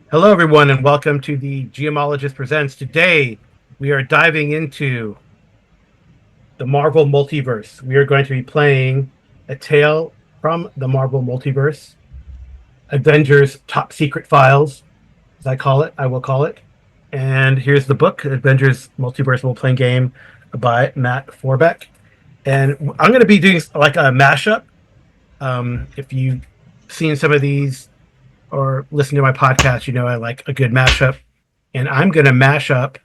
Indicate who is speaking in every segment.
Speaker 1: Hello, everyone, and welcome to the Geomologist Presents. Today, we are diving into the Marvel Multiverse. We are going to be playing A Tale from the Marvel Multiverse, Avengers Top Secret Files, as I will call it. And here's the book, Avengers Multiverse Role-Playing Game by Matt Forbeck. And I'm going to be doing like a mashup. If you've seen some of these or listen to my podcast, you know I like a good mashup. And I'm going to mash up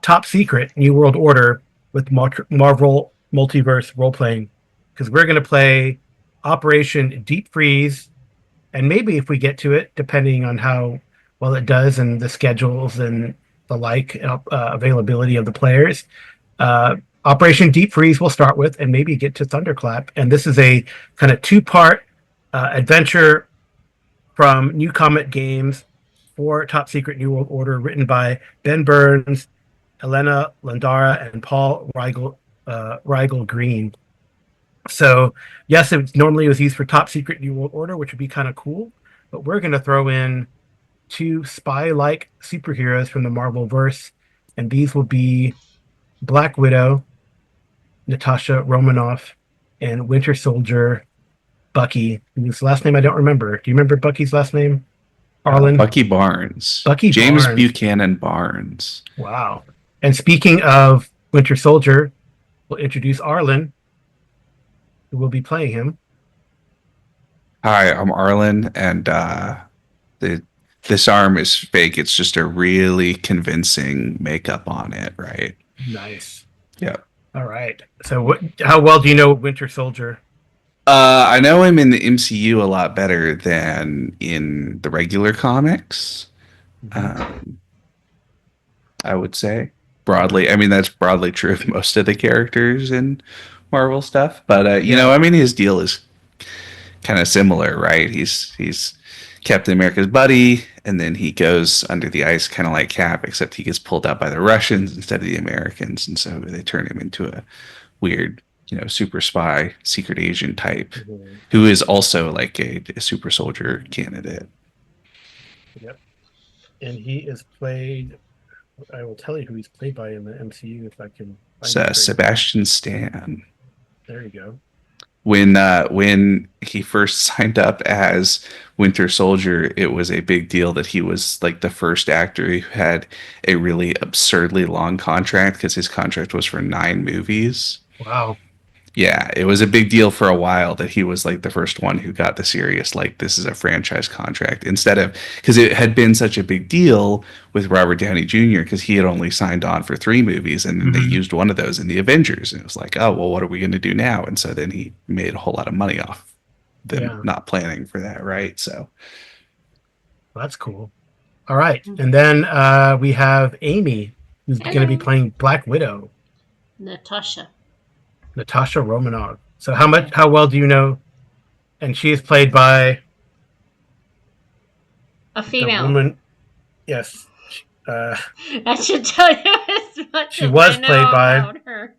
Speaker 1: Top Secret New World Order with Marvel Multiverse role playing because we're going to play Operation Deep Freeze, and maybe if we get to it, depending on how well it does and the schedules and the availability of the players. Operation Deep Freeze we'll start with, and maybe get to Thunderclap. And this is a kind of two-part adventure from New Comet Games for Top Secret New World Order, written by Ben Burns, Elena Landara, and Paul Rigel Green. So, yes, it normally was used for Top Secret New World Order, which would be kind of cool, but we're going to throw in two spy-like superheroes from the Marvel verse, and these will be Black Widow, Natasha Romanoff, and Winter Soldier, Bucky, whose last name I don't remember. Do you remember Bucky's last name? Arlen?
Speaker 2: Bucky Barnes.
Speaker 1: Bucky
Speaker 2: James
Speaker 1: Barnes.
Speaker 2: Buchanan Barnes.
Speaker 1: Wow. And speaking of Winter Soldier, we'll introduce Arlen, who will be playing him.
Speaker 2: Hi, I'm Arlen, and this arm is fake. It's just a really convincing makeup on it, right?
Speaker 1: Nice.
Speaker 2: Yeah.
Speaker 1: All right. So, how well do you know Winter Soldier?
Speaker 2: I know him in the MCU a lot better than in the regular comics. Um, I would say broadly. I mean, that's broadly true of most of the characters in Marvel stuff. But I mean, his deal is kind of similar, right? He's Captain America's buddy, and then he goes under the ice, kind of like Cap, except he gets pulled out by the Russians instead of the Americans, and so they turn him into a weird, super spy, secret agent type,
Speaker 1: Mhm.
Speaker 2: who is also like a super soldier candidate.
Speaker 1: Yep. And he is played. I will tell you who he's played by in the MCU if I can find
Speaker 2: So
Speaker 1: it straight.
Speaker 2: Sebastian Stan.
Speaker 1: There you go.
Speaker 2: When he first signed up as Winter Soldier, it was a big deal that he was like the first actor who had a really absurdly long contract because his contract was for 9 movies.
Speaker 1: Wow.
Speaker 2: Yeah, it was a big deal for a while that he was like the first one who got the serious, like, this is a franchise contract instead of, because it had been such a big deal with Robert Downey Jr. because he had only signed on for 3 movies, and then they
Speaker 1: Mhm.
Speaker 2: used one of those in the Avengers, and it was like, oh well, what are we going to do now? And so then he made a whole lot of money off them
Speaker 1: Yeah.
Speaker 2: not planning for that, right? So
Speaker 1: Well, that's cool. All right. And then we have Amy, who's going to be
Speaker 3: Hello.
Speaker 1: playing Black Widow,
Speaker 3: Natasha.
Speaker 1: Natasha Romanoff. So how well do you know? And she is played by
Speaker 3: A
Speaker 1: the
Speaker 3: female.
Speaker 1: woman. Yes. Uh,
Speaker 3: I should tell you as much
Speaker 1: She
Speaker 3: as
Speaker 1: was
Speaker 3: I know
Speaker 1: played by-
Speaker 3: about her.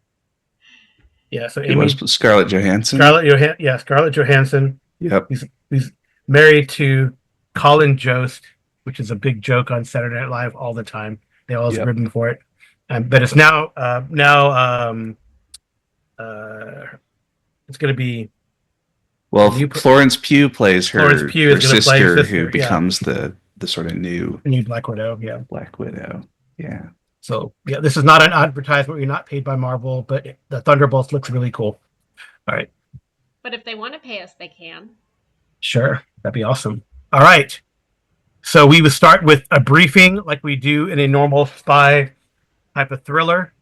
Speaker 1: yeah. So
Speaker 2: it
Speaker 1: Amy
Speaker 2: was Scarlett Johansson.
Speaker 1: Scarlett Johansson,
Speaker 2: Yep.
Speaker 1: who's married to Colin Jost, which is a big joke on Saturday Night Live all the time. They always
Speaker 2: Yep.
Speaker 1: rib him for it. But it's now it's going to be
Speaker 2: Well,
Speaker 1: new
Speaker 2: Florence Pugh plays her,
Speaker 1: Florence Pugh is
Speaker 2: her
Speaker 1: gonna play her
Speaker 2: sister,
Speaker 1: sister,
Speaker 2: who
Speaker 1: yeah.
Speaker 2: becomes the sort of new
Speaker 1: Black Widow. Yeah.
Speaker 2: Black Widow. Yeah.
Speaker 1: So yeah, this is not an advertisement. You're not paid by Marvel, but the Thunderbolts looks really cool. All right.
Speaker 3: But if they want to pay us, they can.
Speaker 1: Sure. That'd be awesome. All right. So we would start with a briefing like we do in a normal spy type of thriller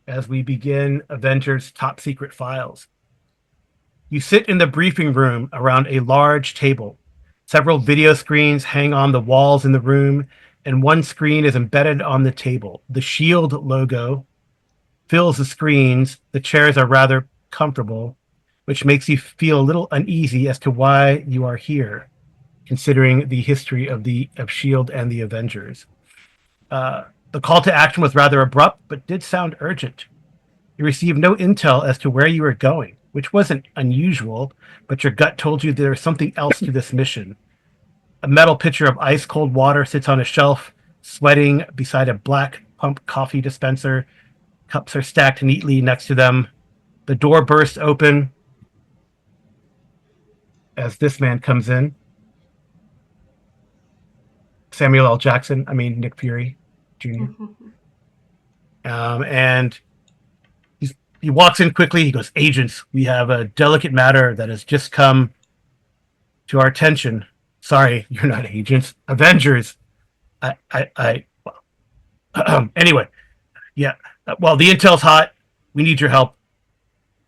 Speaker 1: as we begin Avengers Top Secret Files. You sit in the briefing room around a large table. Several video screens hang on the walls in the room, and one screen is embedded on the table. The Shield logo fills the screens. The chairs are rather comfortable, which makes you feel a little uneasy as to why you are here, considering the history of Shield and the Avengers. The call to action was rather abrupt, but did sound urgent. You received no intel as to where you were going, which wasn't unusual, but your gut told you there was something else to this mission. A metal pitcher of ice cold water sits on a shelf, sweating beside a black pump coffee dispenser. Cups are stacked neatly next to them. The door bursts open as this man comes in. Samuel L. Jackson, I mean Nick Fury Jr. And he walks in quickly. He goes, "Agents, we have a delicate matter that has just come to our attention. Sorry, you're not agents. Avengers. Anyway, yeah. Well, the intel's hot. We need your help.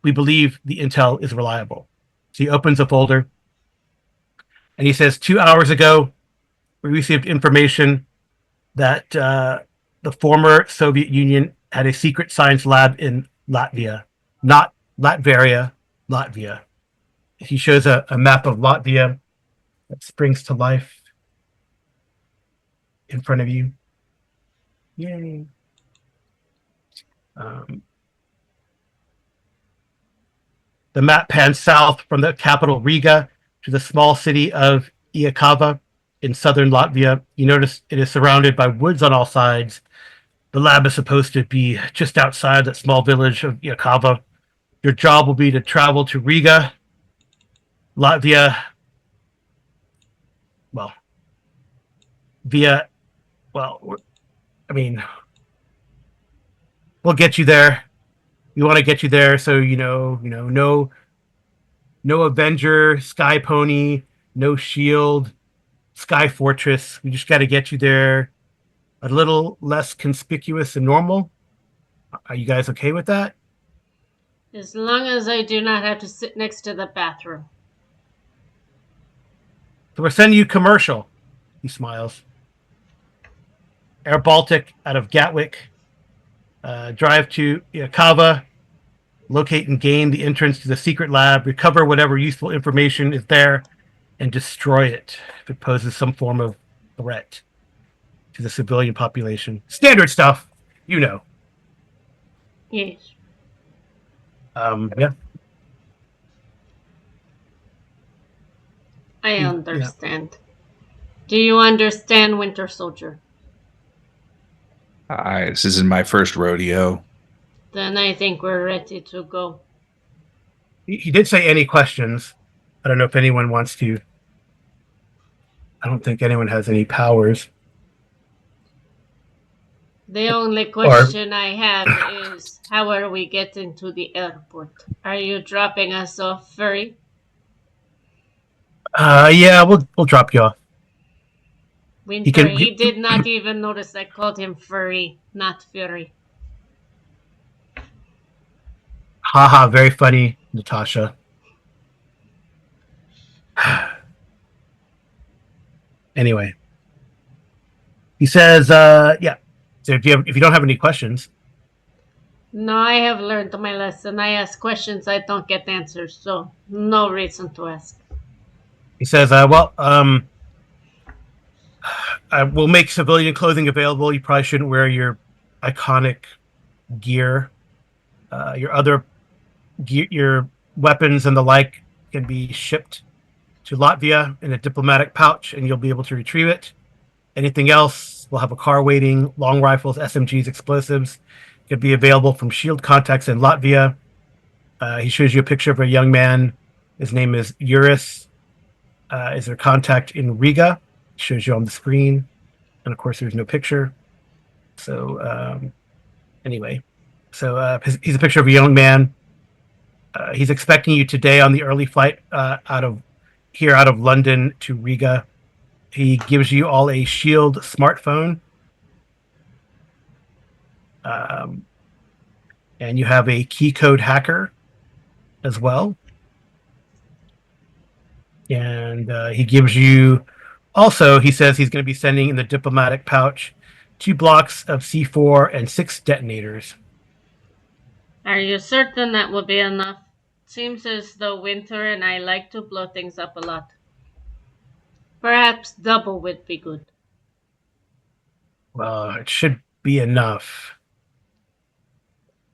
Speaker 1: We believe the intel is reliable." So he opens a folder and he says, 2 hours ago, we received information that the former Soviet Union had a secret science lab in Latvia, not Latveria, Latvia. He shows a map of Latvia that springs to life in front of you. Yay. The map pans south from the capital Riga to the small city of Iakava in southern Latvia. You notice it is surrounded by woods on all sides. The lab is supposed to be just outside that small village of Iakava. Your job will be to travel to Riga, Latvia, well, via, well, I mean, we'll get you there. We want to get you there, so no Avenger, Sky Pony, no Shield, Sky Fortress. We just got to get you there a little less conspicuous than normal. Are you guys okay with that?
Speaker 3: As long as I do not have to sit next to the bathroom.
Speaker 1: So we're sending you commercial. He smiles. Air Baltic out of Gatwick. Drive to Iakava. Locate and gain the entrance to the secret lab. Recover whatever useful information is there and destroy it if it poses some form of threat to the civilian population. Standard stuff, you know.
Speaker 3: Yes.
Speaker 1: Yeah.
Speaker 3: I understand. Do you understand, Winter Soldier?
Speaker 2: This isn't my first rodeo.
Speaker 3: Then I think we're ready to go.
Speaker 1: He did say any questions. I don't know if anyone wants to. I don't think anyone has any powers.
Speaker 3: The only question I have is, how are we getting to the airport? Are you dropping us off, Furry?
Speaker 1: Yeah, we'll drop you off.
Speaker 3: Winter, he did not even notice I called him Furry, not Fury.
Speaker 1: Haha, very funny, Natasha. Anyway, he says, yeah. So if you don't have any questions,
Speaker 3: no, I have learned my lesson. I ask questions, I don't get answers, so no reason to ask.
Speaker 1: He says, well, I will make civilian clothing available. You probably shouldn't wear your iconic gear. Your other gear, your weapons and the like can be shipped to Latvia in a diplomatic pouch, and you'll be able to retrieve it. Anything else, we'll have a car waiting. Long rifles, SMGs, explosives could be available from Shield contacts in Latvia. He shows you a picture of a young man. His name is Uris. Is there contact in Riga? Shows you on the screen, and of course, there's no picture. So anyway, so he's a picture of a young man. He's expecting you today on the early flight out of London to Riga. He gives you all a Shield smartphone. And you have a key code hacker as well. And he gives you, also, he says he's going to be sending in the diplomatic pouch 2 blocks of C4 and 6 detonators.
Speaker 3: Are you certain that will be enough? Seems as though Winter and I like to blow things up a lot. Perhaps double would be good.
Speaker 1: Well, it should be enough.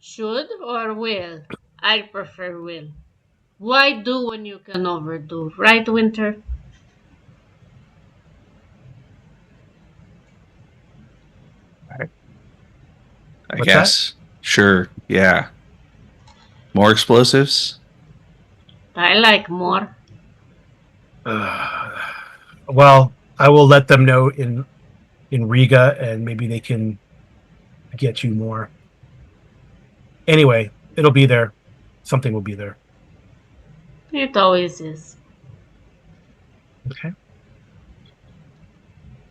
Speaker 3: Should or will? I prefer will. Why do when you can overdo, right, Winter?
Speaker 2: I
Speaker 1: What's
Speaker 2: guess. Sure. Yeah. More explosives?
Speaker 3: I like more.
Speaker 1: Well, I will let them know in Riga, and maybe they can get you more. Anyway, it'll be there. Something will be there.
Speaker 3: It always is.
Speaker 1: Okay.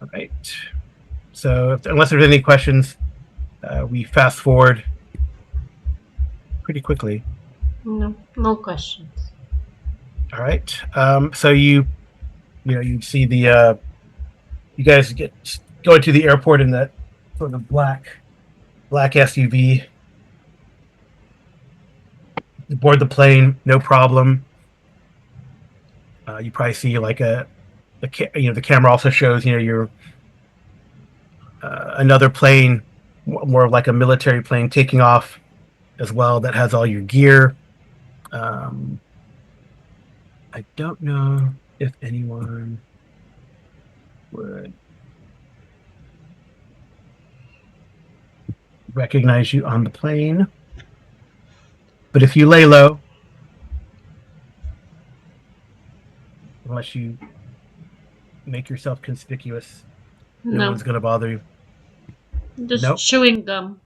Speaker 1: All right. So, unless there's any questions, we fast forward pretty quickly.
Speaker 3: No, no questions.
Speaker 1: All right. So you see you guys get going to the airport in that sort of black SUV. You board the plane, no problem. You probably see like the camera also shows your another plane, more like a military plane, taking off as well. That has all your gear. Um, I don't know if anyone would recognize you on the plane, but if you lay low, unless you make yourself conspicuous, no
Speaker 3: No,
Speaker 1: one's going to bother you.
Speaker 3: just
Speaker 1: Nope.
Speaker 3: chewing gum.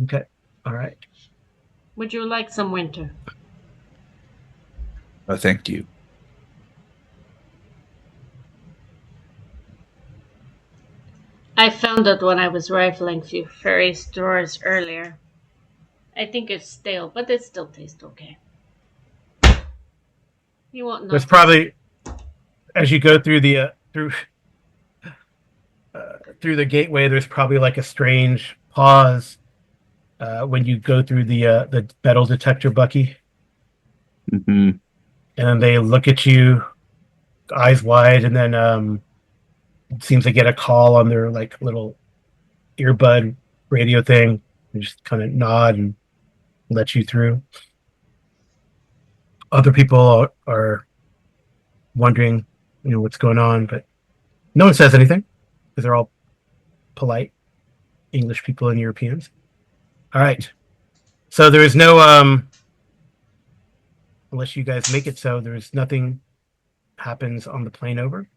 Speaker 1: Okay. All right.
Speaker 3: Would you like some winter?
Speaker 2: Oh, thank you.
Speaker 3: I found it when I was rifling through Fairy's drawers earlier. I think it's stale, but it still tastes okay. You won't
Speaker 1: There's
Speaker 3: notice.
Speaker 1: probably as you go through the through the gateway, there's probably like a strange pause when you go through the metal detector, Bucky,
Speaker 2: Hmm.
Speaker 1: and then they look at you, eyes wide, and then it seems to get a call on their like little earbud radio thing, and just kind of nod and let you through. Other people are wondering, what's going on, but no one says anything because they're all polite English people and Europeans. All right, so there is no unless you guys make it so there's nothing happens on the plane over.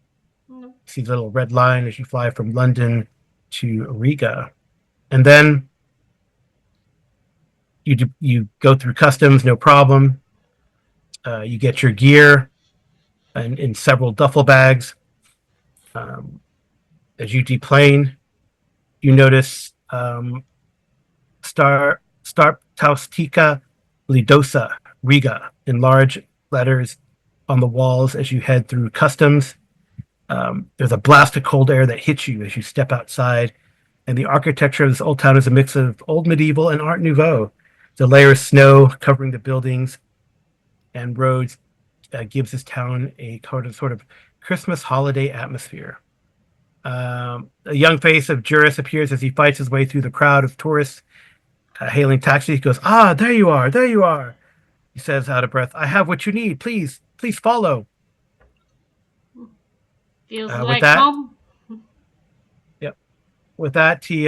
Speaker 3: No.
Speaker 1: See the little red line as you fly from London to Riga, and then you go through customs, no problem. You get your gear in several duffel bags. As you deplane, you notice Taustica Lidosa Riga in large letters on the walls as you head through customs. There's a blast of cold air that hits you as you step outside, and the architecture of this old town is a mix of old medieval and Art Nouveau. The layer of snow covering the buildings and roads gives this town a sort of Christmas holiday atmosphere. A young face of Juris appears as he fights his way through the crowd of tourists hailing taxis. He goes, "Ah, there you are, there you are." He says, out of breath, "I have what you need. Please, please follow."
Speaker 3: Feels
Speaker 1: With
Speaker 3: like
Speaker 1: that,
Speaker 3: home.
Speaker 1: yep. With that, he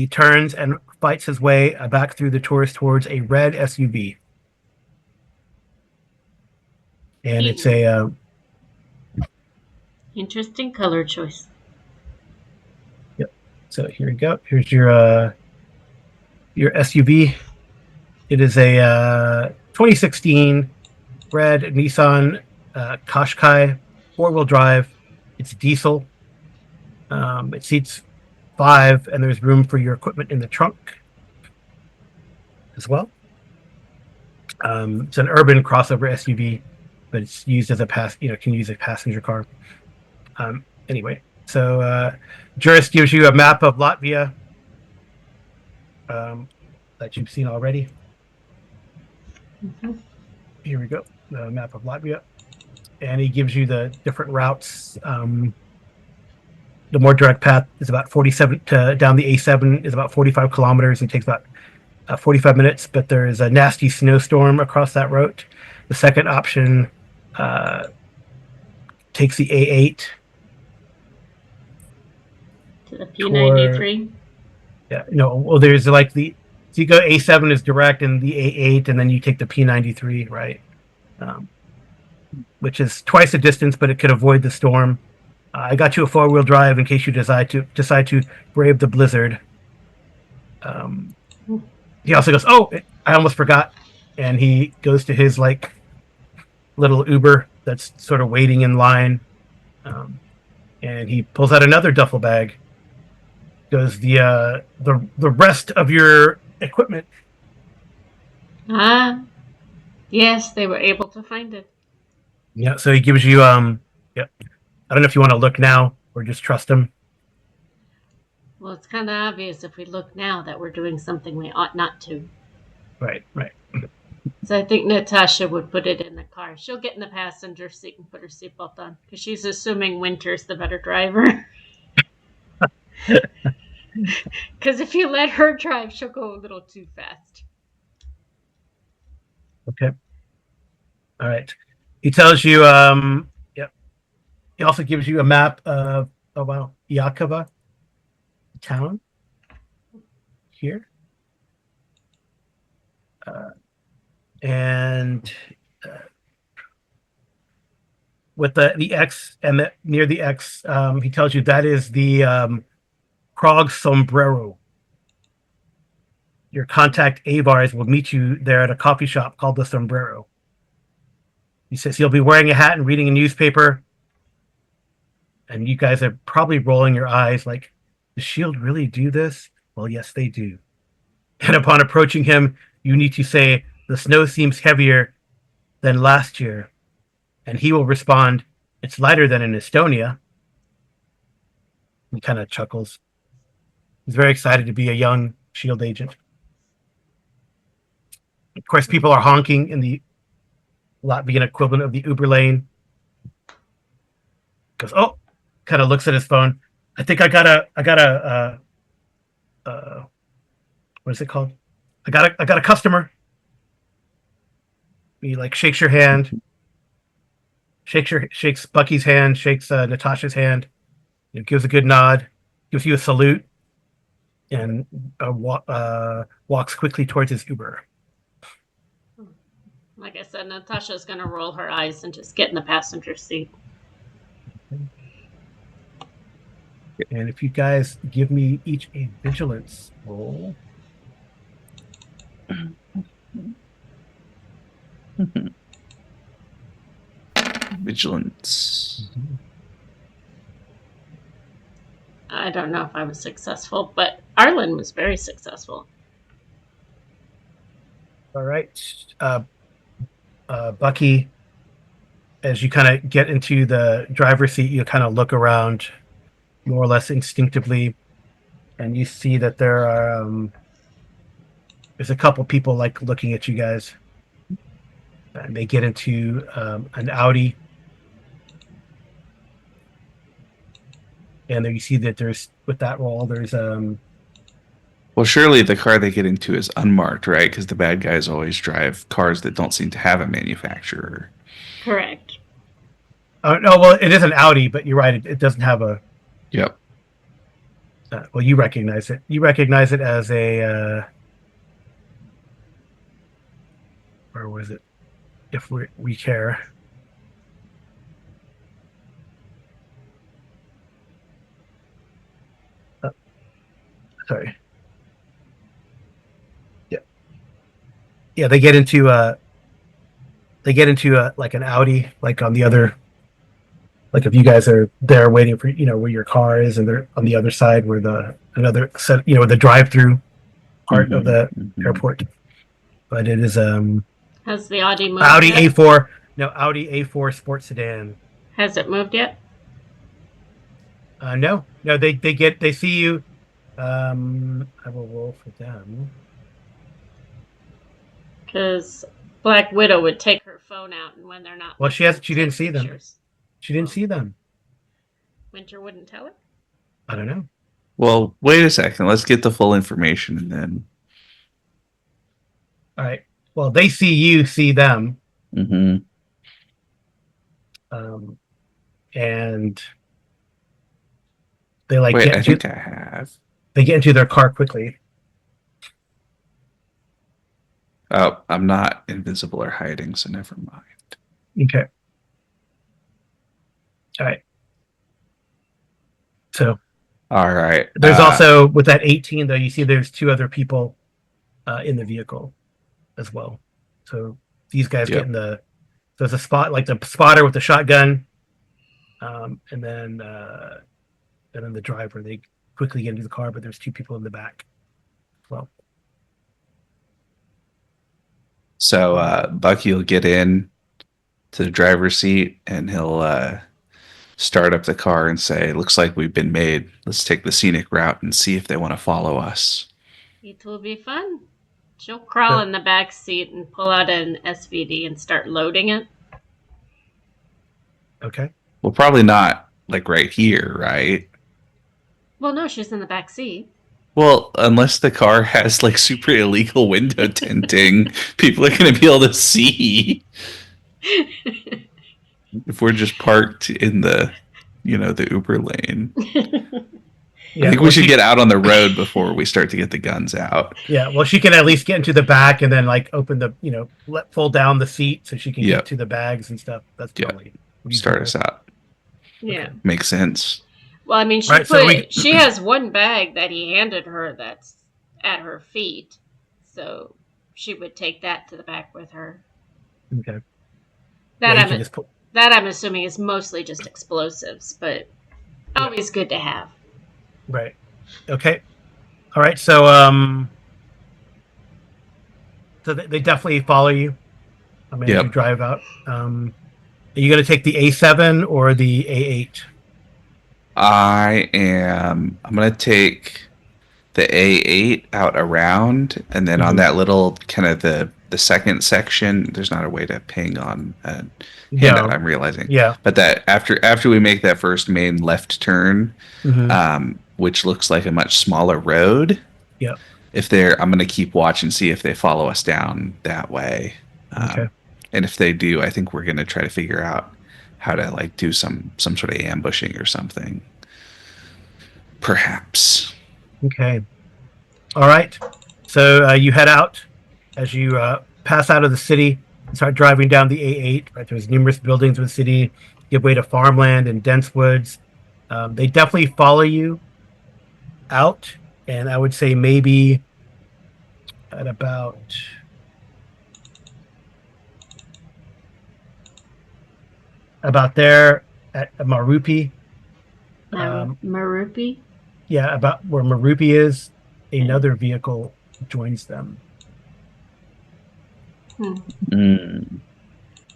Speaker 1: turns and fights his way back through the tourists towards a red SUV, and it's a
Speaker 3: Interesting color choice.
Speaker 1: yep. So here you go. Here's your SUV. It is a 2016 red Nissan Qashqai 4-wheel drive. It's diesel. It seats 5, and there's room for your equipment in the trunk as well. It's an urban crossover SUV, but it's used as can use a passenger car. Anyway, so Juris gives you a map of Latvia that you've seen already.
Speaker 3: Mm-hmm.
Speaker 1: Here we go, the map of Latvia, and he gives you the different routes. The more direct path is about 47 down the A7 is about 45 kilometers and takes about 45 minutes, but there is a nasty snowstorm across that road. The second option takes the A8
Speaker 3: To the P93.
Speaker 1: Yeah, no. Well, there's like so you go A7 is direct, and the A8, and then you take the P93, right? Which is twice the distance, but it could avoid the storm. I got you a 4-wheel drive in case you decide to brave the blizzard. Um, he also goes, "Oh, I almost forgot," and he goes to his like little Uber that's sort of waiting in line, and he pulls out another duffel bag. Goes the rest of your equipment.
Speaker 3: Ah, yes, they were able to find it.
Speaker 1: Yeah, so he gives you yeah. I don't know if you want to look now or just trust him.
Speaker 3: Well, it's kind of obvious if we look now that we're doing something we ought not to.
Speaker 1: Right.
Speaker 3: So I think Natasha would put it in the car. She'll get in the passenger seat and put her seatbelt on because she's assuming Winter's the better driver. Because if you let her drive, she'll go a little too fast.
Speaker 1: Okay. All right. He tells you yep. He also gives you a map of Yakova town here. And with the X and near the X, he tells you that is the Krog Sombrero. Your contact Avars will meet you there at a coffee shop called the Sombrero. He says he'll be wearing a hat and reading a newspaper. And you guys are probably rolling your eyes like, does S.H.I.E.L.D. really do this? Well, yes, they do. And upon approaching him, you need to say, the snow seems heavier than last year. And he will respond, it's lighter than in Estonia. He kind of chuckles. He's very excited to be a young S.H.I.E.L.D. agent. Of course, people are honking in the Latvian equivalent of the Uber lane. Goes, oh, kind of looks at his phone. I think I got a what is it called? I got a customer. He like shakes your hand, shakes Bucky's hand, shakes Natasha's hand, gives a good nod, gives you a salute, and walks quickly towards his Uber.
Speaker 3: Like I said, Natasha's going to roll her eyes and just get in the passenger seat.
Speaker 1: And if you guys give me each a vigilance roll.
Speaker 2: Vigilance.
Speaker 3: I don't know if I was successful, but Arlen was very successful.
Speaker 1: All right. Bucky, as you kind of get into the driver's seat, you kind of look around more or less instinctively, and you see that there are there's a couple people like looking at you guys, and they get into an Audi, and then you see that there's with that roll there's
Speaker 2: Well, surely the car they get into is unmarked, right? Because the bad guys always drive cars that don't seem to have a manufacturer.
Speaker 3: Correct.
Speaker 1: oh no, well it is an Audi, but you're right, it doesn't have a.
Speaker 2: Yep.
Speaker 1: Well, you recognize it. You recognize it as a. Where was it? If we care. Sorry. Yeah. Yeah, they get into like an Audi, like on the other. Like if you guys are there waiting for where your car is, and they're on the other side where the another set the drive-through part of the airport. But it is
Speaker 3: Has the Audi moved
Speaker 1: Audi
Speaker 3: yet?
Speaker 1: A4. No, Audi A4 sports sedan.
Speaker 3: Has it moved yet?
Speaker 1: No, they see you. I will roll for them.
Speaker 3: Because Black Widow would take her phone out, and when they're not,
Speaker 1: Well, she didn't see them.
Speaker 3: pictures.
Speaker 1: She didn't see them.
Speaker 3: Winter wouldn't tell her.
Speaker 1: I don't know.
Speaker 2: Well, wait a second. Let's get the full information and then.
Speaker 1: All right. Well, they see you, see them,
Speaker 2: Mm-hmm.
Speaker 1: and They like
Speaker 2: Wait,
Speaker 1: get
Speaker 2: I
Speaker 1: into
Speaker 2: think I have.
Speaker 1: they get into their car quickly.
Speaker 2: Oh, I'm not invisible or hiding, so never mind.
Speaker 1: Okay. All right. So
Speaker 2: All right.
Speaker 1: there's also with that 18 though. You see, there's two other people in the vehicle as well. So these guys get
Speaker 2: Yep.
Speaker 1: in the. There's a spot like the spotter with the shotgun, and then the driver. They quickly get into the car, but there's two people in the back. Well,
Speaker 2: So Bucky will get in to the driver's seat and he'll start up the car and say, "Looks like we've been made. Let's take the scenic route and see if they want to follow us."
Speaker 3: It will be fun. She'll crawl
Speaker 1: so,
Speaker 3: in the back seat and pull out an SVD and start loading it.
Speaker 1: okay.
Speaker 2: Well, probably not like right here, right?
Speaker 3: Well, no, she's in the back seat.
Speaker 2: Well, unless the car has like super illegal window tinting, people are going to be able to see if we're just parked in the Uber lane.
Speaker 1: Yeah,
Speaker 2: I think
Speaker 1: well,
Speaker 2: we should get out on the road before we start to get the guns out.
Speaker 1: Yeah, well, she can at least get into the back and then like open the, fold down the seat so she can
Speaker 2: Yep.
Speaker 1: get to the bags and stuff. That's
Speaker 2: Yep.
Speaker 1: probably
Speaker 2: Start
Speaker 1: reasonable.
Speaker 2: us out.
Speaker 3: Yeah.
Speaker 1: Okay.
Speaker 2: Makes sense.
Speaker 3: Well, I mean, she has one bag that he handed her that's at her feet, so she would take that to the back with her.
Speaker 1: Okay.
Speaker 3: That I'm assuming is mostly just explosives, but always good to have.
Speaker 1: Right. Okay. All right. So so they definitely follow you. I mean, as you drive out. Are you going to take the A7 or the A8?
Speaker 2: I'm going to take the A8 out around, and then on that little kind of the second section, there's not a way to ping on a handout, I'm realizing.
Speaker 1: Yeah.
Speaker 2: But that after we make that first main left turn,
Speaker 1: Mm-hmm.
Speaker 2: which looks like a much smaller road.
Speaker 1: Yeah.
Speaker 2: I'm going to keep watch and see if they follow us down that way.
Speaker 1: Okay.
Speaker 2: And if they do, I think we're going to try to figure out how to like do some sort of ambushing or something. Perhaps.
Speaker 1: Okay. All right. So you head out as you pass out of the city and start driving down the A8. Right, there's numerous buildings in the city. Give way to farmland and dense woods. They definitely follow you out, and I would say maybe at about there at Marupi.
Speaker 3: Marupi?
Speaker 1: Yeah, about where Marupi is, another vehicle joins them.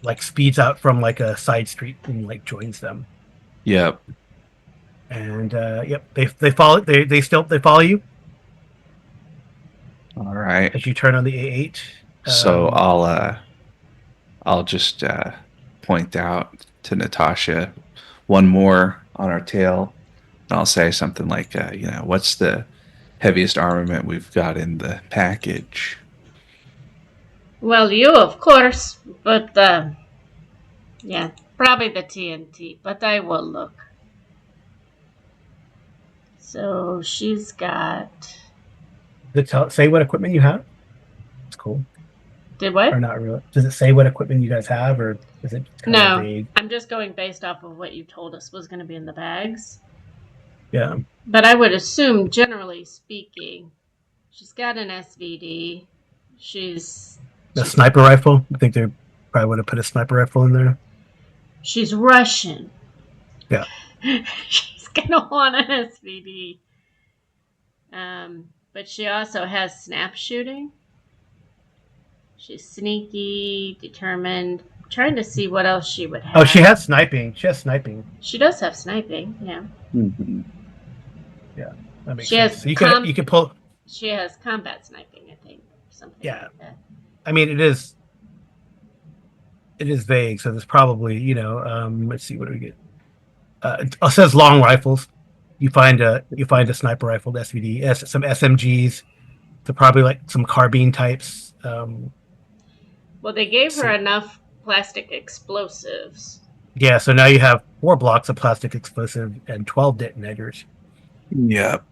Speaker 1: Like speeds out from like a side street and like joins them.
Speaker 2: Yep.
Speaker 1: And they follow. They follow you.
Speaker 2: All right.
Speaker 1: As you turn on the A8.
Speaker 2: So I'll just point out to Natasha one more on our tail, and I'll say something like, what's the heaviest armament we've got in the package?
Speaker 3: Well, you, of course, but probably the TNT, but I will look. So she's got.
Speaker 1: Does it say what equipment you have? It's cool.
Speaker 3: Did what?
Speaker 1: Or not really? Does it say what equipment you guys have, or is it kind of vague?
Speaker 3: I'm just going based off of what you told us was going to be in the bags.
Speaker 1: Yeah.
Speaker 3: But I would assume, generally speaking, she's got an SVD. She's
Speaker 1: a sniper rifle. I think they probably would have put a sniper rifle in there.
Speaker 3: She's Russian.
Speaker 1: Yeah.
Speaker 3: She's gonna want an SVD. But she also has snap shooting. She's sneaky, determined. I'm trying to see what else she would have.
Speaker 1: Oh, she has sniping. She
Speaker 3: does have sniping, yeah.
Speaker 2: Mm-hmm.
Speaker 1: Yeah, that makes sense. So you can pull.
Speaker 3: She has combat sniping, I think, something like that.
Speaker 1: I mean, it is vague, so there's probably let's see, what do we get? It says long rifles. You find a sniper rifle, SVD, some SMGs, so probably like some carbine types.
Speaker 3: Well, they gave her enough plastic explosives.
Speaker 1: Yeah, so now you have 4 blocks of plastic explosive and 12 detonators.
Speaker 2: Yep.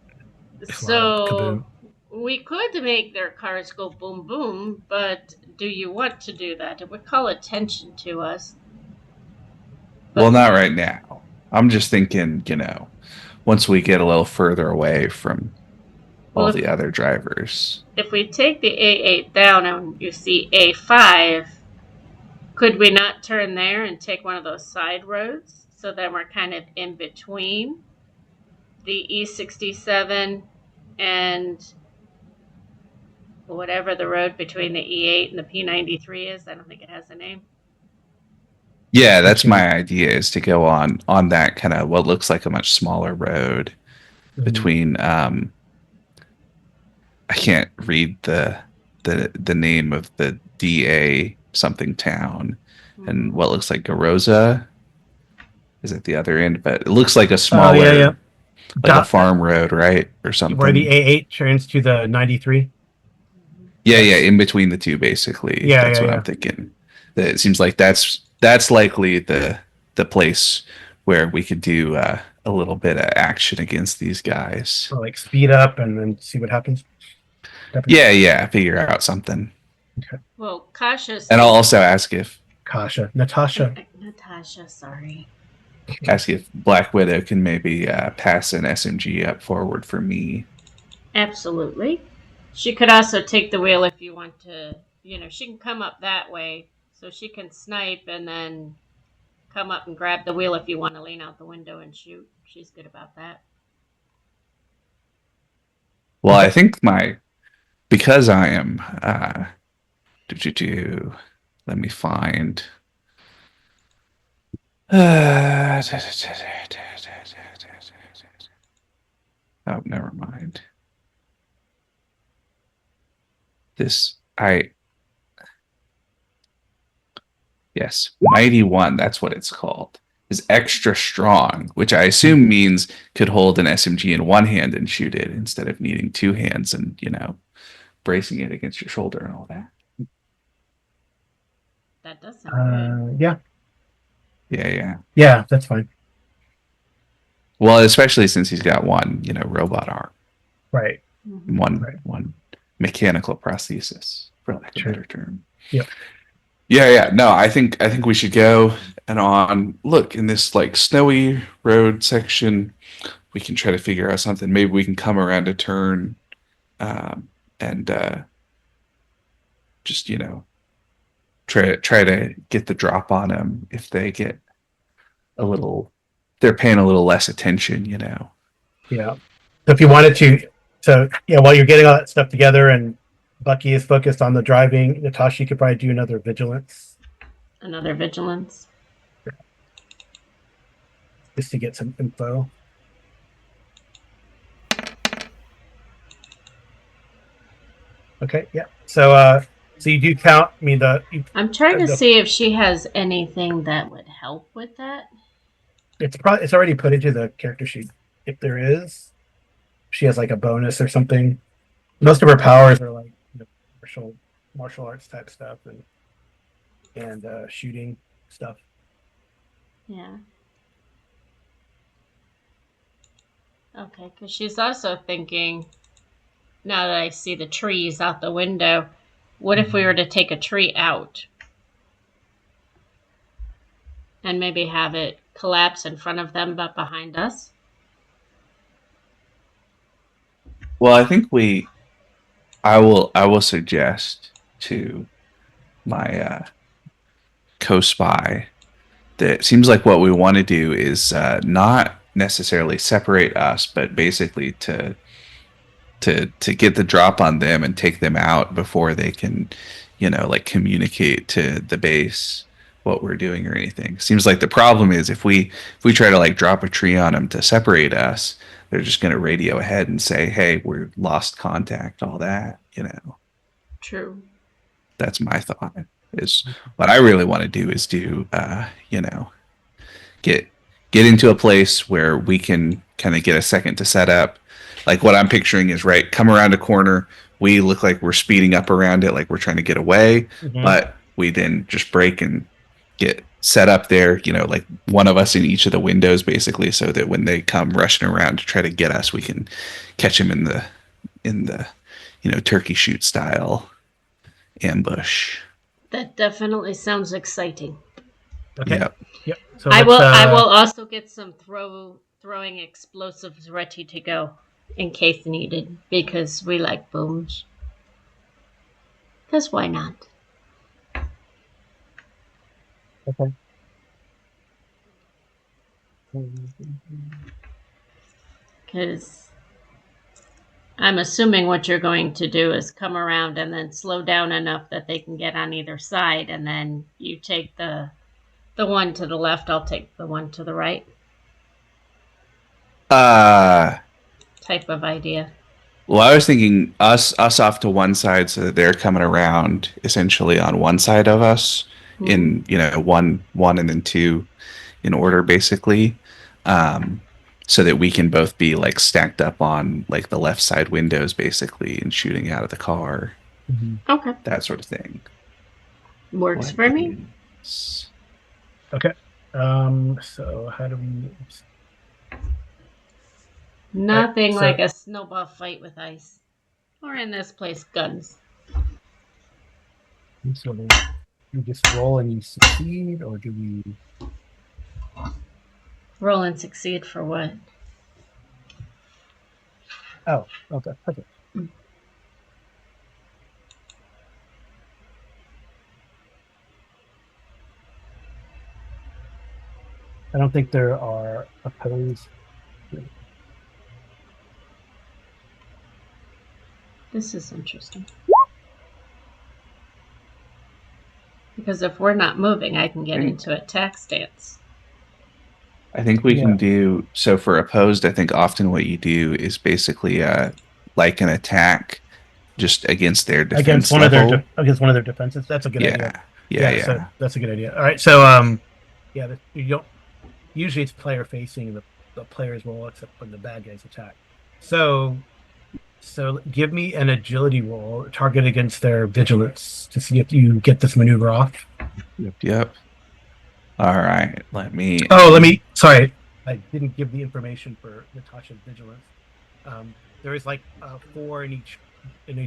Speaker 1: There's a lot of
Speaker 3: So
Speaker 1: kaboom.
Speaker 3: we could make their cars go boom boom, but do you want to do that? It would call attention to us.
Speaker 2: Well,
Speaker 3: But
Speaker 2: not right now. I'm just thinking, once we get a little further away from
Speaker 3: well,
Speaker 2: all the other drivers.
Speaker 3: if we take the A8 down and you see A5, could we not turn there and take one of those side roads so that we're kind of in between the E67 and whatever the road between the E8 and the P93 is? I don't think it has a name.
Speaker 2: Yeah, that's
Speaker 1: Okay.
Speaker 2: my idea is to go on that kind of what looks like a much smaller road
Speaker 1: Mhm.
Speaker 2: between I can't read the name of the DA something town and
Speaker 3: Mm-hmm.
Speaker 2: what looks like Garoza is at the other end, but it looks like a
Speaker 1: Oh yeah, yeah.
Speaker 2: smaller like a farm road, right? Or
Speaker 1: Where the
Speaker 2: something.
Speaker 1: A8 turns to the 93.
Speaker 2: Yeah, yeah,
Speaker 1: That's
Speaker 2: in between the two basically.
Speaker 1: yeah,
Speaker 2: That's
Speaker 1: yeah,
Speaker 2: what I'm
Speaker 1: yeah.
Speaker 2: thinking. That it seems like that's likely the place where we could do a little bit of action against these guys.
Speaker 1: Or like speed up and then see what happens.
Speaker 2: Yeah, yeah, figure out something.
Speaker 1: Okay.
Speaker 3: Well, Kasha's
Speaker 2: And I'll
Speaker 3: thinking.
Speaker 2: also ask if
Speaker 1: Natasha.
Speaker 3: Natasha, sorry.
Speaker 2: Black Widow can maybe pass an SMG up forward for me.
Speaker 3: Absolutely. She could also take the wheel if you want to, she can come up that way. So she can snipe and then come up and grab the wheel if you want to lean out the window and shoot. She's good about that.
Speaker 2: Well, I
Speaker 1: Okay.
Speaker 2: think because I am let me find oh, never mind. This I Yes, Mighty One, that's what it's called. Is extra strong, which I assume means could hold an SMG in one hand and shoot it instead of needing two hands and, bracing it against your shoulder and all that.
Speaker 3: That does sound good.
Speaker 1: Yeah,
Speaker 2: Yeah, yeah.
Speaker 1: yeah, that's fine.
Speaker 2: Well, especially since he's got one, robot arm,
Speaker 1: Right,
Speaker 3: Mm-hmm.
Speaker 2: one
Speaker 1: right.
Speaker 2: one mechanical prosthesis, for lack of a
Speaker 1: Sure.
Speaker 2: better term.
Speaker 1: Yep.
Speaker 2: Yeah, yeah. No, I think we should go and on look in this like snowy road section. We can try to figure out something. Maybe we can come around a turn and just try to get the drop on them if they get a little they're paying a little less attention.
Speaker 1: Yeah. So if you wanted to, so yeah, while you're getting all that stuff together and Bucky is focused on the driving, Natasha, you could probably do another vigilance
Speaker 3: Another vigilance.
Speaker 1: just to get some info. Okay, yeah. So you do count. I mean,
Speaker 3: I'm trying to
Speaker 1: the
Speaker 3: see if she has anything that would help with that.
Speaker 1: it's already put into the character sheet. If there is, she has like a bonus or something. Most of her powers are like martial arts type stuff and shooting stuff.
Speaker 3: Yeah. Okay, because she's also thinking, now that I see the trees out the window, what if we were to take a tree out and maybe have it collapse in front of them but behind us?
Speaker 2: Well, I will suggest to my co-spy that it seems like what we want to do is not necessarily separate us, but basically to get the drop on them and take them out before they can, like communicate to the base what we're doing or anything. Seems like the problem is if we try to like drop a tree on them to separate us, they're just going to radio ahead and say, "Hey, we're lost contact," all that.
Speaker 3: True.
Speaker 2: That's my thought. Is what I really want to do is get get into a place where we can kind of get a second to set up. Like what I'm picturing is right, come around a corner, we look like we're speeding up around it, like we're trying to get away,
Speaker 1: Mm-hmm.
Speaker 2: but we then just break and get set up there, like one of us in each of the windows, basically, so that when they come rushing around to try to get us, we can catch them in the turkey shoot style ambush.
Speaker 3: That definitely sounds exciting.
Speaker 1: Okay.
Speaker 2: Yep.
Speaker 1: Yep. So
Speaker 3: I
Speaker 1: let's,
Speaker 3: will also get some throwing explosives ready to go in case needed because we like booms. Because why not?
Speaker 1: Okay.
Speaker 3: Because I'm assuming what you're going to do is come around and then slow down enough that they can get on either side, and then you take the one to the left. I'll take the one to the right. Type of idea.
Speaker 2: Well, I was thinking us off to one side so that they're coming around essentially on one side of us in one and then two in order basically, so that we can both be like stacked up on like the left side windows basically and shooting out of the car,
Speaker 3: Okay,
Speaker 2: that sort of thing.
Speaker 3: works for me.
Speaker 1: Okay. So how do we?
Speaker 3: Nothing
Speaker 1: so-
Speaker 3: like a snowball fight with ice, or in this place, guns.
Speaker 1: So we just roll and you succeed, or do we?
Speaker 3: Roll and succeed for what?
Speaker 1: Oh, okay, perfect. I don't think there are opposed.
Speaker 3: This is interesting. Because if we're not moving, I can get into attack stance.
Speaker 2: I think we can do so for opposed. I think often what you do is basically like an attack just against their defense
Speaker 1: Against one
Speaker 2: level.
Speaker 1: against one of their defenses. That's a good idea.
Speaker 2: Yeah.
Speaker 1: So that's a good idea. All right. So you don't usually it's player facing the players roll except when the bad guys attack. So give me an agility roll target against their vigilance to see if you get this maneuver off.
Speaker 2: Yep. All right.
Speaker 1: Sorry, I didn't give the information for Natasha's vigilance. There is like 4 in each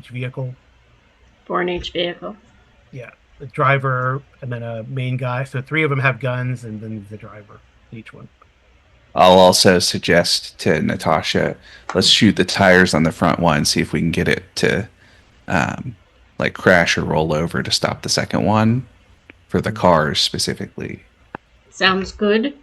Speaker 1: vehicle.
Speaker 3: 4 in each vehicle.
Speaker 1: Yeah, the driver and then a main guy. So 3 of them have guns, and then the driver each one.
Speaker 2: I'll also suggest to Natasha, let's shoot the tires on the front one, see if we can get it to like crash or roll over to stop the second one for the cars specifically.
Speaker 3: Sounds good.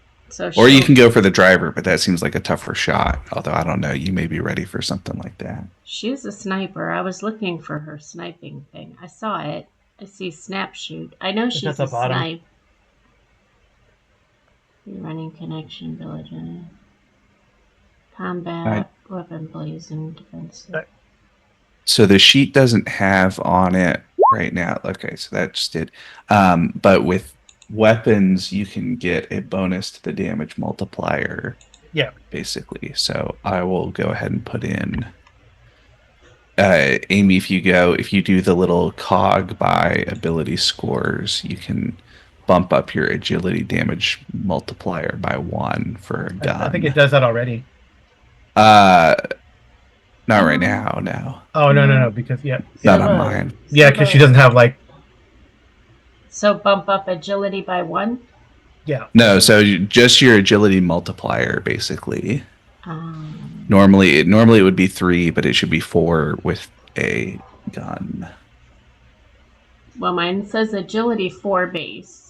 Speaker 2: Or you can go for the driver, but that seems like a tougher shot. Although I don't know, you may be ready for something like that.
Speaker 3: She's a sniper. I was looking for her sniping thing. I saw it. I see snap shoot. I know she's a snipe. Running connection, village, combat, weapon blazing, defense.
Speaker 2: So the sheet doesn't have on it right now. Okay, so that just did. But with weapons, you can get a bonus to the damage multiplier.
Speaker 1: Yeah.
Speaker 2: Basically. So I will go ahead and put in. Amy, if you do the little cog by ability scores, you can bump up your agility damage multiplier by 1 for a gun.
Speaker 1: I think it does that already.
Speaker 2: Not right now, no.
Speaker 1: Oh no, because
Speaker 2: Not on mine.
Speaker 1: Yeah, because she doesn't have like.
Speaker 3: So bump up agility by 1?
Speaker 1: Yeah.
Speaker 2: No, so just your agility multiplier, basically. Normally it would be 3, but it should be 4 with a gun.
Speaker 3: Well, mine says agility 4 base.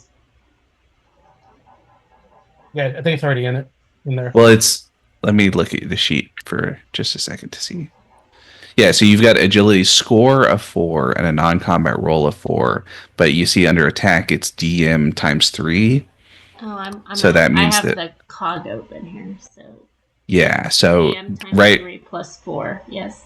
Speaker 1: Yeah, I think it's already in there.
Speaker 2: Well, let me look at the sheet for just a second to see. Yeah, so you've got agility score of 4 and a non-combat roll of 4, but you see under attack it's DM times 3.
Speaker 3: Oh,
Speaker 2: that means
Speaker 3: I have
Speaker 2: that
Speaker 3: the cog open here, so.
Speaker 2: Yeah, so
Speaker 3: DM times 3 plus 4, yes.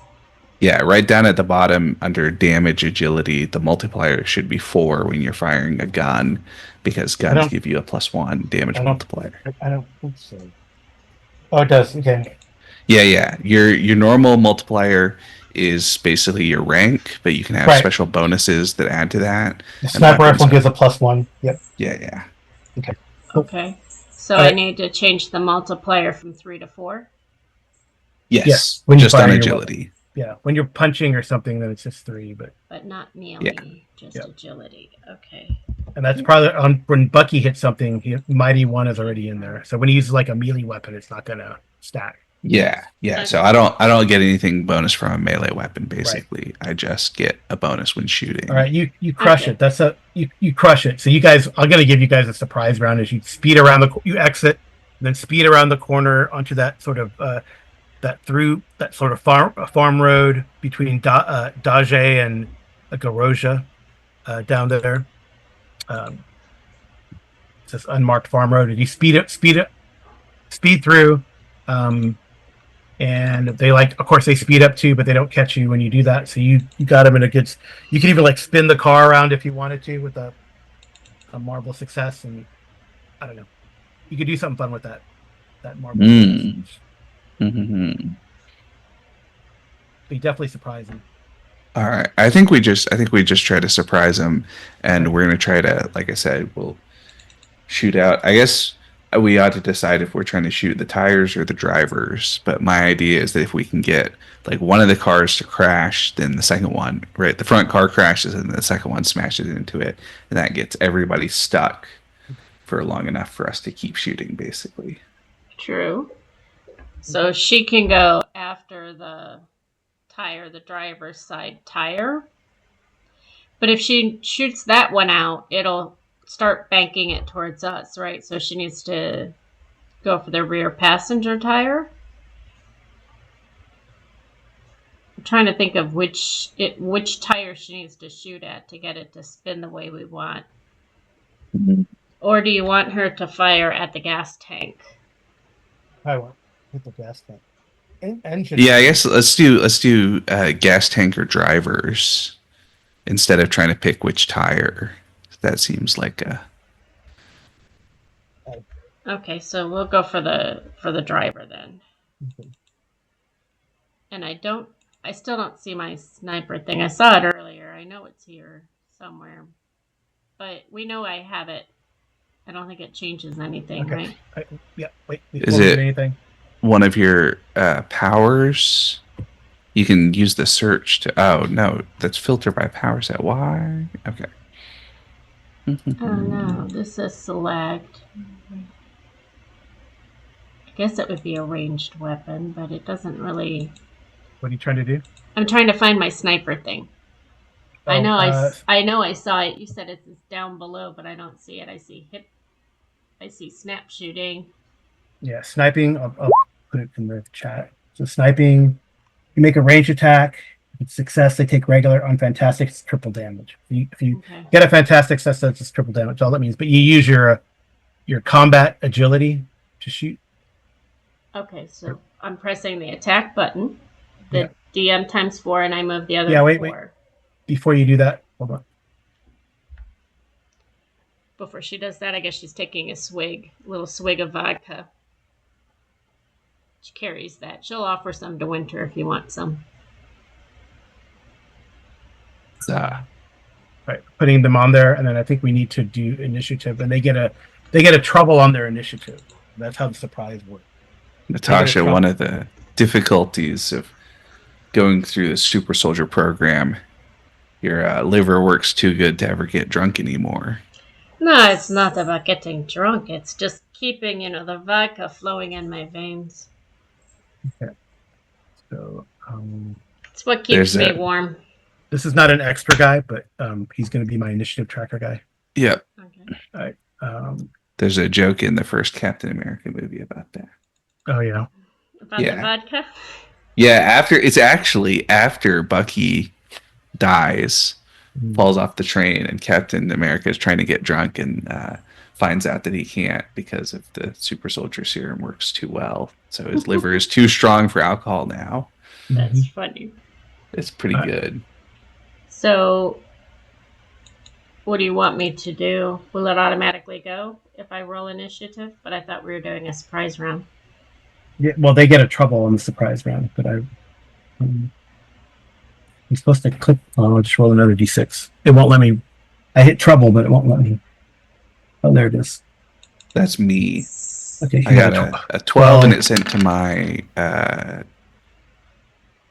Speaker 2: Yeah, right down at the bottom under damage agility, the multiplier should be 4 when you're firing a gun, because guns give you a +1 damage multiplier.
Speaker 1: I don't think so. Oh, it does. Okay.
Speaker 2: Yeah. Your normal multiplier is basically your rank, but you can have special bonuses that add to that.
Speaker 1: The sniper rifle gives a +1. Yep.
Speaker 2: Yeah.
Speaker 1: Yeah.
Speaker 2: So
Speaker 1: Okay. Cool.
Speaker 3: Okay. So
Speaker 1: All
Speaker 3: I
Speaker 1: right.
Speaker 3: need to change the multiplier from 3 to 4.
Speaker 2: Yes,
Speaker 1: when you
Speaker 2: just on
Speaker 1: fire your weapon.
Speaker 2: agility.
Speaker 1: Yeah, when you're punching or something, then it's just 3.
Speaker 3: But not melee, just
Speaker 1: Yeah.
Speaker 3: agility. Okay.
Speaker 1: And that's probably on when Bucky hits something. Mighty 1 is already in there. So when he uses like a melee weapon, it's not gonna stack.
Speaker 2: Yeah.
Speaker 3: Okay.
Speaker 2: So I don't get anything bonus from a melee weapon.
Speaker 1: Right.
Speaker 2: Basically, I just get a bonus when shooting.
Speaker 1: All right, you crush
Speaker 3: Okay.
Speaker 1: it. That's you crush it. So you guys, I'm gonna give you guys a surprise round as you speed around you exit, then speed around the corner onto that sort of farm road between Dage and Garoja down there. It's this unmarked farm road, and you speed through. And they of course, they speed up too, but they don't catch you when you do that. So you got them in a good. You can even spin the car around if you wanted to with a Marvel success, and I don't know. You could do something fun with that Marvel success.
Speaker 2: Mm-hmm.
Speaker 1: Be definitely surprising.
Speaker 2: All right. I think we just try to surprise him, and we're gonna try to, like I said, we'll shoot out. I guess we ought to decide if we're trying to shoot the tires or the drivers. But my idea is that if we can get one of the cars to crash, then the second one, right? The front car crashes and the second one smashes into it, and that gets everybody stuck for long enough for us to keep shooting, basically.
Speaker 3: True. So she can go after the driver's side tire. But if she shoots that one out, it'll start banking it towards us, right? So she needs to go for the rear passenger tire. I'm trying to think of which tire she needs to shoot at to get it to spin the way we want.
Speaker 2: Mm-hmm.
Speaker 3: Or do you want her to fire at the gas tank?
Speaker 1: I want hit the gas tank. Engine.
Speaker 2: Yeah, I guess let's do gas tank or drivers instead of trying to pick which tire. That seems like a.
Speaker 3: Okay, so we'll go for the driver then.
Speaker 1: Okay.
Speaker 3: And I still don't see my sniper thing. I saw it earlier. I know it's here somewhere. But we know I have it. I don't think it changes anything, right?
Speaker 1: Yeah, wait.
Speaker 2: Is it
Speaker 1: anything?
Speaker 2: One of your powers? You can use the search to. Oh no, that's filtered by power set. Why? Okay.
Speaker 3: Oh no, this is select. I guess it would be a ranged weapon, but it doesn't really.
Speaker 1: What are you trying to do?
Speaker 3: I'm trying to find my sniper thing.
Speaker 1: Oh,
Speaker 3: I know I saw it. You said it's down below, but I don't see it. I see hip. I see snap shooting.
Speaker 1: Yeah, sniping. I'll put it in the chat. So sniping, you make a range attack. If it's success, they take regular. On fantastic, it's triple damage. If you
Speaker 3: Okay.
Speaker 1: get a fantastic success, it's triple damage. All that means. But you use your combat agility to shoot.
Speaker 3: Okay, so I'm pressing the attack button, the DM times 4, and I move the other 4.
Speaker 1: Wait. Before you do that, hold on.
Speaker 3: Before she does that, I guess she's taking a little swig of vodka. She carries that. She'll offer some to Winter if you want some.
Speaker 1: Right, putting them on there, and then I think we need to do initiative, and they get a trouble on their initiative. That's how the surprise works.
Speaker 2: Natasha, one of the difficulties of going through the super soldier program, your liver works too good to ever get drunk anymore.
Speaker 3: No, it's not about getting drunk. It's just keeping, the vodka flowing in my veins.
Speaker 1: Okay. So,
Speaker 3: it's what keeps me warm.
Speaker 1: This is not an extra guy, but he's going to be my initiative tracker guy.
Speaker 2: Yep.
Speaker 3: Okay.
Speaker 1: All right.
Speaker 2: There's a joke in the first Captain America movie about that.
Speaker 1: Oh yeah.
Speaker 3: About the vodka?
Speaker 2: Yeah, it's actually after Bucky dies, falls off the train, and Captain America is trying to get drunk and finds out that he can't because of the super soldier serum works too well. So his liver is too strong for alcohol now.
Speaker 3: That's funny.
Speaker 2: It's pretty good.
Speaker 3: So, what do you want me to do? Will it automatically go if I roll initiative? But I thought we were doing a surprise round.
Speaker 1: Yeah, well, they get a trouble on the surprise round, but I'm supposed to click. Oh, I'll just roll another d6. It won't let me. I hit trouble, but it won't let me. Oh, there it is.
Speaker 2: That's me.
Speaker 1: Okay, you
Speaker 2: I
Speaker 1: got
Speaker 2: got
Speaker 1: a
Speaker 2: a 12 and
Speaker 1: 12.
Speaker 2: it sent to my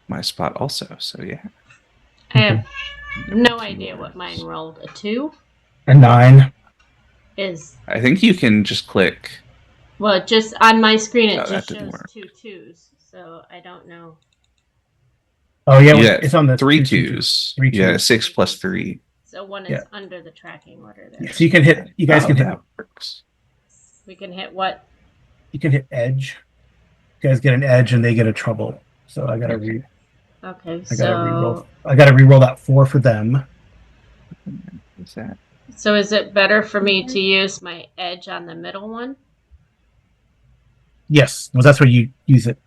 Speaker 2: my spot also. So yeah.
Speaker 3: I
Speaker 1: Okay.
Speaker 3: have no idea what mine rolled. A 2
Speaker 1: A 9.
Speaker 3: is,
Speaker 2: I think you can just click.
Speaker 3: well, just on my screen, it
Speaker 2: Oh, that
Speaker 3: just
Speaker 2: didn't
Speaker 3: shows
Speaker 2: work.
Speaker 3: 2 2s. So I don't know.
Speaker 1: Oh yeah,
Speaker 2: You got
Speaker 1: it's on the
Speaker 2: three
Speaker 1: 2 2 2.
Speaker 2: twos.
Speaker 1: Three
Speaker 2: You got a
Speaker 1: twos.
Speaker 2: 6 plus 3.
Speaker 3: So one
Speaker 1: Yeah.
Speaker 3: is under the tracking order there.
Speaker 1: Yeah. So you can hit. You guys
Speaker 2: Oh,
Speaker 1: can hit.
Speaker 2: that works.
Speaker 3: We can hit what?
Speaker 1: You can hit edge. You guys get an edge and they get a trouble. So I gotta
Speaker 2: Okay.
Speaker 3: Okay,
Speaker 1: I gotta re-roll.
Speaker 3: so
Speaker 1: I gotta re-roll that 4 for them.
Speaker 2: What's that?
Speaker 3: so is it better for me to use my edge on the middle one?
Speaker 1: Yes, well that's where you use it.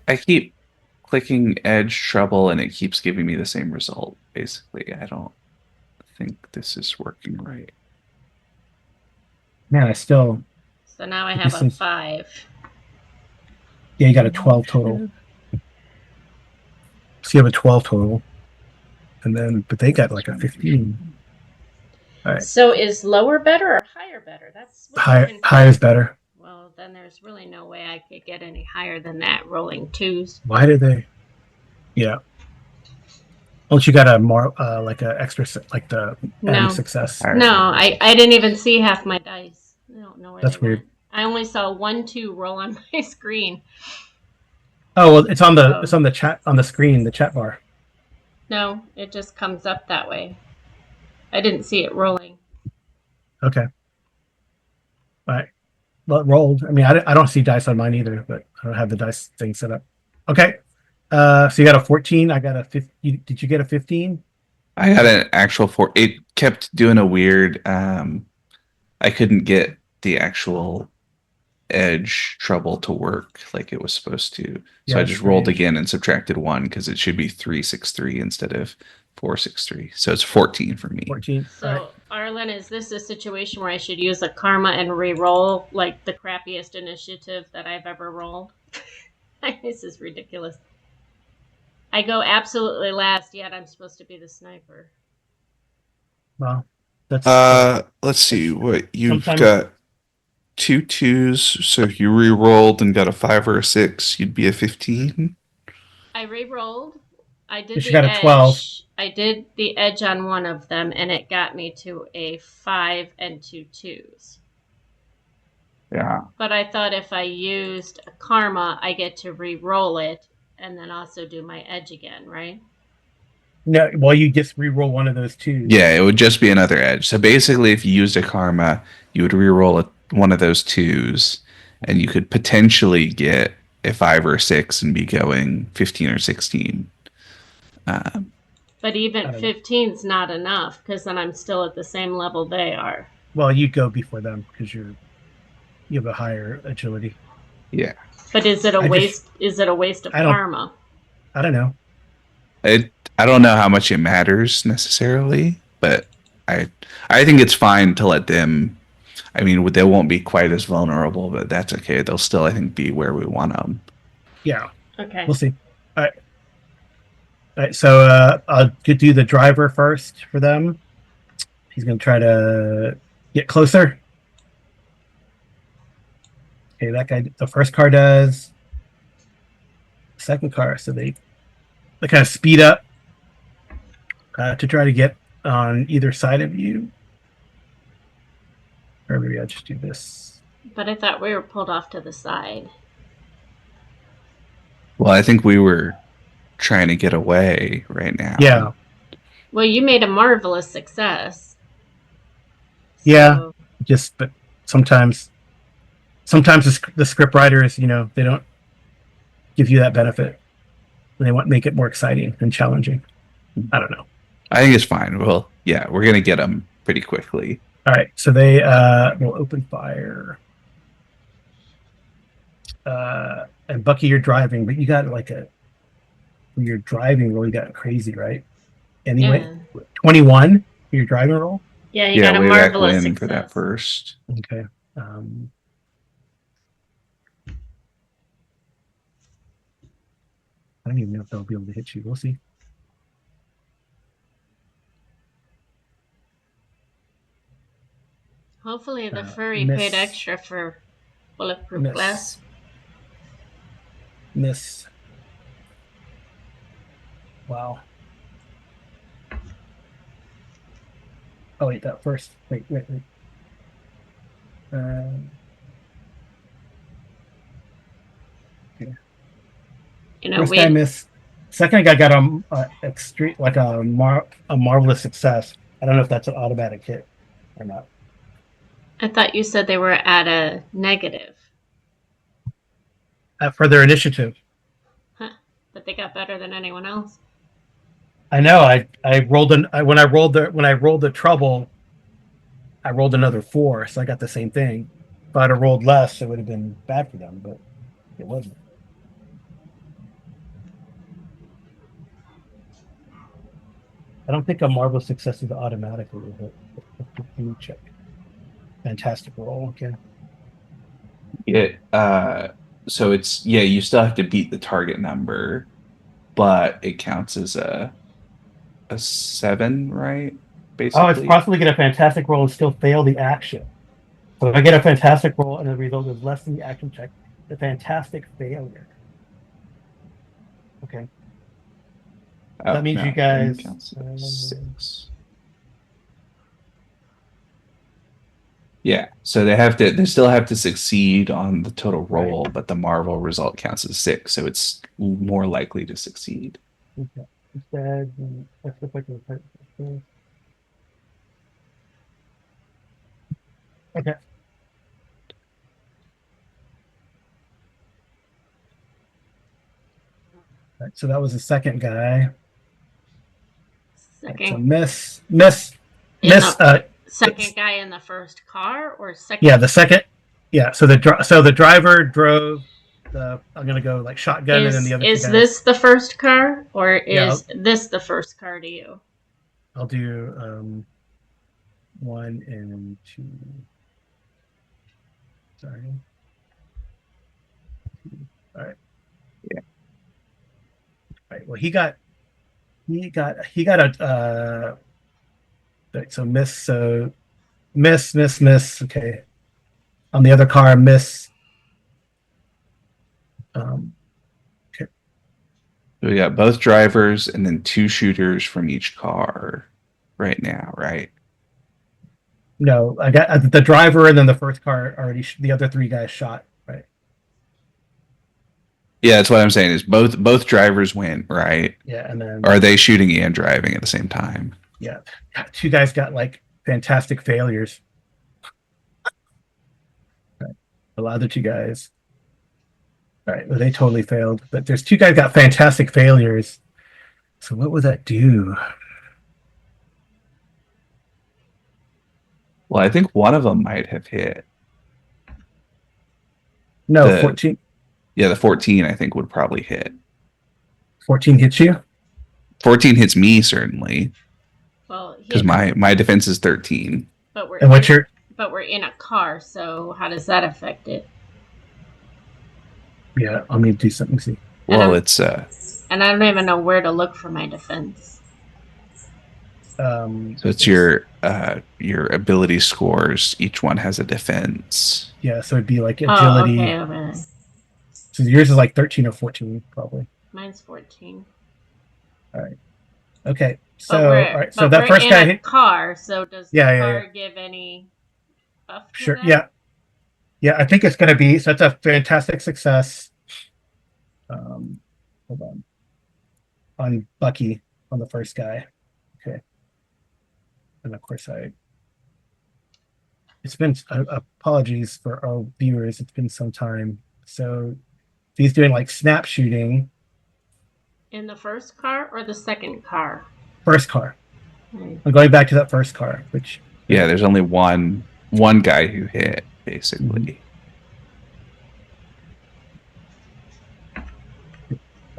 Speaker 2: I keep clicking edge trouble and it keeps giving me the same result. Basically, I don't think this is working right.
Speaker 1: Man, I still.
Speaker 3: So now I
Speaker 1: It
Speaker 3: have
Speaker 1: just
Speaker 3: a
Speaker 1: seems.
Speaker 3: 5.
Speaker 1: Yeah, you got a 12 total. So you have a 12 total, and then but they got like a 15. All right,
Speaker 3: So is lower better or higher better? That's what's
Speaker 1: higher
Speaker 3: confusing.
Speaker 1: is better.
Speaker 3: Well, then there's really no way I could get any higher than that rolling 2s.
Speaker 1: Why did they? Yeah. Once you got a more like a extra like the added
Speaker 3: No.
Speaker 1: success.
Speaker 2: Higher.
Speaker 3: No, I didn't even see half my dice. I don't know where
Speaker 1: That's
Speaker 3: they
Speaker 1: weird.
Speaker 3: went. I only saw 1 2 roll on my screen.
Speaker 1: Oh well, it's on the chat on the screen, the chat bar.
Speaker 3: No, it just comes up that way. I didn't see it rolling.
Speaker 1: Okay. All right. Well, it rolled. I mean, I don't see dice on mine either, but I don't have the dice thing set up. Okay. So you got a 14. I got a 15. Did you get a 15?
Speaker 2: I got an actual four. It kept doing a weird. I couldn't get the actual edge trouble to work like it was supposed to. So
Speaker 1: Yeah,
Speaker 2: I
Speaker 1: it's
Speaker 2: just rolled
Speaker 1: strange.
Speaker 2: again and subtracted 1 because it should be 363 instead of 463. So it's 14 for me.
Speaker 1: 14. All right.
Speaker 3: So, Arlen, is this a situation where I should use a karma and re-roll like the crappiest initiative that I've ever rolled? This is ridiculous. I go absolutely last, yet I'm supposed to be the sniper.
Speaker 1: Well, that's
Speaker 2: Let's see what you've
Speaker 1: sometimes.
Speaker 2: got. 2 2s. So if you re-rolled and got a 5 or a 6, you'd be a 15.
Speaker 3: I re-rolled. I did
Speaker 1: But you
Speaker 3: the
Speaker 1: got a 12.
Speaker 3: edge. I did the edge on one of them, and it got me to a 5 and 2 2s.
Speaker 2: Yeah.
Speaker 3: But I thought if I used a karma, I get to re-roll it and then also do my edge again, right?
Speaker 1: No, well, you just re-roll one of those twos.
Speaker 2: Yeah, it would just be another edge. So basically, if you used a karma, you would re-roll one of those 2s, and you could potentially get a 5 or a 6 and be going 15 or 16.
Speaker 3: But even
Speaker 1: I don't know.
Speaker 3: 15's not enough because then I'm still at the same level they are.
Speaker 1: Well, you go before them because you have a higher agility.
Speaker 2: Yeah.
Speaker 3: But is it a waste? Is it a waste of
Speaker 1: I don't-
Speaker 3: karma?
Speaker 1: I don't know.
Speaker 2: I don't know how much it matters necessarily, but I think it's fine to let them. I mean, they won't be quite as vulnerable, but that's okay. They'll still, I think, be where we want them.
Speaker 1: Yeah,
Speaker 3: Okay.
Speaker 1: we'll see. All right. All right. So I'll do the driver first for them. He's going to try to get closer. Okay, that guy. The first car does. Second car, so they kind of speed up to try to get on either side of you. Or maybe I'll just do this.
Speaker 3: But I thought we were pulled off to the side.
Speaker 2: Well, I think we were trying to get away right now.
Speaker 1: Yeah.
Speaker 3: Well, you made a marvelous success.
Speaker 1: Yeah. Just, but sometimes the script writers, they don't give you that benefit. They want to make it more exciting and challenging. I don't know.
Speaker 2: I think it's fine. Well, yeah, we're gonna get them pretty quickly.
Speaker 1: All right, so they will open fire. And Bucky, you're driving, but you got when you're driving roll, you got crazy, right? Anyway, 21 for your driving roll.
Speaker 3: Yeah, you got a
Speaker 2: way back
Speaker 3: marvelous
Speaker 2: when
Speaker 3: success.
Speaker 2: for that first.
Speaker 1: Okay. I don't even know if they'll be able to hit you. We'll see.
Speaker 3: Hopefully the furry paid extra for bulletproof glass.
Speaker 1: Miss. Wow. Oh wait, that first. Wait. Okay.
Speaker 3: You know,
Speaker 1: First guy missed. Second guy got a extreme, like a marvelous success. I don't know if that's an automatic hit or not.
Speaker 3: I thought you said they were at a negative.
Speaker 1: For their initiative.
Speaker 3: Huh. But they got better than anyone else.
Speaker 1: I know. I rolled when I rolled the trouble, I rolled another 4, so I got the same thing. If I'd have rolled less, it would have been bad for them, but it wasn't. I don't think a marvelous success is automatically a hit. Let me check. Fantastic roll. Okay.
Speaker 2: So it's you still have to beat the target number, but it counts as a 7, right?
Speaker 1: Oh, it's
Speaker 2: Basically.
Speaker 1: possible to get a fantastic roll and still fail the action. So if I get a fantastic roll and the result is less than the action check, the fantastic failure. Okay.
Speaker 2: Oh,
Speaker 1: That means
Speaker 2: no,
Speaker 1: you guys.
Speaker 2: counts as 6. Yeah, so they still have to succeed on the total roll,
Speaker 1: Right.
Speaker 2: but the Marvel result counts as 6, so it's more likely to succeed.
Speaker 1: Okay. Instead, let's look like okay. Right, so that was the second guy.
Speaker 3: Second.
Speaker 1: Right, so miss.
Speaker 3: Second guy in the first car, or second?
Speaker 1: Yeah, the second. Yeah, so the driver drove the. I'm gonna go like shotgun, and then the other two guys.
Speaker 3: Is this the first car, or is
Speaker 1: Yeah,
Speaker 3: this the first car to you?
Speaker 1: I'll do 1 and 2. Sorry. All right.
Speaker 2: Yeah.
Speaker 1: All right. Well, he got a right, so miss. So miss. Okay. On the other car, miss. Okay.
Speaker 2: We got both drivers and then 2 shooters from each car right now, right?
Speaker 1: No, I got the driver and then the first car already. The other 3 guys shot. Right.
Speaker 2: Yeah, that's what I'm saying. Is both drivers went, right?
Speaker 1: Yeah, and then
Speaker 2: Or are they shooting and driving at the same time?
Speaker 1: yeah, 2 guys got like fantastic failures. Right. The other 2 guys. All right, well, they totally failed. But there's 2 guys got fantastic failures. So what would that do?
Speaker 2: Well, I think one of them might have hit.
Speaker 1: No, 14.
Speaker 2: Yeah, the 14 I think would probably hit.
Speaker 1: 14 hits you?
Speaker 2: 14 hits me, certainly.
Speaker 3: Well,
Speaker 2: because my defense is 13.
Speaker 3: But we're in a car, so how does that affect it?
Speaker 1: Yeah, I'll need to do something. See.
Speaker 2: Well, it's
Speaker 3: and I don't even know where to look for my defense.
Speaker 2: So it's your ability scores. Each one has a defense.
Speaker 1: Yeah, so it'd be like agility.
Speaker 3: Oh, okay.
Speaker 1: So yours is like 13 or 14, probably.
Speaker 3: Mine's 14.
Speaker 1: All right. Okay. So all right. So that first guy hit
Speaker 3: car. So does the car give any buff to that?
Speaker 1: Yeah. Yeah, I think it's going to be. So that's a fantastic success. Hold on Bucky, on the first guy. Okay. And of course it's been apologies for our viewers. It's been some time. So he's doing like snap shooting.
Speaker 3: In the first car or the second car?
Speaker 1: First car. I'm going back to that first car, which
Speaker 2: there's only one guy who hit, basically.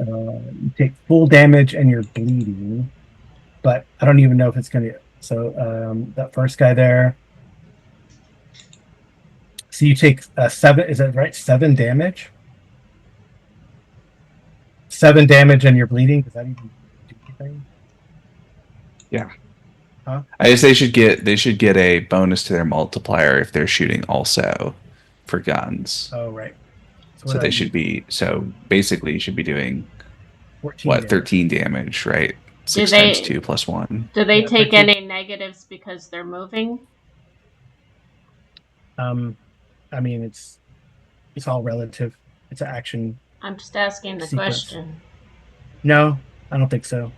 Speaker 1: You take full damage and you're bleeding, but I don't even know if it's going to. So that first guy there. So you take 7. Is that right? 7 damage. 7 damage and you're bleeding. Does that even do anything?
Speaker 2: Yeah.
Speaker 1: Huh?
Speaker 2: I guess they should get a bonus to their multiplier if they're shooting also for guns.
Speaker 1: Oh, right. So what
Speaker 2: So
Speaker 1: do I
Speaker 2: they should
Speaker 1: use?
Speaker 2: be basically you should be doing
Speaker 1: 14
Speaker 2: what,
Speaker 1: damage.
Speaker 2: 13 damage, right?
Speaker 3: Do
Speaker 2: 6 times
Speaker 3: they
Speaker 2: 2 plus 1.
Speaker 3: do they
Speaker 1: Yeah,
Speaker 3: take
Speaker 1: 13.
Speaker 3: any negatives because they're moving?
Speaker 1: Um, I mean, it's all relative. It's an action
Speaker 3: I'm just asking the
Speaker 1: sequence.
Speaker 3: question.
Speaker 1: No, I don't think so.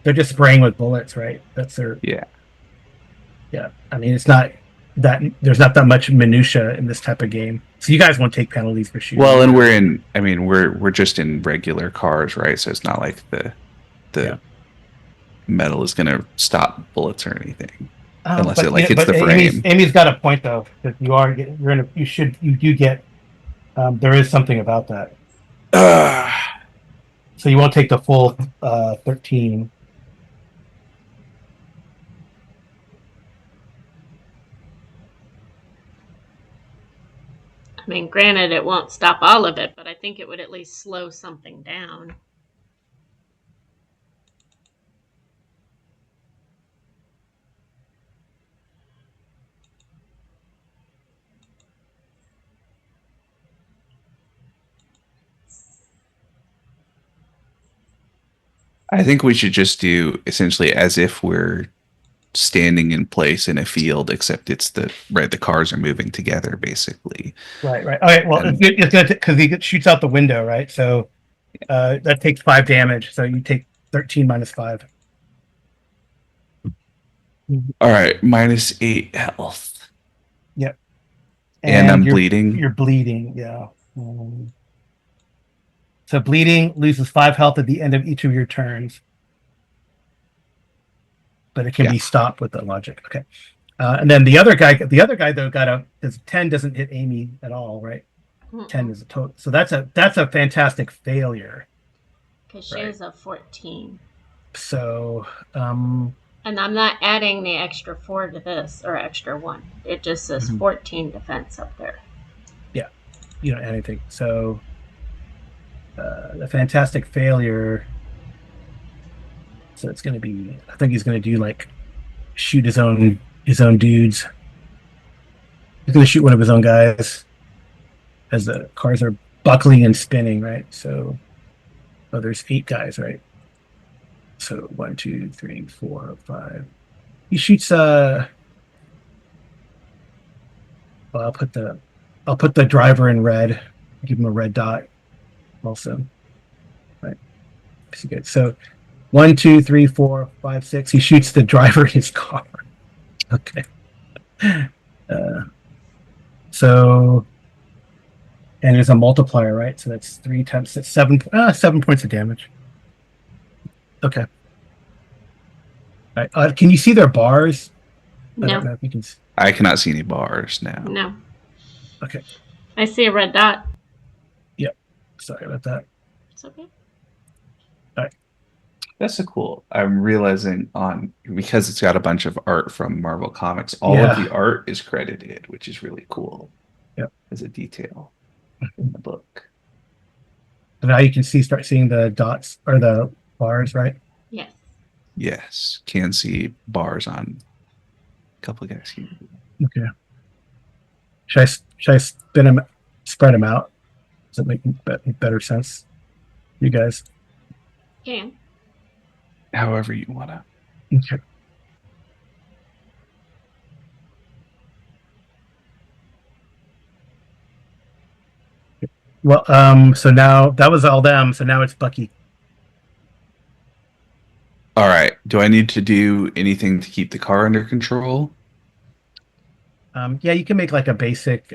Speaker 1: They're just spraying with bullets, right? That's their.
Speaker 2: Yeah.
Speaker 1: Yeah. I mean, it's not that there's not that much minutia in this type of game. So you guys won't take penalties for shooting.
Speaker 2: Well, and
Speaker 1: either.
Speaker 2: we're just in regular cars, right? So it's not like the
Speaker 1: Yeah.
Speaker 2: metal is going to stop bullets or anything unless it
Speaker 1: But
Speaker 2: like hits
Speaker 1: but
Speaker 2: the frame.
Speaker 1: Amy's got a point though, because you do get there is something about that. So you won't take the full 13.
Speaker 3: I mean, granted, it won't stop all of it, but I think it would at least slow something down.
Speaker 2: I think we should just do essentially as if we're standing in place in a field, except the cars are moving together basically.
Speaker 1: Right, right. Okay, well,
Speaker 2: And
Speaker 1: it's gonna because he shoots out the window, right? So that takes 5 damage. So you take 13 minus 5.
Speaker 2: all right, -8 health.
Speaker 1: Yep.
Speaker 2: And I'm
Speaker 1: you're
Speaker 2: bleeding.
Speaker 1: you're bleeding. Yeah. So bleeding loses 5 health at the end of each of your turns, but it can be stopped with the logic. Okay. And then the other guy though because 10 doesn't hit Amy at all, right? 10 is a total. So that's a fantastic failure.
Speaker 3: Because she
Speaker 1: Right.
Speaker 3: is a 14.
Speaker 1: So
Speaker 3: And I'm not adding the extra 4 to this, or extra 1. It just says 14 defense up there.
Speaker 1: yeah, you don't add anything. So the fantastic failure. So it's going to be. I think he's going to do like shoot his own dudes. He's going to shoot one of his own guys as the cars are buckling and spinning. Right. So there's 8 guys. Right. So 1, 2, 3, 4, 5. He shoots. Well, I'll put the driver in red. Give him a red dot. Also, right. So 1, 2, 3, 4, 5, 6. He shoots the driver in his car. Okay. So, and there's a multiplier, right? So that's 3 times 6, 7. 7 points of damage. Okay. All right. Can you see their bars? I don't know
Speaker 3: No,
Speaker 1: if you can.
Speaker 2: I cannot see any bars now.
Speaker 3: no.
Speaker 1: Okay.
Speaker 3: I see a red dot.
Speaker 1: Sorry about that.
Speaker 3: It's okay.
Speaker 2: That's so cool. I'm realizing because it's got a bunch of art from Marvel Comics, all of the art is credited, which is really cool.
Speaker 1: Yep.
Speaker 2: As a detail in the book.
Speaker 1: So now you can start seeing the dots or the bars, right?
Speaker 3: Yes.
Speaker 2: Yes. Can see bars on a couple of guys here.
Speaker 1: Okay. Should I spread them out? Does it make better sense? You guys?
Speaker 3: Can.
Speaker 2: However you want to.
Speaker 1: Okay. Well, so now that was all them. So now it's Bucky.
Speaker 2: All right. Do I need to do anything to keep the car under control?
Speaker 1: Yeah, you can make like a basic.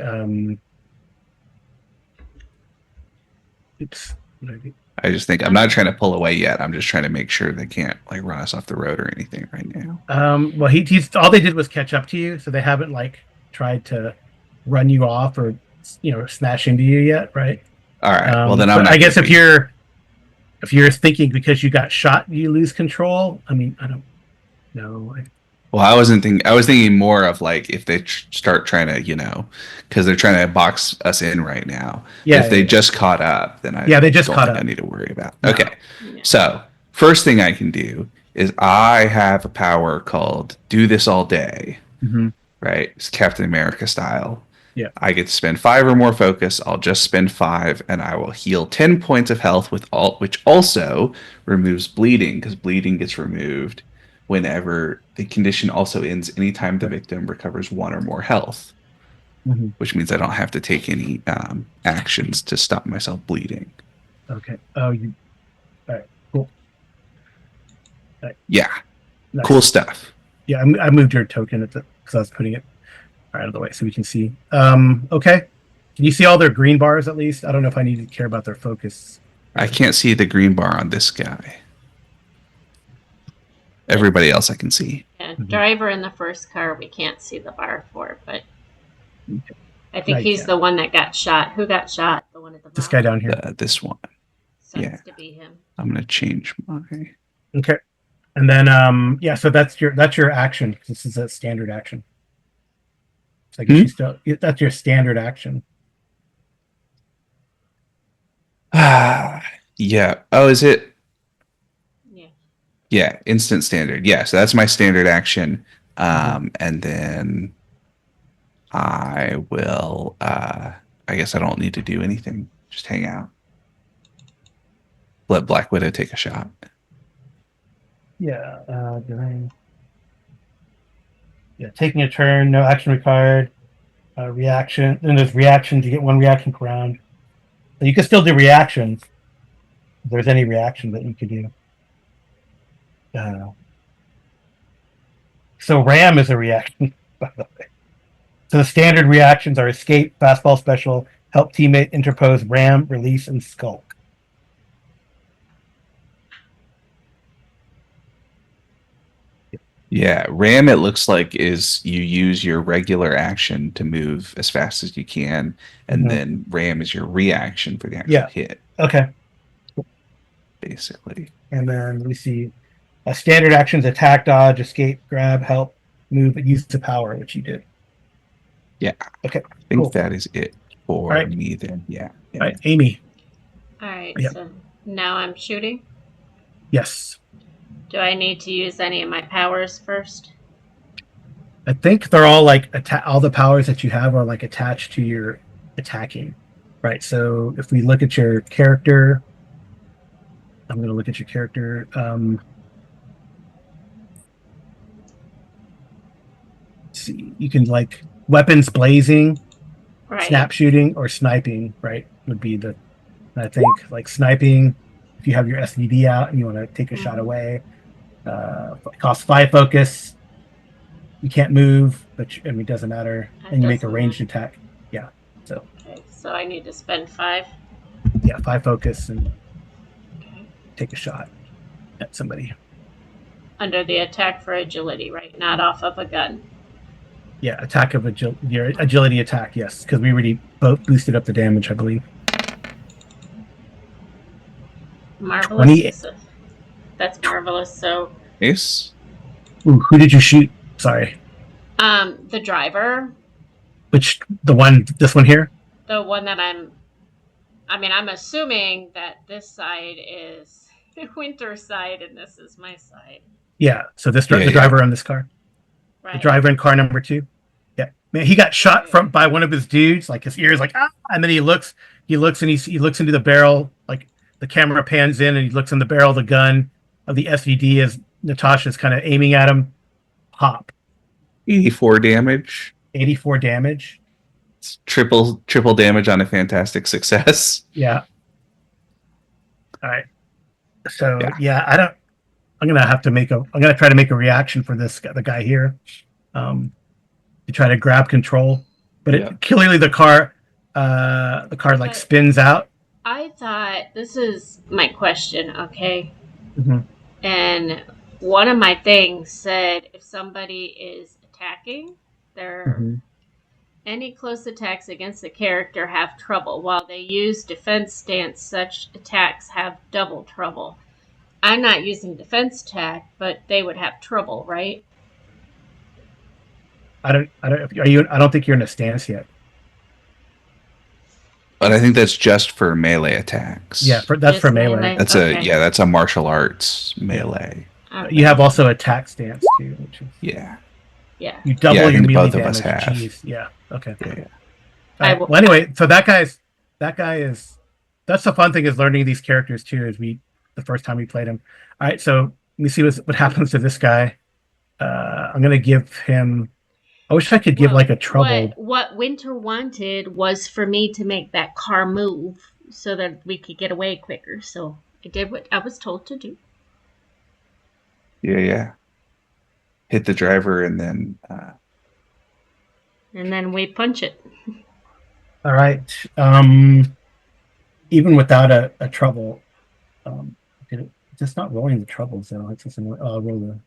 Speaker 1: Oops.
Speaker 2: I just think I'm not trying to pull away yet. I'm just trying to make sure they can't like run us off the road or anything right now.
Speaker 1: Well, he's all they did was catch up to you, so they haven't like tried to run you off or smash into you yet, right?
Speaker 2: All right. Well, then I'm not.
Speaker 1: I guess if you're thinking because you got shot, you lose control. I mean, I don't know.
Speaker 2: Well, I wasn't thinking. I was thinking more of like if they start trying to, because they're trying to box us in right now.
Speaker 1: Yeah.
Speaker 2: If they just caught up, then
Speaker 1: they just
Speaker 2: don't
Speaker 1: caught
Speaker 2: think
Speaker 1: up.
Speaker 2: I need to worry about.
Speaker 1: No.
Speaker 2: Okay.
Speaker 3: Yeah.
Speaker 2: So first thing I can do is I have a power called Do This All Day,
Speaker 1: Mm-hmm.
Speaker 2: right? It's Captain America style.
Speaker 1: Yeah.
Speaker 2: I get to spend 5 or more focus. I'll just spend 5, and I will heal 10 points of health which also removes bleeding, because bleeding gets removed whenever the condition also ends anytime the
Speaker 1: Right.
Speaker 2: victim recovers 1 or more health,
Speaker 1: Mm-hmm.
Speaker 2: which means I don't have to take any actions to stop myself bleeding.
Speaker 1: Okay. Oh, you. All right. Cool.
Speaker 2: Yeah,
Speaker 1: Nice.
Speaker 2: cool stuff.
Speaker 1: Yeah, I moved your token because I was putting it out of the way so we can see. Okay. Can you see all their green bars at least? I don't know if I need to care about their focus.
Speaker 2: I can't see the green bar on this guy. Everybody else I can see.
Speaker 3: Yeah, driver in the first car, we can't see the bar for, but
Speaker 1: Okay.
Speaker 3: I think he's the one that got shot. Who got shot? The one at the bottom?
Speaker 1: This guy down here.
Speaker 2: This one.
Speaker 3: Sucks to be him.
Speaker 2: I'm gonna change my.
Speaker 1: Okay. And then yeah, so that's your action. This is a standard action. So I guess you still that's your standard action.
Speaker 2: Yeah. Oh, is it?
Speaker 3: Yeah.
Speaker 2: Yeah, instant standard. Yeah, so that's my standard action. And then I will I guess I don't need to do anything. Just hang out. Let Black Widow take a shot.
Speaker 1: Yeah, yeah, taking a turn, no action required. Reaction. Then there's reactions. You get 1 reaction per round. So you can still do reactions. If there's any reaction that you could do. So ram is a reaction, by the way. So the standard reactions are escape, fastball special, help teammate, interpose, ram, release, and skulk.
Speaker 2: Yeah, ram, it looks like, is you use your regular action to move as fast as you can, and then ram is your reaction for the actual hit.
Speaker 1: Okay.
Speaker 2: Basically.
Speaker 1: And then we see standard actions: attack, dodge, escape, grab, help, move, and use the power, which you did.
Speaker 2: Yeah.
Speaker 1: Okay.
Speaker 2: I think that is it for me then. Yeah.
Speaker 1: All right, Amy.
Speaker 3: All right. So now I'm shooting.
Speaker 1: Yes.
Speaker 3: Do I need to use any of my powers first?
Speaker 1: I think they're all like all the powers that you have are like attached to your attacking, right? So if we look at your character, I'm going to look at your character. See, you can like weapons blazing, snap shooting, or sniping. Right, would be the. I think like sniping. If you have your SVD out and you want to take a shot away, costs 5 focus. You can't move, but it doesn't matter. And you make a ranged attack. Yeah. So.
Speaker 3: Okay, so I need to spend 5.
Speaker 1: Yeah, 5 focus and take a shot at somebody.
Speaker 3: Under the attack for agility, right? Not off of a gun.
Speaker 1: Yeah, attack of your agility attack. Yes, because we already boosted up the damage, I believe.
Speaker 3: Marvelous. That's marvelous. So.
Speaker 2: Yes.
Speaker 1: Ooh, who did you shoot? Sorry.
Speaker 3: The driver.
Speaker 1: Which this one here?
Speaker 3: The one that I'm assuming that this side is Winter's side and this is my side.
Speaker 1: Yeah. So the driver on this car. Right. The driver in car number 2. Yeah. Man, he got shot by one of his dudes. Like his ears, like and then he looks and he looks into the barrel. Like the camera pans in and he looks in the barrel of the gun of the SVD as Natasha's kind of aiming at him. Pop.
Speaker 2: 84 damage.
Speaker 1: 84 damage.
Speaker 2: It's triple damage on a fantastic success.
Speaker 1: Yeah. All right. So I'm gonna try to make a reaction for the guy here, to try to grab control. But clearly the car like spins out.
Speaker 3: I thought, this is my question, okay?
Speaker 1: Mm-hmm.
Speaker 3: And one of my things said if somebody is attacking, any close attacks against the character have trouble. While they use defense stance, such attacks have double trouble. I'm not using defense attack, but they would have trouble, right?
Speaker 1: I don't think you're in a stance yet.
Speaker 2: But I think that's just for melee attacks.
Speaker 1: Yeah, that's for melee.
Speaker 2: That's that's a martial arts melee.
Speaker 1: You have also attack stance too, which is
Speaker 2: Yeah.
Speaker 3: Yeah.
Speaker 1: you double
Speaker 2: Yeah, I
Speaker 1: your
Speaker 2: think
Speaker 1: melee
Speaker 2: both of us
Speaker 1: damage.
Speaker 2: have.
Speaker 1: Jeez, yeah. Okay.
Speaker 2: Yeah.
Speaker 1: All right. Well, anyway, so that guy is. That's the fun thing is learning these characters too. Is the first time we played him. All right, so let me see what happens to this guy. I'm gonna give him. I wish I could give like a trouble.
Speaker 3: What Winter wanted was for me to make that car move so that we could get away quicker. So I did what I was told to do.
Speaker 2: Yeah, yeah. Hit the driver and then
Speaker 3: And then we punch it.
Speaker 1: All right. Even without a trouble, it's not rolling the troubles though. It's just roll the.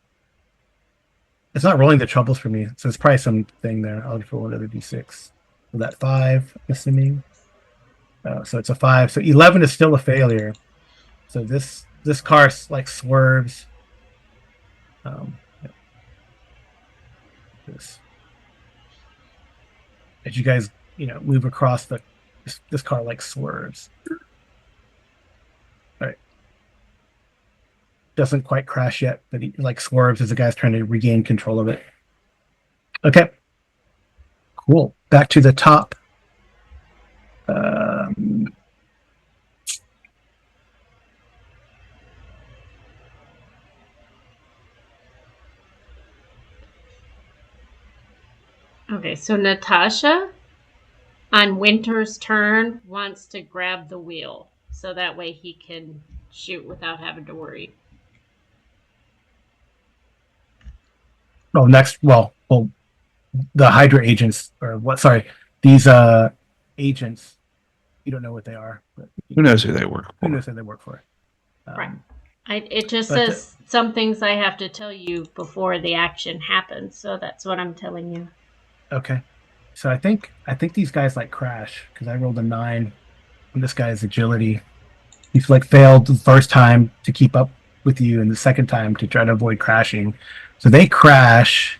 Speaker 1: It's not rolling the troubles for me, so it's probably something there. I'll just roll another d6. So that 5, assuming. So it's a 5. So 11 is still a failure. So this car like swerves. Yeah. As you guys move across this car like swerves. All right. Doesn't quite crash yet, but he like swerves as the guy's trying to regain control of it. Okay. Cool. Back to the top.
Speaker 3: Okay, so Natasha on Winter's turn wants to grab the wheel so that way he can shoot without having to worry.
Speaker 1: Oh, next. Well, the Hydra agents or what? Sorry, these agents. You don't know what they are. But
Speaker 2: who knows who they work for?
Speaker 1: Who knows who they work for?
Speaker 3: Right. It just says some things I have to tell you before the action happens, so that's what I'm telling you.
Speaker 1: Okay. So I think these guys like crash because I rolled a 9 on this guy's agility. He's like failed the first time to keep up with you, and the second time to try to avoid crashing. So they crash.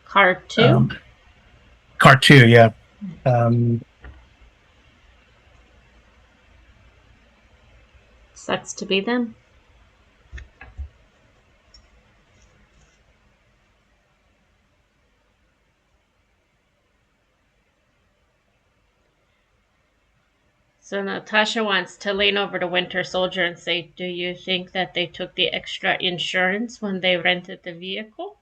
Speaker 3: Car 2.
Speaker 1: Car 2, yeah.
Speaker 3: Sucks to be them. So Natasha wants to lean over to Winter Soldier and say, do you think that they took the extra insurance when they rented the vehicle?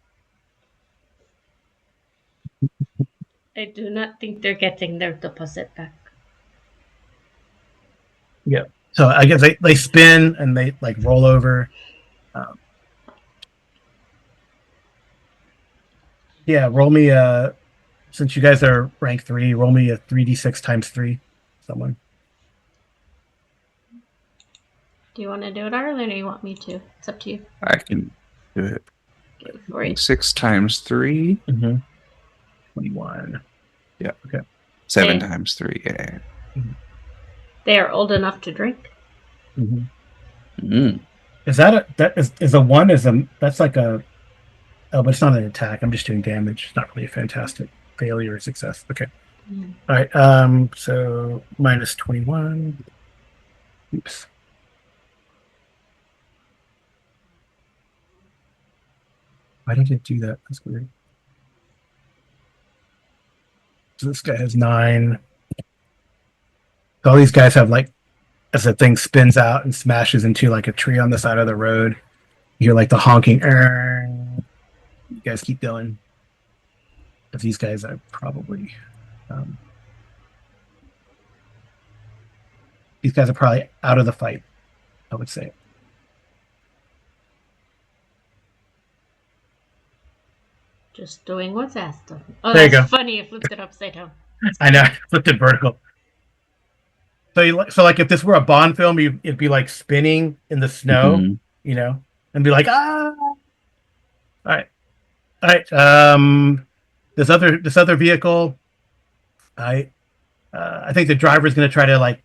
Speaker 3: I do not think they're getting their deposit back.
Speaker 1: Yeah. So I guess they spin and they like roll over. Yeah, roll me since you guys are rank 3, roll me a 3d6 times 3. Someone.
Speaker 3: Do you want to do it, Arlen, or do you want me to? It's up to you.
Speaker 2: I can do it.
Speaker 3: Go for it.
Speaker 2: 6 times 3.
Speaker 1: 21.
Speaker 2: Yeah.
Speaker 1: Okay.
Speaker 2: 7 times 3. Yeah.
Speaker 3: They are old enough to drink.
Speaker 1: Is a 1 that's like a but it's not an attack. I'm just doing damage. It's not really a fantastic failure or success. Okay. All right. So minus 21. Oops. Why did it do that? That's weird. So this guy has 9. All these guys have like, as the thing spins out and smashes into like a tree on the side of the road, you hear like the honking. You guys keep going. But these guys are probably out of the fight, I would say.
Speaker 3: Just doing what's asked of. Oh,
Speaker 1: there you
Speaker 3: that's
Speaker 1: go.
Speaker 3: funny. You flipped it upside down.
Speaker 1: I know. I flipped it vertical. So like if this were a Bond film, it'd be like spinning in the snow, and be like, ah. All right. This other vehicle, I think the driver's going to try to like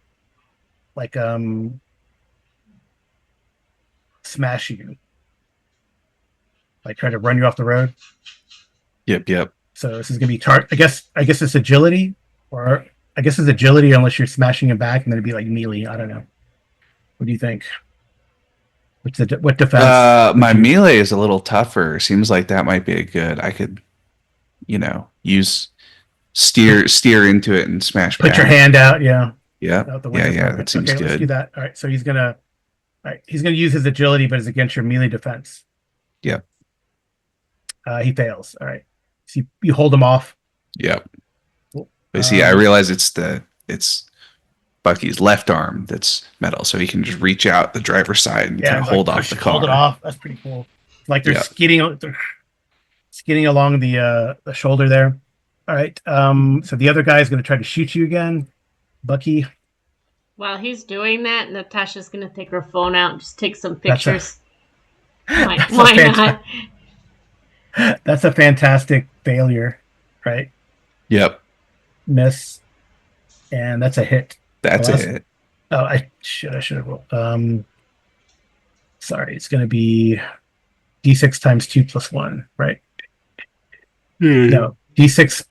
Speaker 1: smash you, like try to run you off the road.
Speaker 2: Yep.
Speaker 1: So this is going to be I guess it's agility, or I guess it's agility unless you're smashing him back, and then it'd be like melee. I don't know. What do you think? What defense?
Speaker 2: My melee is a little tougher. Seems like that might be a good. I could, use steer into it and smash
Speaker 1: Put your
Speaker 2: back.
Speaker 1: hand out. Yeah.
Speaker 2: Yep.
Speaker 1: Oh, the
Speaker 2: Yeah,
Speaker 1: window's broken.
Speaker 2: that seems
Speaker 1: Okay, let's do
Speaker 2: good.
Speaker 1: that. All right. So he's gonna. All right. He's gonna use his agility, but it's against your melee defense.
Speaker 2: Yep.
Speaker 1: He fails. All right. So you hold him off.
Speaker 2: Yep.
Speaker 1: Cool.
Speaker 2: But see, I realize it's Bucky's left arm that's metal, so he can just reach out the driver's side and kind of hold off the car.
Speaker 1: Hold it off. That's pretty cool. Like they're
Speaker 2: Yep.
Speaker 1: skidding along the shoulder there. All right. So the other guy is going to try to shoot you again, Bucky.
Speaker 3: While he's doing that, Natasha's going to take her phone out and just take some pictures. Why not?
Speaker 1: That's a fantastic failure, right?
Speaker 2: Yep.
Speaker 1: Miss, and that's a hit.
Speaker 2: That's a hit.
Speaker 1: Oh, I should have rolled. Sorry, it's going to be D6 times 2 plus 1, right? No, D6.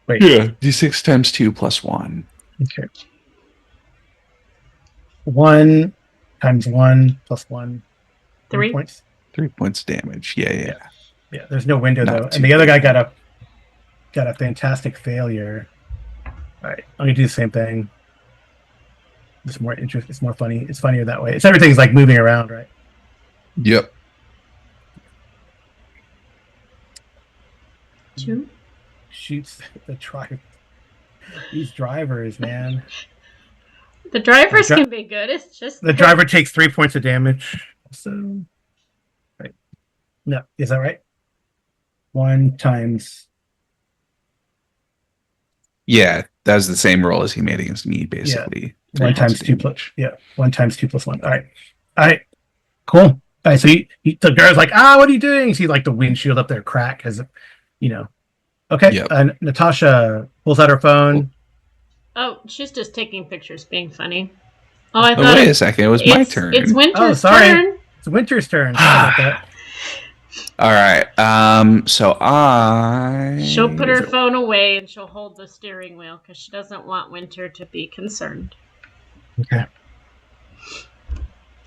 Speaker 1: Wait.
Speaker 2: Yeah, D6 times 2 plus 1.
Speaker 1: Okay. 1 times 1 plus 1.
Speaker 3: 3
Speaker 1: points.
Speaker 2: 3 points of damage. Yeah.
Speaker 1: Yeah, there's no window
Speaker 2: Not
Speaker 1: though.
Speaker 2: too
Speaker 1: And the other guy
Speaker 2: bad.
Speaker 1: got a fantastic failure. All right, I'm gonna do the same thing. It's more interesting. It's more funny. It's funnier that way. It's everything's like moving around, right?
Speaker 2: Yep.
Speaker 3: 2.
Speaker 1: Shoots the driver. These drivers, man.
Speaker 3: The drivers can be good. It's just
Speaker 1: The driver takes 3 points of damage. So, right? No, is that right? 1 times.
Speaker 2: Yeah, that was the same roll as he made against me, basically.
Speaker 1: 1 times 2 plus. Yeah, 1 times 2 plus 1. All right, cool. All right, so the guy's like, what are you doing? See, like the windshield up there crack as, Okay.
Speaker 2: Yep.
Speaker 1: And Natasha pulls out her phone.
Speaker 3: Oh, she's just taking pictures, being funny. Oh, I thought.
Speaker 2: Wait a second. It was my turn.
Speaker 3: It's Winter's
Speaker 1: sorry.
Speaker 3: turn.
Speaker 1: It's Winter's turn. Sorry about that.
Speaker 2: All right. So
Speaker 3: She'll put her phone away and she'll hold the steering wheel because she doesn't want Winter to be concerned.
Speaker 1: Okay.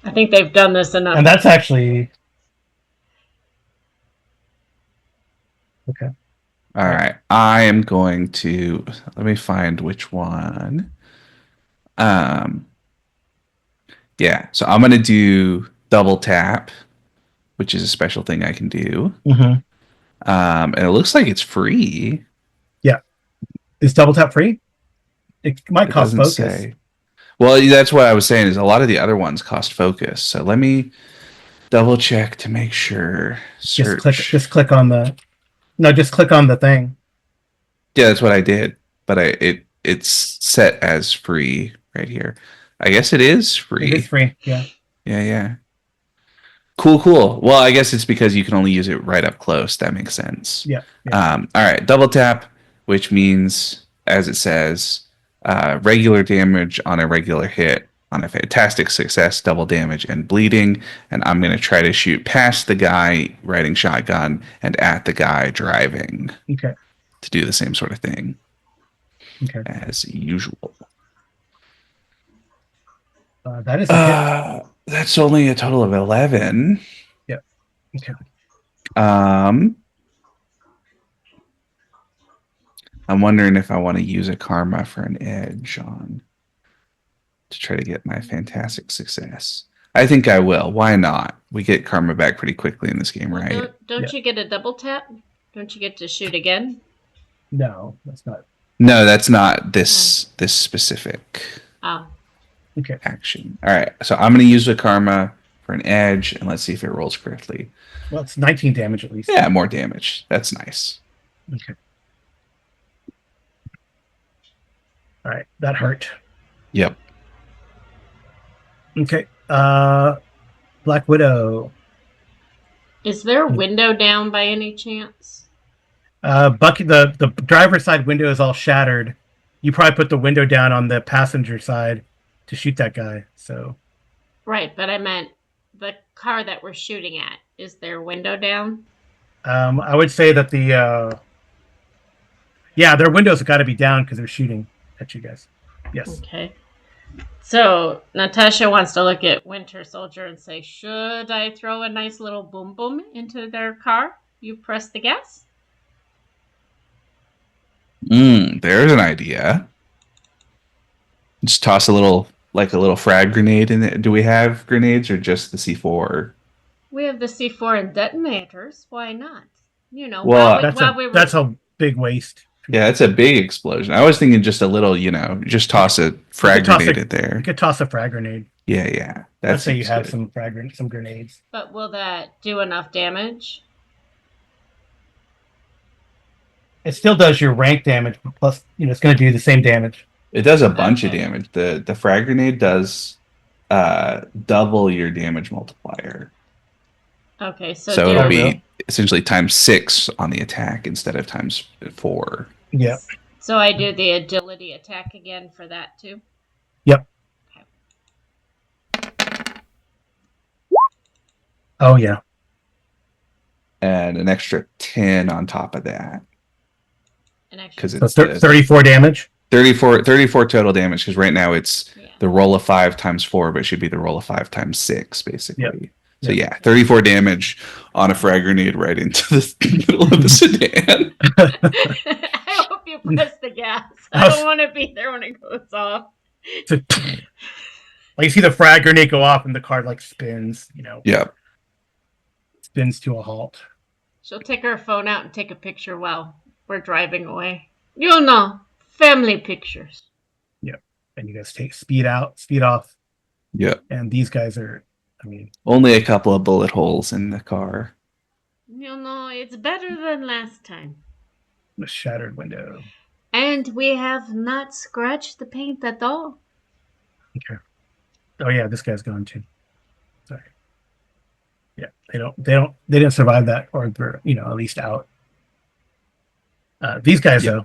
Speaker 3: I think they've done this enough.
Speaker 1: And that's actually. Okay.
Speaker 2: All right. I am going to let me find which one. Yeah. So I'm going to do double tap, which is a special thing I can do.
Speaker 1: Mm-hmm.
Speaker 2: And it looks like it's free.
Speaker 1: Yeah. Is double tap free? It might cost focus.
Speaker 2: Say. Well, that's what I was saying. Is a lot of the other ones cost focus. So let me double check to make sure. Search.
Speaker 1: Just click on the. No, just click on the thing.
Speaker 2: Yeah, that's what I did. But it's set as free right here. I guess it is free.
Speaker 1: It is free. Yeah.
Speaker 2: Yeah. Cool. Well, I guess it's because you can only use it right up close. That makes sense.
Speaker 1: Yeah.
Speaker 2: All right. Double tap, which means, as it says, regular damage on a regular hit. On a fantastic success, double damage and bleeding. And I'm going to try to shoot past the guy riding shotgun and at the guy driving.
Speaker 1: Okay.
Speaker 2: To do the same sort of thing.
Speaker 1: Okay.
Speaker 2: As usual.
Speaker 1: That is a hit.
Speaker 2: That's only a total of 11.
Speaker 1: Yep. Okay.
Speaker 2: I'm wondering if I want to use a karma for an edge on to try to get my fantastic success. I think I will. Why not? We get karma back pretty quickly in this game, right?
Speaker 3: Don't you get a double tap? Don't you get to shoot again?
Speaker 1: No, that's not.
Speaker 2: No, that's not this specific action. All right, so I'm going to use the karma for an edge, and let's see if it rolls correctly.
Speaker 1: Well, it's 19 damage at least.
Speaker 2: Yeah, more damage. That's nice.
Speaker 1: Okay. All right, that hurt.
Speaker 2: Yep.
Speaker 1: Okay. Black Widow.
Speaker 3: Is there a window down by any chance?
Speaker 1: Bucky, the driver's side window is all shattered. You probably put the window down on the passenger side to shoot that guy. So.
Speaker 3: Right, but I meant the car that we're shooting at. Is there a window down?
Speaker 1: I would say that their windows have got to be down because they're shooting at you guys. Yes.
Speaker 3: Okay. So Natasha wants to look at Winter Soldier and say, should I throw a nice little boom boom into their car? You press the gas?
Speaker 2: There's an idea. Just toss a little frag grenade in it. Do we have grenades or just the C4?
Speaker 3: We have the C4 and detonators. Why not? You know,
Speaker 2: Well,
Speaker 1: That's a big waste.
Speaker 2: yeah, it's a big explosion. I was thinking just a little, just toss a frag grenade in
Speaker 1: You
Speaker 2: there.
Speaker 1: could toss a frag grenade.
Speaker 2: Yeah.
Speaker 1: Let's say you
Speaker 2: seems
Speaker 1: have
Speaker 2: good.
Speaker 1: some grenades.
Speaker 3: But will that do enough damage?
Speaker 1: It still does your rank damage, plus it's going to do the same damage.
Speaker 2: It does a bunch of
Speaker 3: Okay.
Speaker 2: damage. The frag grenade does double your damage multiplier.
Speaker 3: Okay,
Speaker 2: So it'll
Speaker 1: Oh,
Speaker 2: be
Speaker 1: really?
Speaker 2: essentially times 6 on the attack instead of times 4.
Speaker 1: Yeah.
Speaker 3: So I do the agility attack again for that too?
Speaker 1: Yep.
Speaker 3: Okay.
Speaker 1: Oh, yeah.
Speaker 2: And an extra 10 on top of that.
Speaker 3: An extra.
Speaker 2: Because
Speaker 1: So
Speaker 2: it's
Speaker 1: 34 damage.
Speaker 2: 34 total damage. Because right now it's
Speaker 3: Yeah.
Speaker 2: the roll of 5 times 4, but it should be the roll of 5 times 6, basically.
Speaker 1: Yep.
Speaker 2: So yeah, 34 damage on a frag grenade right into the middle of the sedan.
Speaker 3: I hope you press the gas. I don't want to be there when it goes off.
Speaker 1: Like you see the frag grenade go off and the car like spins,
Speaker 2: Yep.
Speaker 1: spins to a halt.
Speaker 3: She'll take her phone out and take a picture while we're driving away. You know, family pictures.
Speaker 1: Yep. And you guys speed off.
Speaker 2: Yep.
Speaker 1: And these guys are,
Speaker 2: Only a couple of bullet holes in the car.
Speaker 3: You know, it's better than last time.
Speaker 1: a shattered window.
Speaker 3: And we have not scratched the paint at all.
Speaker 1: Okay. Oh yeah, this guy's gone too. Sorry. Yeah, they didn't survive that, or they're at least out. These guys though,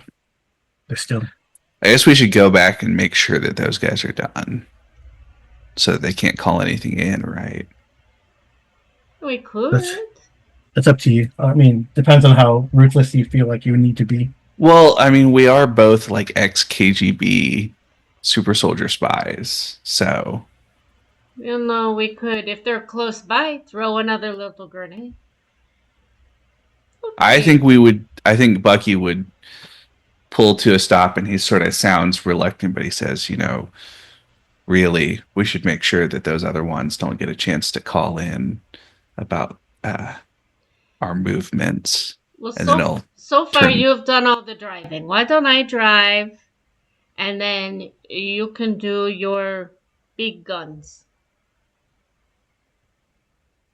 Speaker 1: they're still.
Speaker 2: I guess we should go back and make sure that those guys are done, so that they can't call anything in, right?
Speaker 3: We could.
Speaker 1: That's up to you. I mean, depends on how ruthless you feel like you need to be.
Speaker 2: Well, I mean, we are both like ex-KGB super soldier spies, so
Speaker 3: You know, we could, if they're close by, throw another little grenade. Okay.
Speaker 2: I think Bucky would pull to a stop, and he sort of sounds reluctant, but he says, really, we should make sure that those other ones don't get a chance to call in about our movements.
Speaker 3: Well,
Speaker 2: And
Speaker 3: so far
Speaker 2: turn-
Speaker 3: you've done all the driving. Why don't I drive, and then you can do your big guns,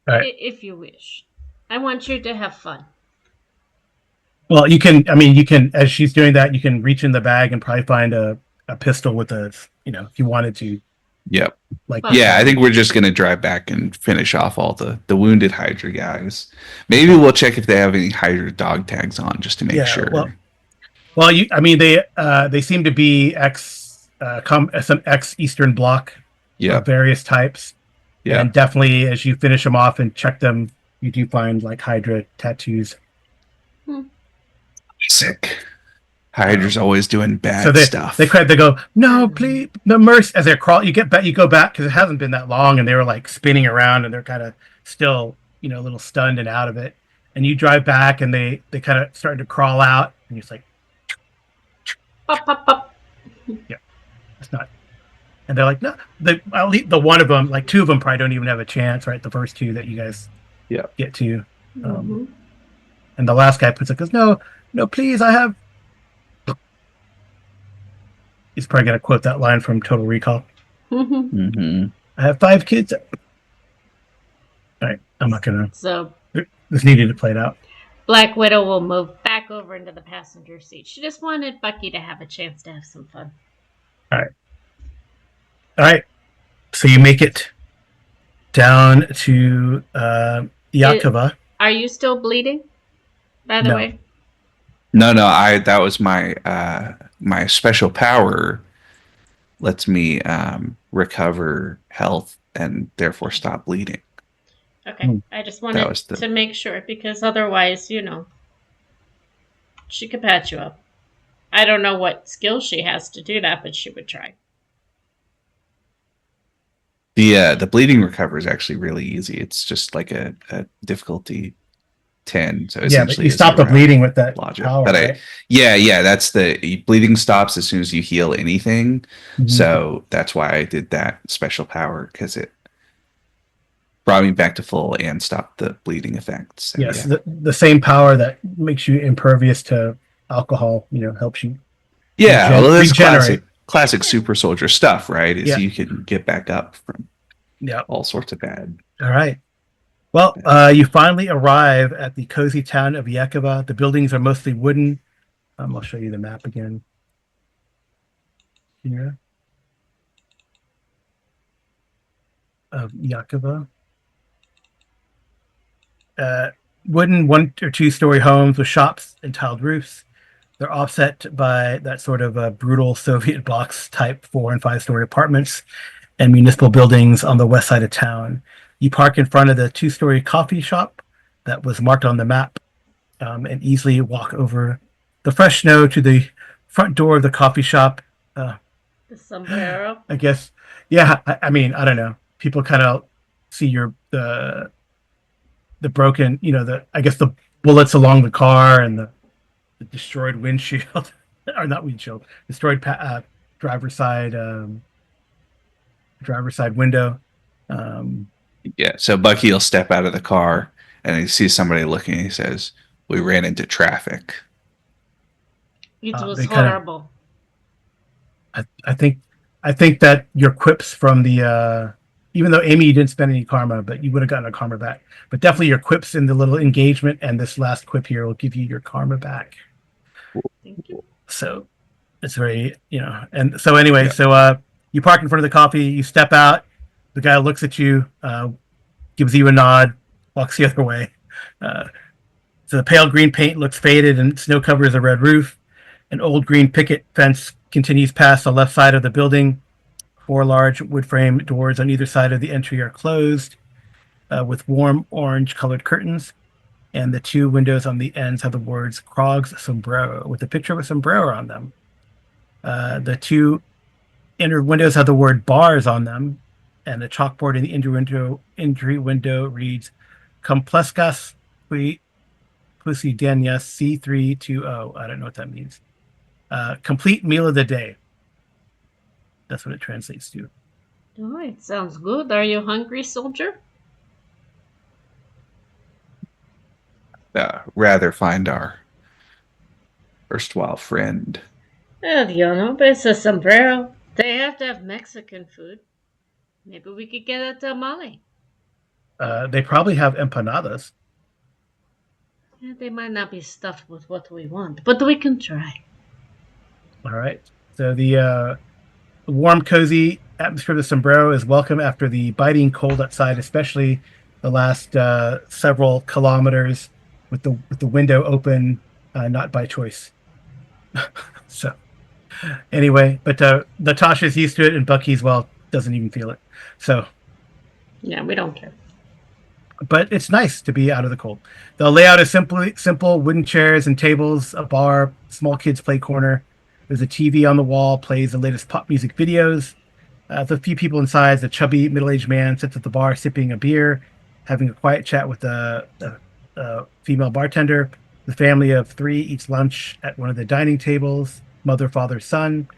Speaker 1: All right.
Speaker 3: if you wish. I want you to have fun.
Speaker 1: Well, you can. I mean, you can. As she's doing that, you can reach in the bag and probably find a pistol with a. If you wanted to.
Speaker 2: Yep.
Speaker 1: Like.
Speaker 2: Yeah, I think we're just gonna drive back and finish off all the wounded Hydra guys. Maybe we'll check if they have any Hydra dog tags on, just to make sure.
Speaker 1: Well, they seem to be some ex Eastern Bloc. Of various types.
Speaker 2: Yeah.
Speaker 1: And definitely, as you finish them off and check them, you do find like Hydra tattoos.
Speaker 2: Sick. Hydra's always doing bad stuff.
Speaker 1: They go, no, please, no mercy. As they crawl, you go back because it hasn't been that long, and they were like spinning around, and they're kind of still, a little stunned and out of it. And you drive back, and they kind of start to crawl out, and you're just like,
Speaker 3: Pop, pop, pop.
Speaker 1: yeah, it's not. And they're like, no, I'll leave the one of them, like two of them probably don't even have a chance, right? The first two that you guys get to. And the last guy goes, no, please, I have. He's probably going to quote that line from Total Recall.
Speaker 2: Mm-hmm.
Speaker 1: I have 5 kids. All right, I'm not going to.
Speaker 3: So
Speaker 1: this needed to play it out.
Speaker 3: Black Widow will move back over into the passenger seat. She just wanted Bucky to have a chance to have some fun.
Speaker 1: All right. So you make it down to Yakova.
Speaker 3: Are you still bleeding? By the way.
Speaker 2: No. That was my my special power. Lets me recover health and therefore stop bleeding.
Speaker 3: Okay, I just wanted to make sure, because otherwise, she could patch you up. I don't know what skill she has to do that, but she would try.
Speaker 2: The bleeding recover is actually really easy. It's just like a difficulty 10, so
Speaker 1: Yeah, but
Speaker 2: essentially
Speaker 1: you
Speaker 2: a
Speaker 1: stop the
Speaker 2: 0
Speaker 1: bleeding with that
Speaker 2: logic.
Speaker 1: power,
Speaker 2: But
Speaker 1: right?
Speaker 2: yeah, that's the bleeding stops as soon as you heal anything.
Speaker 1: Mhm.
Speaker 2: So that's why I did that special power, because it brought me back to full and stopped the bleeding effects. So
Speaker 1: Yes,
Speaker 2: yeah.
Speaker 1: the same power that makes you impervious to alcohol, helps you
Speaker 2: Yeah, well, that's
Speaker 1: regenerate.
Speaker 2: classic super soldier stuff, right? Is
Speaker 1: Yeah,
Speaker 2: you can get back up from
Speaker 1: yeah.
Speaker 2: all sorts of bad.
Speaker 1: All right. Well,
Speaker 2: bad.
Speaker 1: you finally arrive at the cozy town of Yakova. The buildings are mostly wooden. I'll show you the map again here of Yakova. Uh, Wooden 1 or 2 story homes with shops and tiled roofs. They're offset by that sort of brutal Soviet blocks type 4 and 5 story apartments and municipal buildings on the west side of town. You park in front of the 2 story coffee shop that was marked on the map, and easily walk over the fresh snow to the front door of the coffee shop. Uh,
Speaker 3: The sombrero.
Speaker 1: I guess, yeah. I mean, I don't know. People kind of see the broken, the I guess the bullets along the car and the destroyed windshield, or not windshield, destroyed driver's side window. Um,
Speaker 2: Yeah, so Bucky will step out of the car and he sees somebody looking. And he says, "We ran into traffic."
Speaker 3: It was
Speaker 1: they kind of,
Speaker 3: horrible.
Speaker 1: I think that your quips from the, even though Amy, you didn't spend any karma, but you would have gotten a karma back. But definitely your quips in the little engagement and this last quip here will give you your karma back.
Speaker 3: Thank you.
Speaker 1: So it's very, and so anyway,
Speaker 2: Yeah,
Speaker 1: so you park in front of the coffee, you step out, the guy looks at you, gives you a nod, walks the other way. Uh, so the pale green paint looks faded and snow covers a red roof. An old green picket fence continues past the left side of the building. 4 large wood frame doors on either side of the entry are closed, with warm orange colored curtains. And the 2 windows on the ends have the words Krog's Sombrero with a picture of a sombrero on them. The 2 inner windows have the word bars on them, and the chalkboard in the entry window reads Complescas Pusidenia C320. I don't know what that means. Complete meal of the day. That's what it translates to.
Speaker 3: Oh, it sounds good. Are you hungry, soldier?
Speaker 2: rather find our erstwhile friend.
Speaker 3: But it's a sombrero. They have to have Mexican food. Maybe we could get a tamale.
Speaker 1: They probably have empanadas.
Speaker 3: Yeah, they might not be stuffed with what we want, but we can try.
Speaker 1: All right. So the warm, cozy atmosphere of the sombrero is welcome after the biting cold outside, especially the last several kilometers with the window open, not by choice. So anyway, but Natasha's used to it, and Bucky's doesn't even feel it. So,
Speaker 3: Yeah, we don't care.
Speaker 1: but it's nice to be out of the cold. The layout is simple wooden chairs and tables, a bar, small kids play corner. There's a TV on the wall, plays the latest pop music videos. There's a few people inside. The chubby middle-aged man sits at the bar sipping a beer, having a quiet chat with a female bartender. The family of 3 eats lunch at one of the dining tables. Mother, father, son.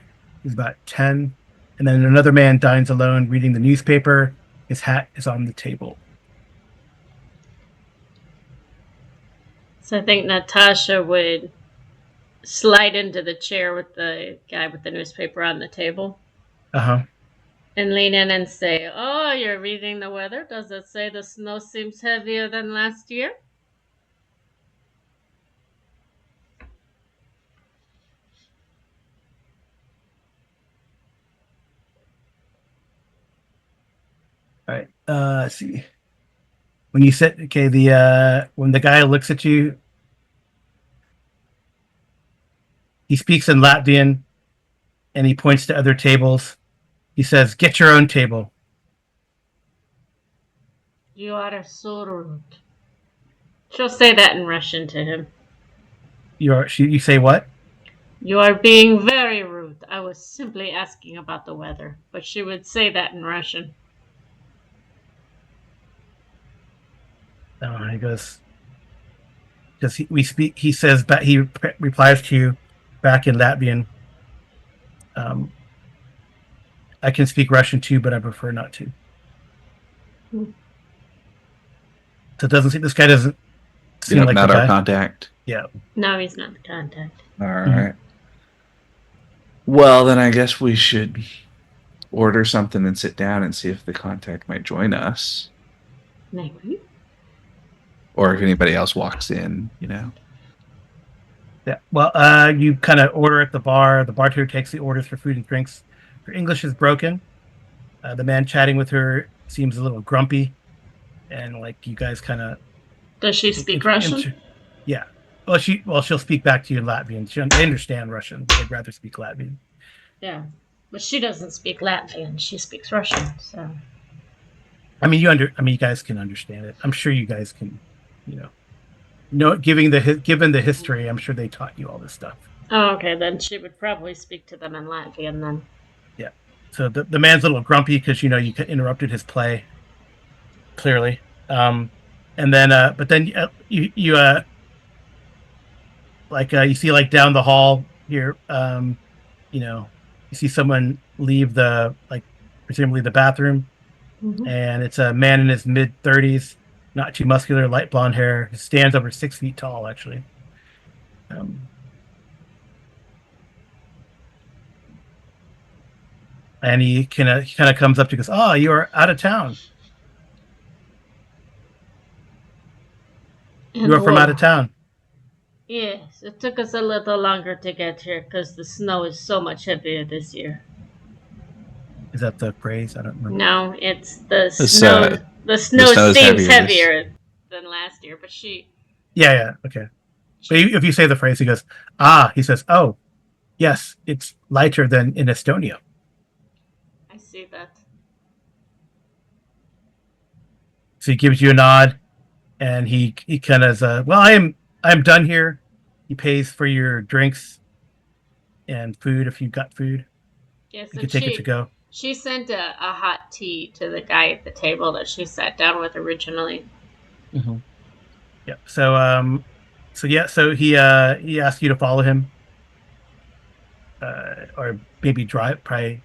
Speaker 1: He's about 10. And then another man dines alone, reading the newspaper. His hat is on the table.
Speaker 3: So I think Natasha would slide into the chair with the guy with the newspaper on the table
Speaker 1: Uh-huh.
Speaker 3: and lean in and say, "Oh, you're reading the weather? Does it say the snow seems heavier than last year?"
Speaker 1: All right. Let's see. When you sit, okay, when the guy looks at you, he speaks in Latvian and he points to other tables. He says, "Get your own table."
Speaker 3: You are so rude. She'll say that in Russian to him.
Speaker 1: You say what?
Speaker 3: You are being very rude. I was simply asking about the weather, but she would say that in Russian.
Speaker 1: He goes, because we speak. He says, but he replies to you back in Latvian. Um, I can speak Russian too, but I prefer not to.
Speaker 3: Hmm.
Speaker 1: So it doesn't seem this guy doesn't seem
Speaker 2: Yep,
Speaker 1: like the
Speaker 2: not our
Speaker 1: guy.
Speaker 2: contact.
Speaker 1: Yeah.
Speaker 3: No, he's not the contact.
Speaker 2: All
Speaker 1: Mhm.
Speaker 2: right. Well, then I guess we should order something and sit down and see if the contact might join us,
Speaker 3: Maybe.
Speaker 2: or if anybody else walks in. You know.
Speaker 1: Yeah. Well, you kind of order at the bar. The bartender takes the orders for food and drinks. Her English is broken. The man chatting with her seems a little grumpy, and like you guys kind of,
Speaker 3: Does she speak Russian?
Speaker 1: yeah. She'll speak back to you in Latvian. They understand Russian. They'd rather speak Latvian.
Speaker 3: Yeah. But she doesn't speak Latvian. She speaks Russian. So.
Speaker 1: I mean, you guys can understand it. I'm sure you guys can, you know, given the history, I'm sure they taught you all this stuff.
Speaker 3: Oh, okay. Then she would probably speak to them in Latvian then.
Speaker 1: Yeah. So the man's a little grumpy because you know you interrupted his play clearly. And then but then you you see like down the hall here, you know, you see someone leave the like presumably the bathroom,
Speaker 3: Mm-hmm.
Speaker 1: and it's a man in his mid-30s, not too muscular, light blonde hair. He stands over 6 feet tall, actually. Um, and he kind of comes up to you and goes, "Oh, you are out of town. You
Speaker 3: And
Speaker 1: are from out of
Speaker 3: well,
Speaker 1: town."
Speaker 3: yes, it took us a little longer to get here because the snow is so much heavier this year.
Speaker 1: Is that the phrase? I don't remember.
Speaker 3: No, it's the
Speaker 2: This
Speaker 3: snow. The
Speaker 2: the
Speaker 3: snow
Speaker 2: snow is
Speaker 3: seems
Speaker 2: heavier. This
Speaker 3: heavier than last year, but
Speaker 1: Yeah, okay. But if you say the phrase, he goes, "Ah," he says, "Oh, yes, it's lighter than in Estonia."
Speaker 3: I see that.
Speaker 1: So he gives you a nod, and he kind of well, I'm done here. He pays for your drinks and food if you've got food.
Speaker 3: Yes,
Speaker 1: You
Speaker 3: and
Speaker 1: can take it to go.
Speaker 3: she sent a hot tea to the guy at the table that she sat down with originally.
Speaker 1: Mm-hmm. Yeah. So yeah. So he asked you to follow him, or maybe drive. Probably.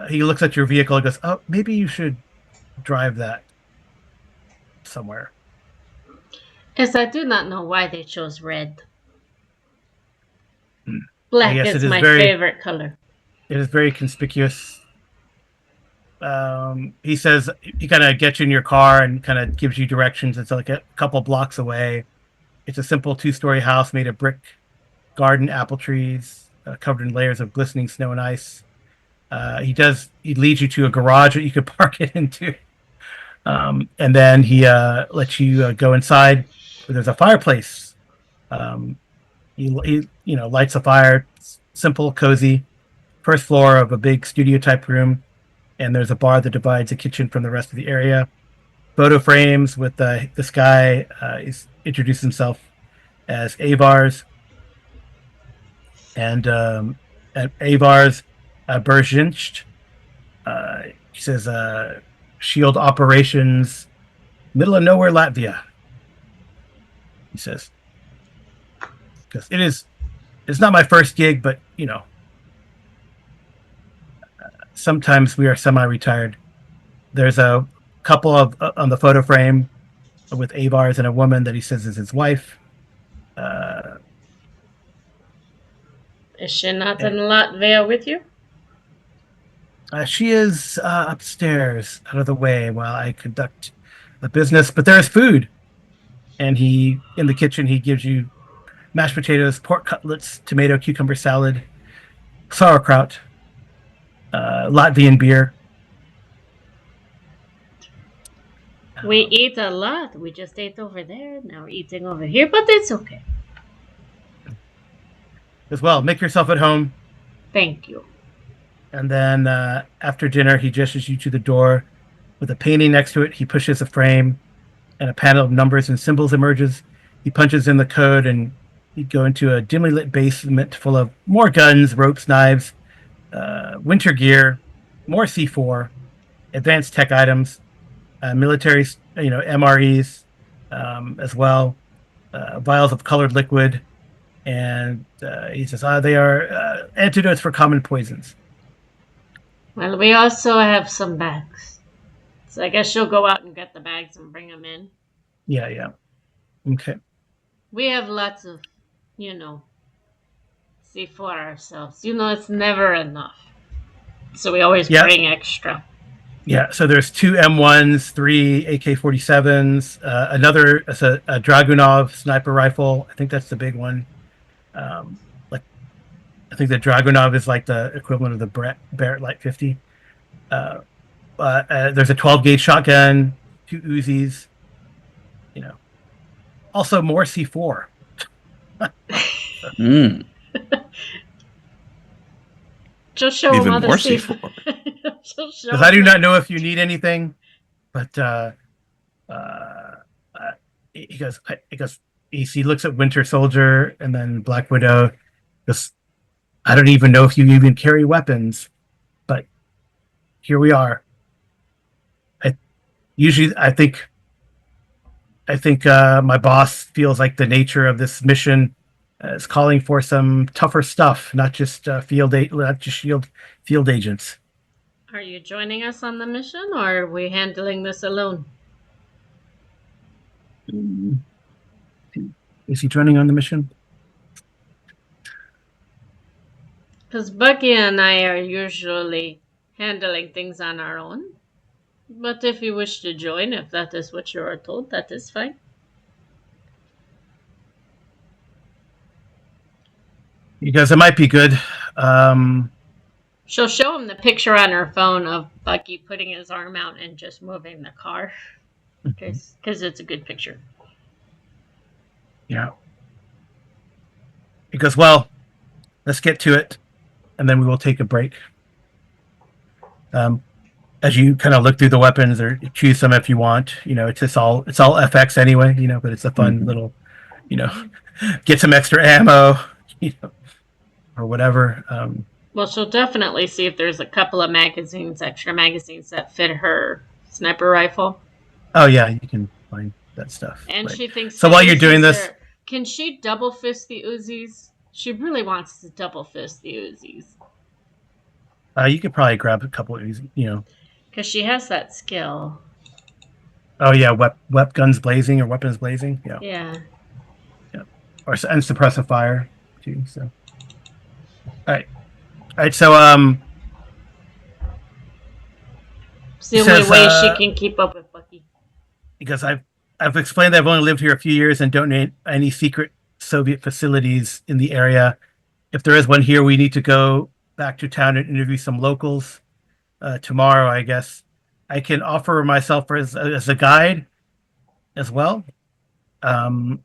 Speaker 1: He looks at your vehicle and goes, "Oh, maybe you should drive that somewhere."
Speaker 3: Yes, I do not know why they chose red.
Speaker 1: I
Speaker 3: Black
Speaker 1: guess
Speaker 3: is my favorite color.
Speaker 1: it is very conspicuous. He says he kind of gets you in your car and kind of gives you directions. It's like a couple blocks away. It's a simple two-story house made of brick, garden, apple trees, covered in layers of glistening snow and ice. He leads you to a garage that you could park it into, and then he lets you go inside where there's a fireplace. Um, he lights a fire. It's simple, cozy. First floor of a big studio type room, and there's a bar that divides the kitchen from the rest of the area. Photo frames with this guy. He's introduced himself as Avars, and Avars Berzinst. He says, "Shield operations, middle of nowhere, Latvia." He says, "Because it's not my first gig, but sometimes we are semi-retired. There's a couple of on the photo frame with Avars and a woman that he says is his wife. Uh,
Speaker 3: Is she not
Speaker 1: and,
Speaker 3: in Latvia with you?
Speaker 1: she is upstairs, out of the way, while I conduct the business. But there is food, and in the kitchen he gives you mashed potatoes, pork cutlets, tomato cucumber salad, sauerkraut, Latvian beer.
Speaker 3: We eat a lot. We just ate over there. Now we're eating over here, but it's okay.
Speaker 1: As well. Make yourself at home.
Speaker 3: Thank you.
Speaker 1: And then after dinner, he gestures you to the door with a painting next to it. He pushes a frame, and a panel of numbers and symbols emerges. He punches in the code, and you go into a dimly lit basement full of more guns, ropes, knives, winter gear, more C4, advanced tech items, military, MREs, as well, vials of colored liquid, and he says they are antidotes for common poisons.
Speaker 3: Well, we also have some bags. So I guess she'll go out and get the bags and bring them in.
Speaker 1: Yeah, yeah. Okay.
Speaker 3: We have lots of, you know, see for ourselves. You know, it's never enough. So we always
Speaker 1: Yeah,
Speaker 3: bring extra.
Speaker 1: yeah. So there's two M1s, three AK-47s, another is a Dragunov sniper rifle. I think that's the big one. Like I think the Dragunov is like the equivalent of the Barrett Light 50. Uh, there's a 12 gauge shotgun, two Uzis. You know, also more C4.
Speaker 2: Mm,
Speaker 3: She'll show them
Speaker 2: even
Speaker 3: other
Speaker 2: more
Speaker 3: safe.
Speaker 2: C4.
Speaker 3: She'll show
Speaker 1: Because I do
Speaker 3: them.
Speaker 1: not know if you need anything, but uh, he goes, he looks at Winter Soldier and then Black Widow. Goes, I don't even know if you even carry weapons, but here we are. I usually, I think my boss feels like the nature of this mission is calling for some tougher stuff, not just not just shield field agents.
Speaker 3: Are you joining us on the mission or are we handling this alone?
Speaker 1: Mm. Is he joining on the mission?
Speaker 3: Because Bucky and I are usually handling things on our own. But if you wish to join, if that is what you are told, that is fine.
Speaker 1: Because it might be good. Um,
Speaker 3: She'll show him the picture on her phone of Bucky putting his arm out and just moving the car. Because it's a good picture.
Speaker 1: yeah. He goes, well, let's get to it, and then we will take a break. Um, as you kind of look through the weapons or choose some if you want, it's just it's all FX anyway, but it's a fun
Speaker 2: Mhm.
Speaker 1: little, you know, get some extra ammo, or whatever.
Speaker 3: Well, she'll definitely see if there's a couple of magazines, extra magazines that fit her sniper rifle.
Speaker 1: Oh yeah, you can find that stuff.
Speaker 3: And
Speaker 1: Right.
Speaker 3: she thinks
Speaker 1: So
Speaker 3: the
Speaker 1: while you're doing
Speaker 3: Uzis
Speaker 1: this,
Speaker 3: are. Can she double fist the Uzis? She really wants to double fist the Uzis.
Speaker 1: you could probably grab a couple of these,
Speaker 3: Because she has that skill.
Speaker 1: Oh yeah, guns blazing or weapons blazing, yeah,
Speaker 3: Yeah.
Speaker 1: yeah, and suppressive fire too. So, all right. So,
Speaker 3: It's
Speaker 1: he
Speaker 3: the only
Speaker 1: says,
Speaker 3: way she can keep up with Bucky.
Speaker 1: because I've explained that I've only lived here a few years and don't know any secret Soviet facilities in the area. If there is one here, we need to go back to town and interview some locals tomorrow. I guess I can offer myself as a guide as well. Um,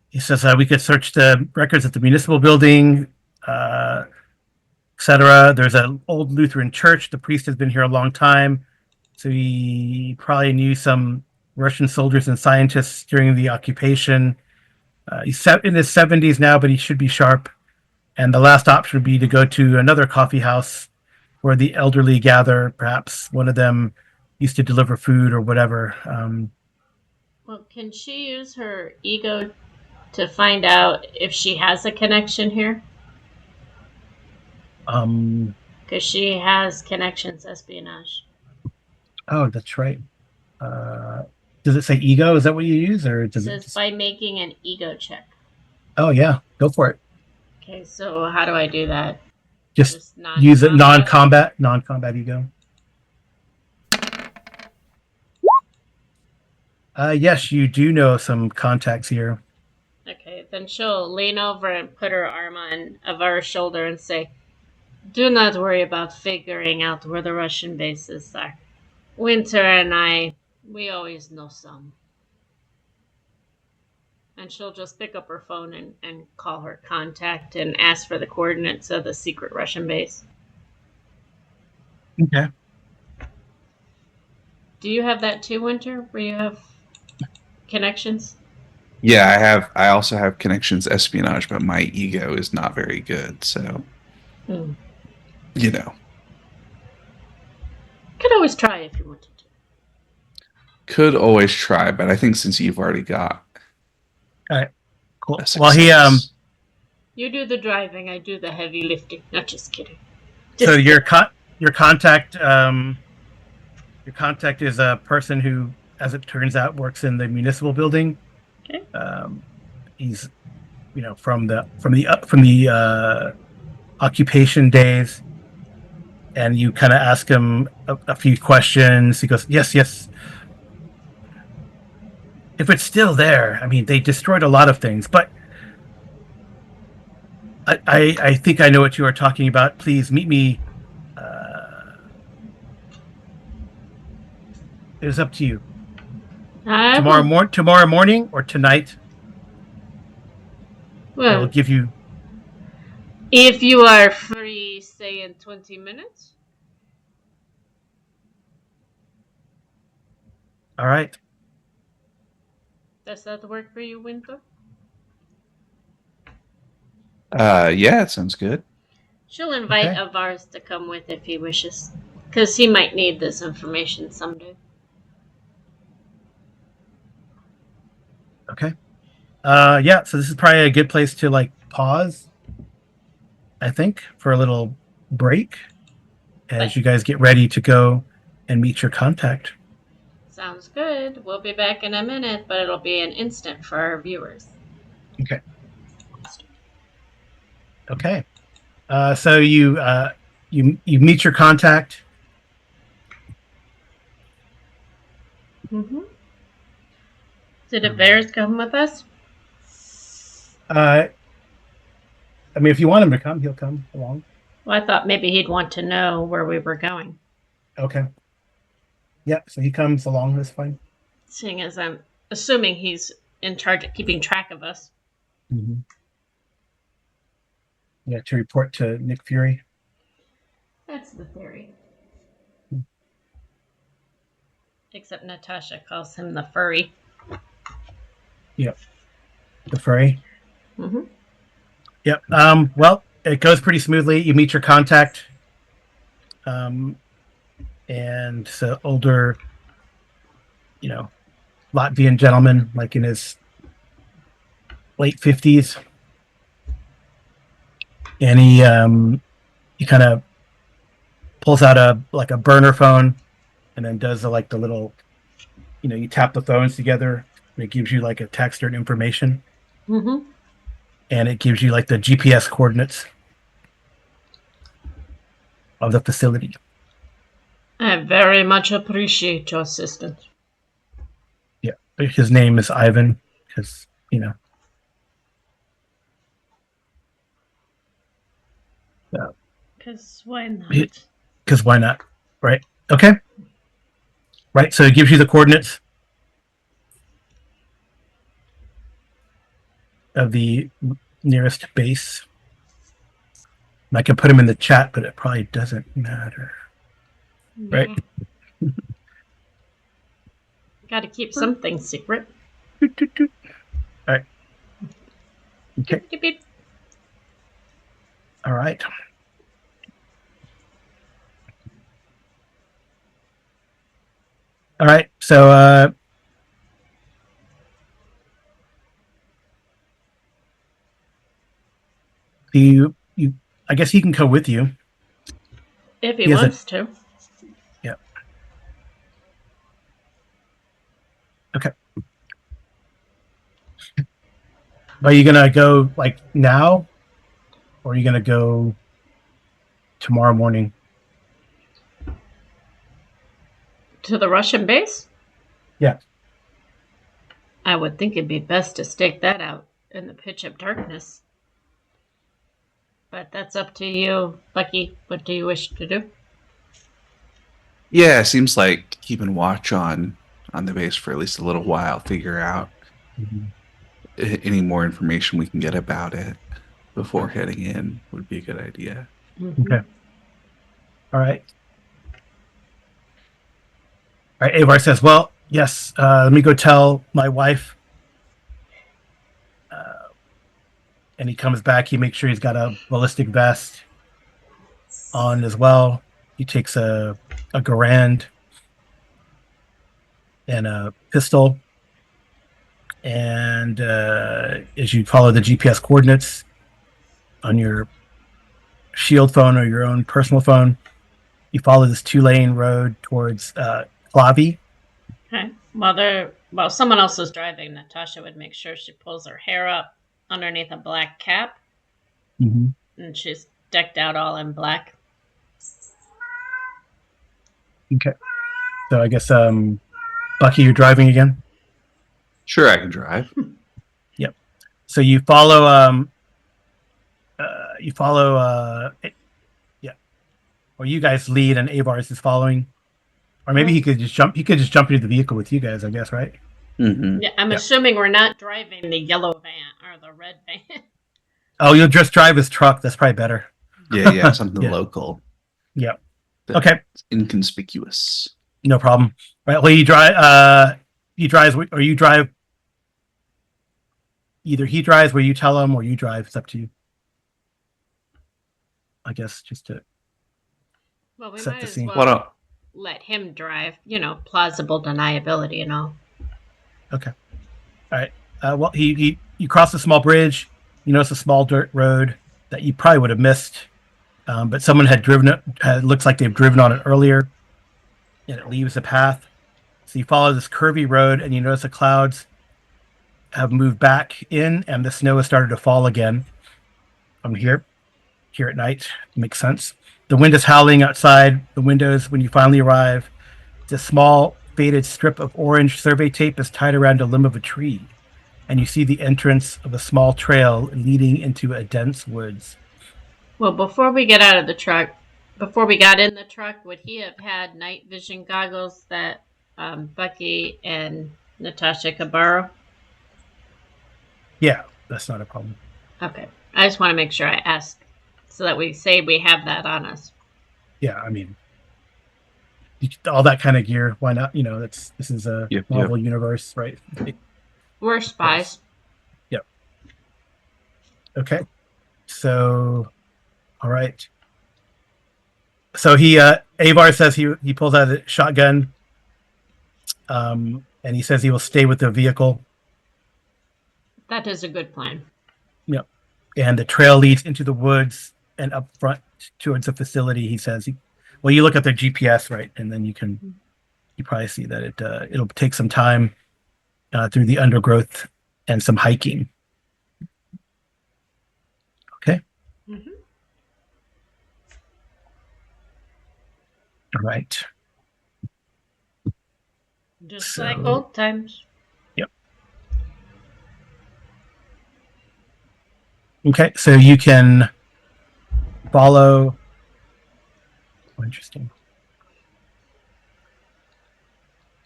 Speaker 1: he says we could search the records at the municipal building, etc. There's an old Lutheran church. The priest has been here a long time, so he probably knew some Russian soldiers and scientists during the occupation. He's in his 70s now, but he should be sharp. And the last option would be to go to another coffee house where the elderly gather. Perhaps one of them used to deliver food or whatever.
Speaker 3: Well, can she use her ego to find out if she has a connection here?
Speaker 1: Um,
Speaker 3: Because she has connections, espionage.
Speaker 1: oh, that's right. Uh, does it say ego? Is that what you use, or
Speaker 3: It
Speaker 1: does it
Speaker 3: says
Speaker 1: just?
Speaker 3: by making an ego check.
Speaker 1: Oh yeah, go for it.
Speaker 3: Okay, so how do I do that?
Speaker 1: Just
Speaker 3: Just
Speaker 1: use it
Speaker 3: non-combat?
Speaker 1: non-combat ego. Yes, you do know some contacts here.
Speaker 3: Okay, then she'll lean over and put her arm on Avara's shoulder and say, do not worry about figuring out where the Russian bases are. Winter and I, we always know some. And she'll just pick up her phone and call her contact and ask for the coordinates of the secret Russian base.
Speaker 1: Okay.
Speaker 3: Do you have that too, Winter, where you have connections?
Speaker 2: Yeah, I also have connections espionage, but my ego is not very good. So,
Speaker 3: Hmm.
Speaker 2: you know.
Speaker 3: Could always try if you wanted to.
Speaker 2: Could always try, but I think since you've already got
Speaker 1: All right, cool.
Speaker 2: a
Speaker 1: Well,
Speaker 2: success.
Speaker 3: You do the driving, I do the heavy lifting. Not just kidding.
Speaker 1: so
Speaker 3: Just
Speaker 1: your
Speaker 3: kidding.
Speaker 1: your contact is a person who, as it turns out, works in the municipal building.
Speaker 3: Okay.
Speaker 1: He's, from the occupation days, and you kind of ask him a few questions. He goes, "Yes, yes. If it's still there, I mean, they destroyed a lot of things, but I think I know what you are talking about. Please meet me. It is up to you.
Speaker 3: I will.
Speaker 1: Tomorrow morning or tonight. I will
Speaker 3: Well,
Speaker 1: give you.
Speaker 3: if you are free, say in 20 minutes.
Speaker 1: All right.
Speaker 3: Does that work for you, Winter?
Speaker 2: Yeah, it sounds good.
Speaker 3: She'll invite
Speaker 1: Okay.
Speaker 3: Avars to come with if he wishes, because he might need this information someday.
Speaker 1: Okay. Yeah. So this is probably a good place to pause. I think for a little break as
Speaker 3: But
Speaker 1: you guys get ready to go and meet your contact.
Speaker 3: sounds good. We'll be back in a minute, but it'll be an instant for our viewers.
Speaker 1: Okay. Okay. So you meet your contact.
Speaker 3: Mm-hmm. Did Avars come with us?
Speaker 1: I mean, if you want him to come, he'll come along.
Speaker 3: Well, I thought maybe he'd want to know where we were going,
Speaker 1: Okay. Yeah. So he comes along. That's fine.
Speaker 3: seeing as I'm assuming he's in charge of keeping track of us.
Speaker 1: Mm-hmm. Yeah. To report to Nick Fury.
Speaker 3: That's the theory.
Speaker 1: Hmm.
Speaker 3: Except Natasha calls him the furry.
Speaker 1: Yep. The furry.
Speaker 3: Mm-hmm.
Speaker 1: Yep. Well, it goes pretty smoothly. You meet your contact. And it's an older, Latvian gentleman, like in his late 50s. And he kind of pulls out a burner phone and then does the little, you tap the phones together and it gives you a text or an information.
Speaker 3: Mm-hmm.
Speaker 1: And it gives you the GPS coordinates of the facility.
Speaker 3: I very much appreciate your assistance.
Speaker 1: Yeah. His name is Ivan because,
Speaker 3: Because why not?
Speaker 1: because why not? Right. Okay. Right. So it gives you the coordinates of the nearest base. And I can put them in the chat, but it probably doesn't matter. Right.
Speaker 3: Got to keep something secret.
Speaker 1: All right. Okay.
Speaker 3: Beep, beep, beep.
Speaker 1: All right. All right. So you I guess he can come with you.
Speaker 3: If he
Speaker 1: He has
Speaker 3: wants to.
Speaker 1: Yeah. Okay. Are you gonna go now, or are you gonna go tomorrow morning?
Speaker 3: To the Russian base?
Speaker 1: Yeah.
Speaker 3: I would think it'd be best to stake that out in the pitch of darkness. But that's up to you, Bucky. What do you wish to do?
Speaker 2: Yeah, it seems like keeping watch on the base for at least a little while, figure out any more information we can get about it before heading in would be a good idea.
Speaker 3: Mm-hmm.
Speaker 1: Okay. All right. All right. Avar says, "Well, yes. Let me go tell my wife." And he comes back. He makes sure he's got a ballistic vest on as well. He takes a Garand and a pistol. And as you follow the GPS coordinates on your shield phone or your own personal phone, you follow this 2-lane road towards Clavi.
Speaker 3: Okay. While someone else is driving, Natasha would make sure she pulls her hair up underneath a black cap, and she's decked out all in black.
Speaker 1: Okay. So I guess Bucky, you're driving again?
Speaker 2: Sure, I can drive.
Speaker 1: Yep. So you follow or you guys lead and Avars is following. Or maybe he could just jump into the vehicle with you guys, I guess, right?
Speaker 2: Mm-hmm.
Speaker 3: Yeah, I'm assuming we're not driving the yellow van or the red van.
Speaker 1: Oh, you'll just drive his truck. That's probably better.
Speaker 2: Yeah, something
Speaker 1: Yeah.
Speaker 2: local.
Speaker 1: Yep.
Speaker 2: That's
Speaker 1: Okay.
Speaker 2: inconspicuous.
Speaker 1: No problem. Right. Well, you drive or you drive. Either he drives where you tell him, or you drive. It's up to you. I guess just to
Speaker 3: Well, we
Speaker 1: set
Speaker 3: might
Speaker 1: the
Speaker 3: as
Speaker 1: scene.
Speaker 3: well let him drive. Plausible deniability and all.
Speaker 1: Okay. All right. Well, you cross a small bridge. You notice a small dirt road that you probably would have missed, but someone had driven it. Looks like they've driven on it earlier, and it leaves the path. So you follow this curvy road, and you notice the clouds have moved back in, and the snow has started to fall again. I'm here at night. Makes sense. The wind is howling outside the windows when you finally arrive. The small faded strip of orange survey tape is tied around a limb of a tree, and you see the entrance of a small trail leading into a dense woods.
Speaker 3: Well, before we got in the truck, would he have had night vision goggles that Bucky and Natasha could borrow?
Speaker 1: Yeah, that's not a problem.
Speaker 3: Okay. I just want to make sure I ask so that we say we have that on us.
Speaker 1: Yeah, I mean, all that kind of gear. Why not? This is a Marvel universe, right?
Speaker 3: We're spies.
Speaker 1: Yep. Okay. So, all right. So Avar says he pulls out a shotgun, and he says he will stay with the vehicle.
Speaker 3: That is a good plan.
Speaker 1: Yep. And the trail leads into the woods and up front towards the facility. He says, well, you look at the GPS, right, and then you probably see that it'll take some time through the undergrowth and some hiking. Okay.
Speaker 3: Mm-hmm.
Speaker 1: All right.
Speaker 3: Just like old times.
Speaker 1: Yep. Okay, so you can follow. Oh, interesting.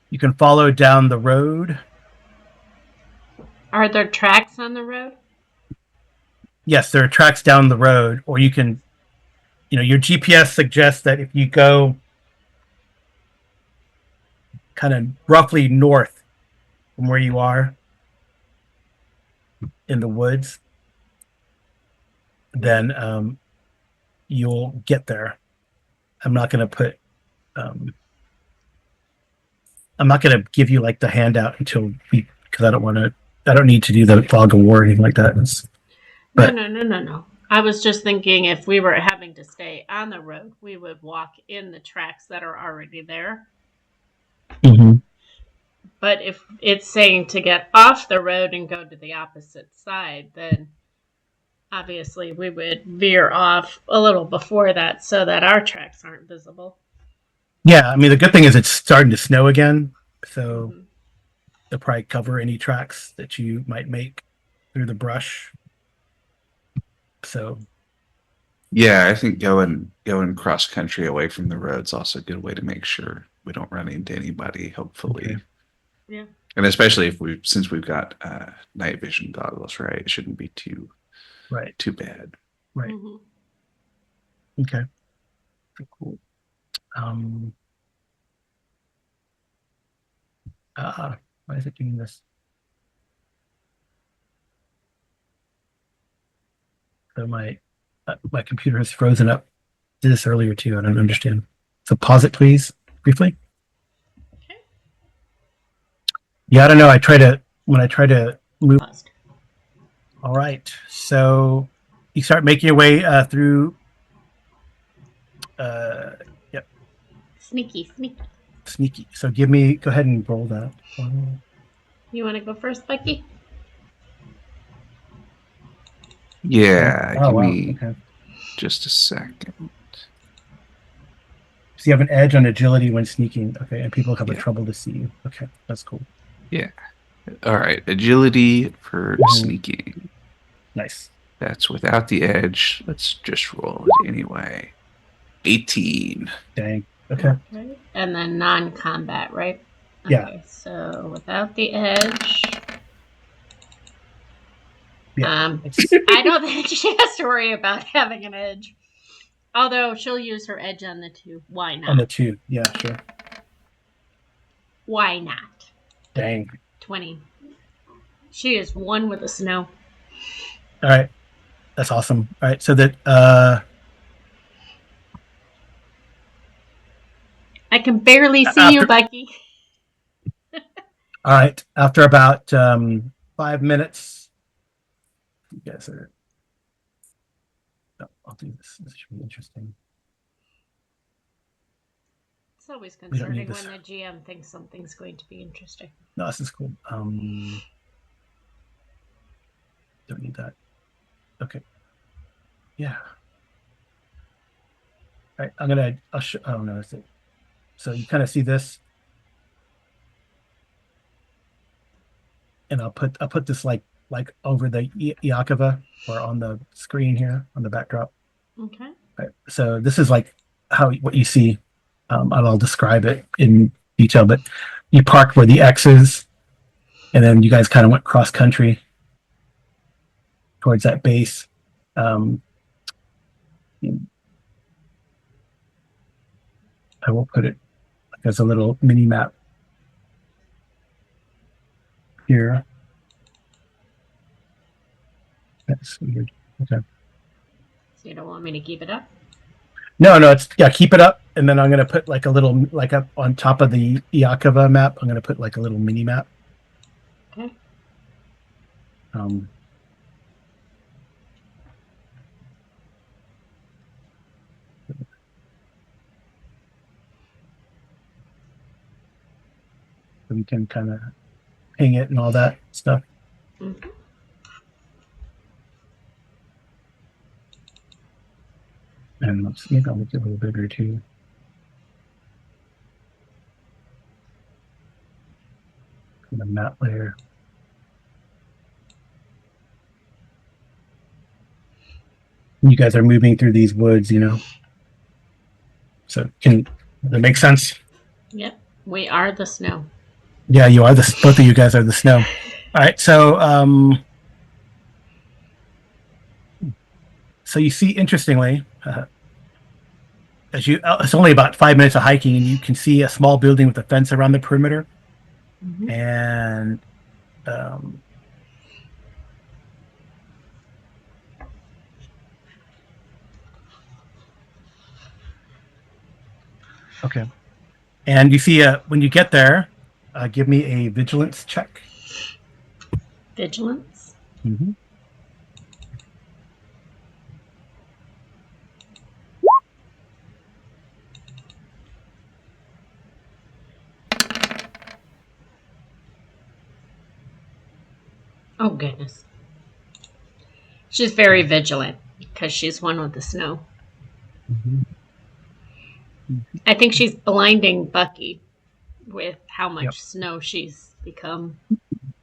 Speaker 1: You can follow down the road.
Speaker 3: Are there tracks on the road?
Speaker 1: Yes, there are tracks down the road, or you can, your GPS suggests that if you go kind of roughly north from where you are in the woods, then you'll get there. I'm not going to give you like the handout until because I don't need to do the fog of war or anything like that.
Speaker 3: No. I was just thinking if we were having to stay on the road, we would walk in the tracks that are already there.
Speaker 1: Mm-hmm.
Speaker 3: But if it's saying to get off the road and go to the opposite side, then obviously we would veer off a little before that so that our tracks aren't visible.
Speaker 1: Yeah, I mean, the good thing is it's starting to snow again, so they'll probably cover any tracks that you might make through the brush. So,
Speaker 2: yeah, I think going cross country away from the road's also a good way to make sure we don't run into anybody. Hopefully,
Speaker 3: okay. Yeah,
Speaker 2: and especially since we've got night vision goggles, right? It shouldn't be too bad.
Speaker 1: Right. Mm-hmm. Okay. Cool. Why is it doing this? So my computer has frozen up. Did this earlier too. I don't understand. So pause it, please, briefly.
Speaker 3: Okay.
Speaker 1: Yeah, I don't know. When I try to move.
Speaker 3: Paused.
Speaker 1: All right. So you start making your way through. Yep,
Speaker 3: Sneaky, sneaky.
Speaker 1: sneaky. So go ahead and roll that.
Speaker 3: You want to go first, Bucky?
Speaker 2: Yeah,
Speaker 1: Oh
Speaker 2: give
Speaker 1: wow.
Speaker 2: me
Speaker 1: Okay.
Speaker 2: just a second.
Speaker 1: So you have an edge on agility when sneaking. Okay, and people have a
Speaker 2: Yeah,
Speaker 1: trouble to see you. Okay, that's cool.
Speaker 2: yeah. All right, agility for
Speaker 1: Mhm.
Speaker 2: sneaking.
Speaker 1: Nice.
Speaker 2: That's without the edge. Let's just roll it anyway. 18.
Speaker 1: Dang. Okay.
Speaker 3: Okay. And then non-combat, right?
Speaker 1: Yeah.
Speaker 3: Okay, so without the edge,
Speaker 1: Yeah.
Speaker 3: um,
Speaker 1: It's
Speaker 3: I don't think she has to worry about having an edge. Although she'll use her edge on the 2. Why
Speaker 1: on the
Speaker 3: not?
Speaker 1: 2. Yeah, sure.
Speaker 3: Why not?
Speaker 1: Dang.
Speaker 3: 20. She is 1 with the snow.
Speaker 1: All right. That's awesome. All right. So that
Speaker 3: I can barely see you,
Speaker 1: after
Speaker 3: Bucky.
Speaker 1: all right, after about 5 minutes, you guys are I'll do this. This should be interesting.
Speaker 3: It's always
Speaker 1: We don't need
Speaker 3: concerning
Speaker 1: this.
Speaker 3: when the GM thinks something's going to be interesting.
Speaker 1: No, this is cool. Don't need that. Okay. Yeah. All right. Oh no, that's it. So you kind of see this, and I'll put this like over the Yakova or on the screen here on the backdrop.
Speaker 3: Okay.
Speaker 1: Right. So this is like what you see. And I'll describe it in detail, but you parked where the X is, and then you guys kind of went cross country towards that base. Um, I will put it as a little mini map here. That's weird. Okay.
Speaker 3: So you don't want me to keep it up?
Speaker 1: No, it's keep it up, and then I'm gonna put like a little like up on top of the Yakova map. I'm gonna put like a little mini map.
Speaker 3: Okay.
Speaker 1: Um, so we can kind of ping it and all that stuff.
Speaker 3: Mm-hmm.
Speaker 1: And maybe I'll make it a little bigger too. The map layer. You guys are moving through these woods, So does that make sense?
Speaker 3: Yep. We are the snow.
Speaker 1: Yeah, you are both of you guys are the snow. All right, so you see, interestingly, it's only about 5 minutes of hiking, and you can see a small building with a fence around the perimeter,
Speaker 3: Mm-hmm.
Speaker 1: and okay, and you see when you get there, give me a vigilance check.
Speaker 3: Vigilance.
Speaker 1: Mm-hmm.
Speaker 3: Oh, goodness. She's very vigilant because she's 1 with the snow.
Speaker 1: Mm-hmm.
Speaker 3: I think she's blinding Bucky with how much
Speaker 1: Yep.
Speaker 3: snow she's become.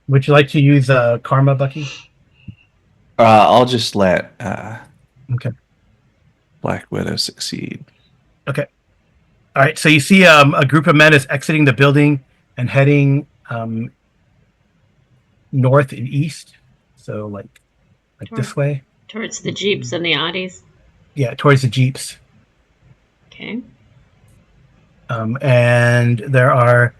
Speaker 1: Would you like to use karma, Bucky?
Speaker 2: I'll just let
Speaker 1: Okay.
Speaker 2: Black Widow succeed.
Speaker 1: Okay. All right. So you see a group of men is exiting the building and heading north and east. So like this way.
Speaker 3: Towards the Jeeps and the Audis.
Speaker 1: Yeah, towards the Jeeps.
Speaker 3: Okay.
Speaker 1: And there are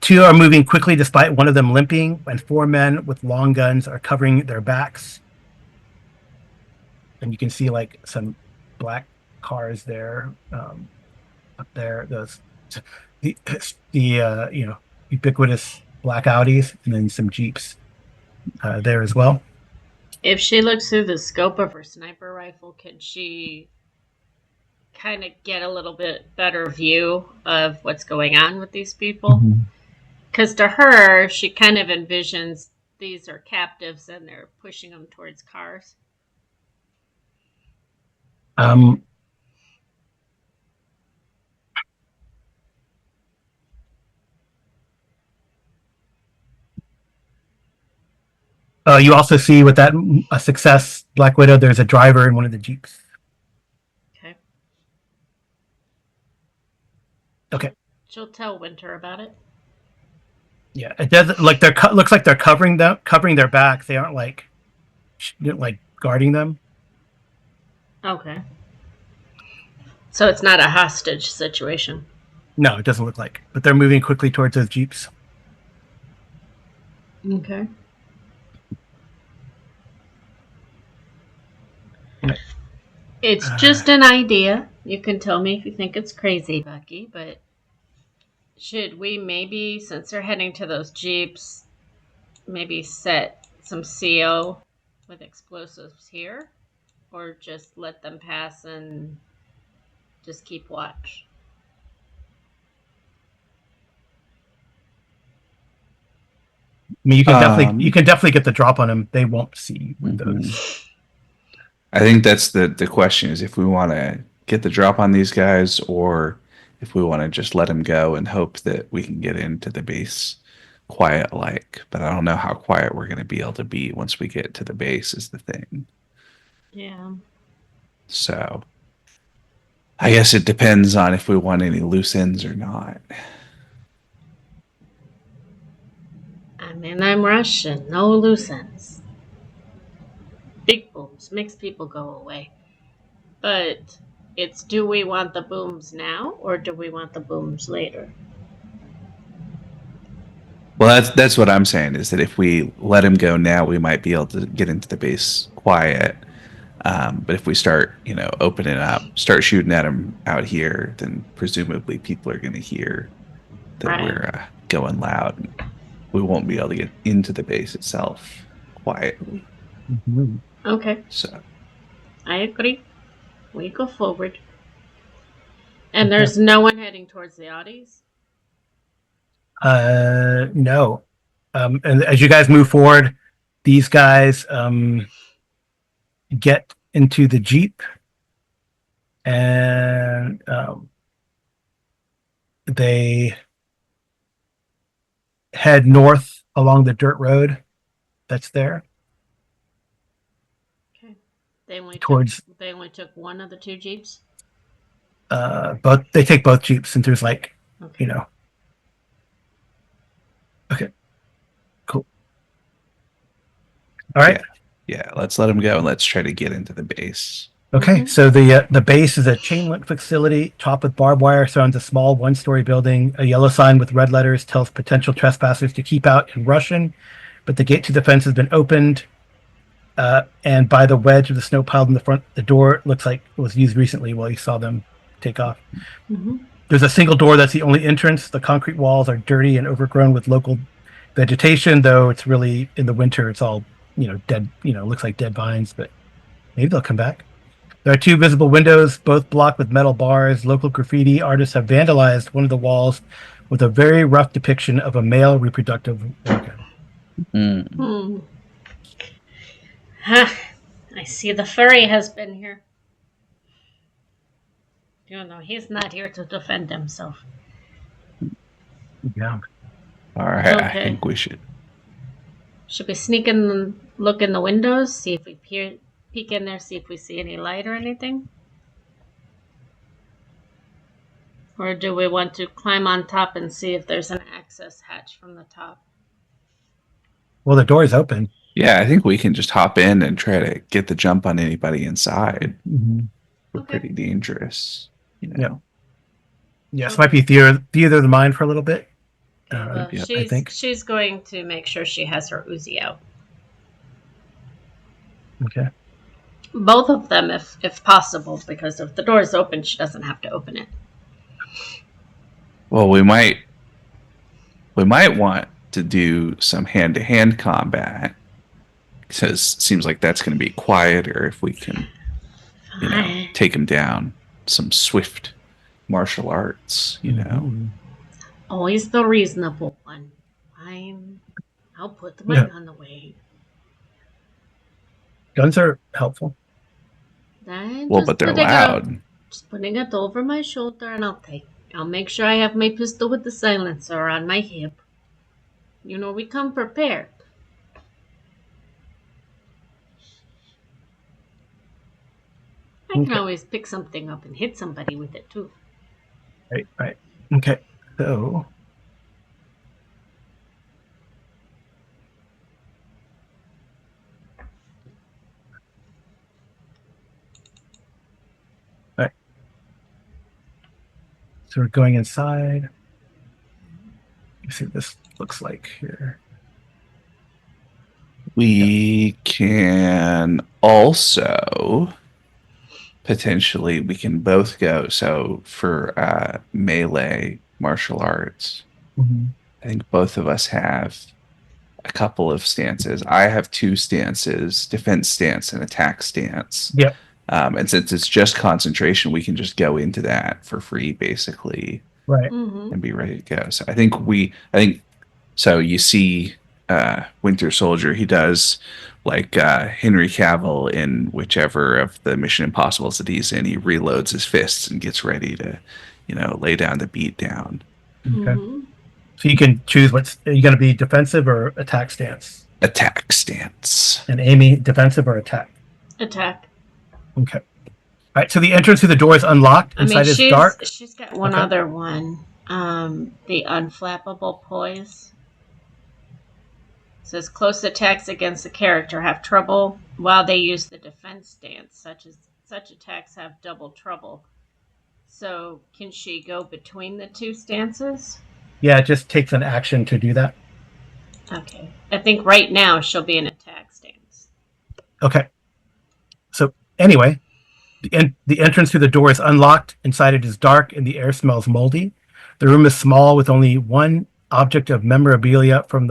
Speaker 1: 2 are moving quickly despite one of them limping, and 4 men with long guns are covering their backs. And you can see like some black cars there, up there. The ubiquitous black Audis, and then some Jeeps there as well.
Speaker 3: If she looks through the scope of her sniper rifle, can she kind of get a little bit better view of what's going on with these people? Because to her, she kind of envisions these are captives and they're pushing them towards cars.
Speaker 1: You also see with that a success Black Widow, there's a driver in one of the Jeeps.
Speaker 3: Okay.
Speaker 1: Okay.
Speaker 3: She'll tell Winter about it.
Speaker 1: Yeah, it doesn't like looks like they're covering their backs. They aren't like guarding them.
Speaker 3: Okay. So it's not a hostage situation.
Speaker 1: No, it doesn't look like. But they're moving quickly towards those Jeeps.
Speaker 3: Okay. It's just an idea. You can tell me if you think it's crazy, Bucky, but should we maybe, since they're heading to those Jeeps, maybe set some CO with explosives here? Or just let them pass and just keep watch?
Speaker 1: I mean, you can definitely get the drop on them. They won't see with those.
Speaker 2: I think that's the question, is if we want to get the drop on these guys or if we want to just let them go and hope that we can get into the base quiet like. But I don't know how quiet we're going to be able to be once we get to the base is the thing.
Speaker 3: Yeah.
Speaker 2: So I guess it depends on if we want any loose ends or not.
Speaker 3: I mean, I'm Russian. No loose ends. Big booms makes people go away. But it's, do we want the booms now or do we want the booms later?
Speaker 2: Well, that's what I'm saying, is that if we let him go now, we might be able to get into the base quiet. But if we start, opening up, start shooting at him out here, then presumably people are going to hear that we're going loud. We won't be able to get into the base itself quietly.
Speaker 1: Mm-hmm.
Speaker 3: Okay.
Speaker 2: So
Speaker 3: I agree. We go forward. And there's no one heading towards the Audis?
Speaker 1: No. And as you guys move forward, these guys get into the Jeep and they head north along the dirt road that's there.
Speaker 3: Okay. They only took one of the two Jeeps?
Speaker 1: But they take both Jeeps, and there's Okay. Okay. Cool. All right.
Speaker 2: Yeah, let's let them go and let's try to get into the base.
Speaker 1: Okay, so the base is a chain link facility topped with barbed wire, surrounds a small one-story building. A yellow sign with red letters tells potential trespassers to keep out in Russian, but the gate to the fence has been opened, and by the wedge of the snow piled in the front, the door looks like it was used recently while you saw them take off. Mm-hmm. There's a single door that's the only entrance. The concrete walls are dirty and overgrown with local vegetation, though it's really, in the winter, it's all, dead, looks like dead vines, but maybe they'll come back. There are two visible windows, both blocked with metal bars. Local graffiti artists have vandalized one of the walls with a very rough depiction of a male reproductive organ.
Speaker 3: I see the furry has been here. He's not here to defend himself.
Speaker 1: Yeah.
Speaker 2: All right, okay. I think we should.
Speaker 3: Should we sneak in and look in the windows, see if we peek in there, see if we see any light or anything? Or do we want to climb on top and see if there's an access hatch from the top?
Speaker 1: Well, the door's open.
Speaker 2: Yeah, I think we can just hop in and try to get the jump on anybody inside.
Speaker 1: Mm-hmm.
Speaker 2: We're pretty dangerous,
Speaker 1: Yeah. Yes, might be theater of the mind for a little bit.
Speaker 3: Well, I think she's going to make sure she has her Uzi out.
Speaker 1: Okay.
Speaker 3: Both of them, if possible, because if the door is open, she doesn't have to open it.
Speaker 2: Well, we might want to do some hand-to-hand combat. Because it seems like that's going to be quieter if we can,
Speaker 3: Fine.
Speaker 2: take him down. Some swift martial arts.
Speaker 1: Mhm.
Speaker 3: Always the reasonable one. Fine. I'll put my
Speaker 1: Yeah.
Speaker 3: gun away.
Speaker 1: Guns are helpful.
Speaker 3: Then
Speaker 2: Well,
Speaker 3: just
Speaker 2: but they're
Speaker 3: putting
Speaker 2: loud.
Speaker 3: just putting it over my shoulder, and I'll make sure I have my pistol with the silencer on my hip. We come prepared. I can
Speaker 1: Okay.
Speaker 3: always pick something up and hit somebody with it too.
Speaker 1: Right. Okay. So. All right. So we're going inside. Let's see what this looks like here.
Speaker 2: We can also potentially we can both go. So for melee martial arts, I think both of us have a couple of stances. I have two stances: defense stance and attack stance.
Speaker 1: Yep.
Speaker 2: And since it's just concentration, we can just go into that for free, basically,
Speaker 1: Right.
Speaker 3: Mm-hmm.
Speaker 2: and be ready to go. So I think so. You see, Winter Soldier, he does like Henry Cavill in whichever of the Mission Impossibles that he's in. He reloads his fists and gets ready to, lay down the beat down.
Speaker 1: Okay.
Speaker 3: Mm-hmm.
Speaker 1: So you can choose are you going to be defensive or attack stance?
Speaker 2: Attack stance.
Speaker 1: And Amy, defensive or attack?
Speaker 3: Attack.
Speaker 1: Okay. All right. So the entrance to the door is unlocked. Inside is dark.
Speaker 3: She's got one
Speaker 1: Okay.
Speaker 3: other one. The unflappable poise. It says close attacks against the character have trouble while they use the defense stance. Such attacks have double trouble. So can she go between the two stances?
Speaker 1: Yeah, it just takes an action to do that.
Speaker 3: Okay. I think right now she'll be in attack stance.
Speaker 1: Okay. So anyway, the entrance to the door is unlocked. Inside it is dark and the air smells moldy. The room is small with only one object of memorabilia from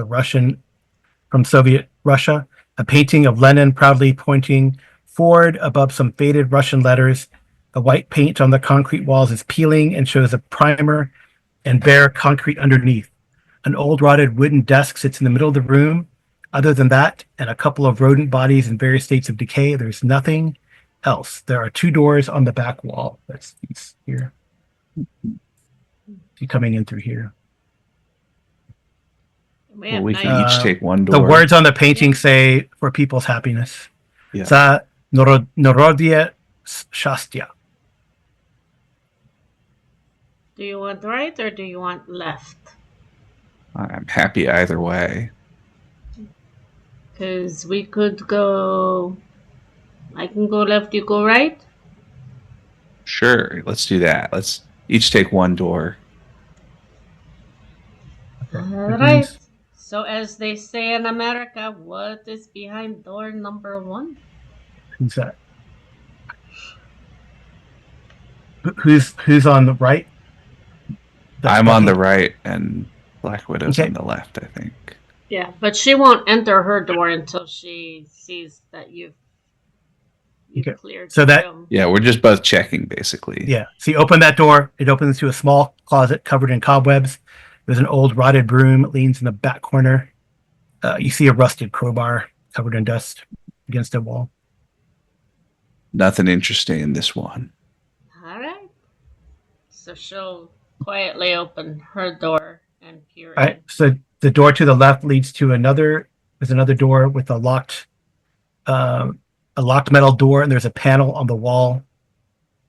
Speaker 1: Soviet Russia, a painting of Lenin proudly pointing forward above some faded Russian letters. The white paint on the concrete walls is peeling and shows a primer and bare concrete underneath. An old rotted wooden desk sits in the middle of the room. Other than that, and a couple of rodent bodies in various states of decay, there's nothing else. There are two doors on the back wall. That's these here. You're coming in through here.
Speaker 2: We can each take one
Speaker 1: The
Speaker 2: door.
Speaker 1: words on the painting say, "For people's happiness."
Speaker 2: Yeah.
Speaker 1: Za Narodie Shastya.
Speaker 3: Do you want right or do you want left?
Speaker 2: I'm happy either way.
Speaker 3: Because we could go. I can go left, you go right?
Speaker 2: Sure, let's do that. Let's each take one door.
Speaker 3: All right. So, as they say in America, what is behind door number 1?
Speaker 1: Who's that? Who's on the right?
Speaker 2: I'm on the right and Black Widow's
Speaker 1: Okay.
Speaker 2: on the left, I think.
Speaker 3: Yeah, but she won't enter her door until she sees that you've
Speaker 1: Okay.
Speaker 3: cleared
Speaker 1: So
Speaker 3: the
Speaker 1: that-
Speaker 3: room.
Speaker 2: Yeah, we're just both checking, basically.
Speaker 1: Yeah. So you open that door. It opens to a small closet covered in cobwebs. There's an old rotted broom. It leans in the back corner. You see a rusted crowbar covered in dust against a wall.
Speaker 2: Nothing interesting in this one.
Speaker 3: All right. So she'll quietly open her door and peer
Speaker 1: All right.
Speaker 3: in.
Speaker 1: So the door to the left leads to there's another door with a locked metal door, and there's a panel on the wall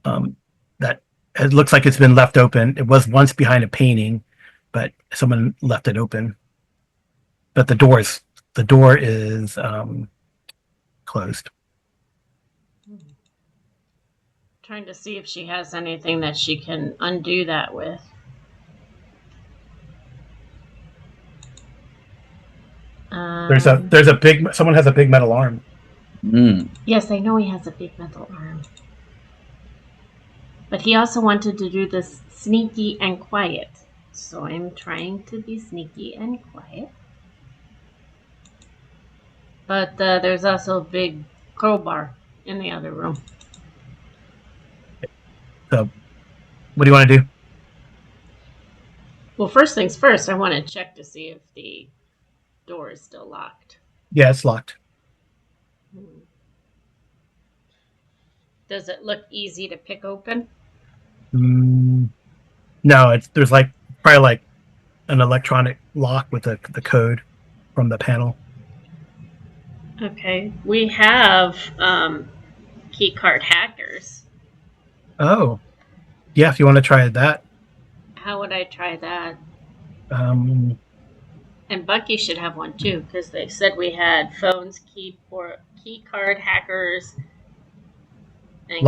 Speaker 1: that it looks like it's been left open. It was once behind a painting, but someone left it open. But the door is closed.
Speaker 3: Trying to see if she has anything that she can undo that with.
Speaker 1: There's a big someone has a big metal arm.
Speaker 3: Yes, I know he has a big metal arm. But he also wanted to do this sneaky and quiet. So I'm trying to be sneaky and quiet. But there's also a big crowbar in the other room.
Speaker 1: So, what do you want to do?
Speaker 3: Well, first things first, I want to check to see if the door is still locked.
Speaker 1: Yeah, it's locked.
Speaker 3: Does it look easy to pick open?
Speaker 1: No, there's probably like an electronic lock with the code from the panel.
Speaker 3: Okay. We have key card hackers.
Speaker 1: Oh, yeah. If you want to try that,
Speaker 3: How would I try that?
Speaker 1: um,
Speaker 3: And Bucky should have one too, because they said we had phones, key card hackers, and
Speaker 1: a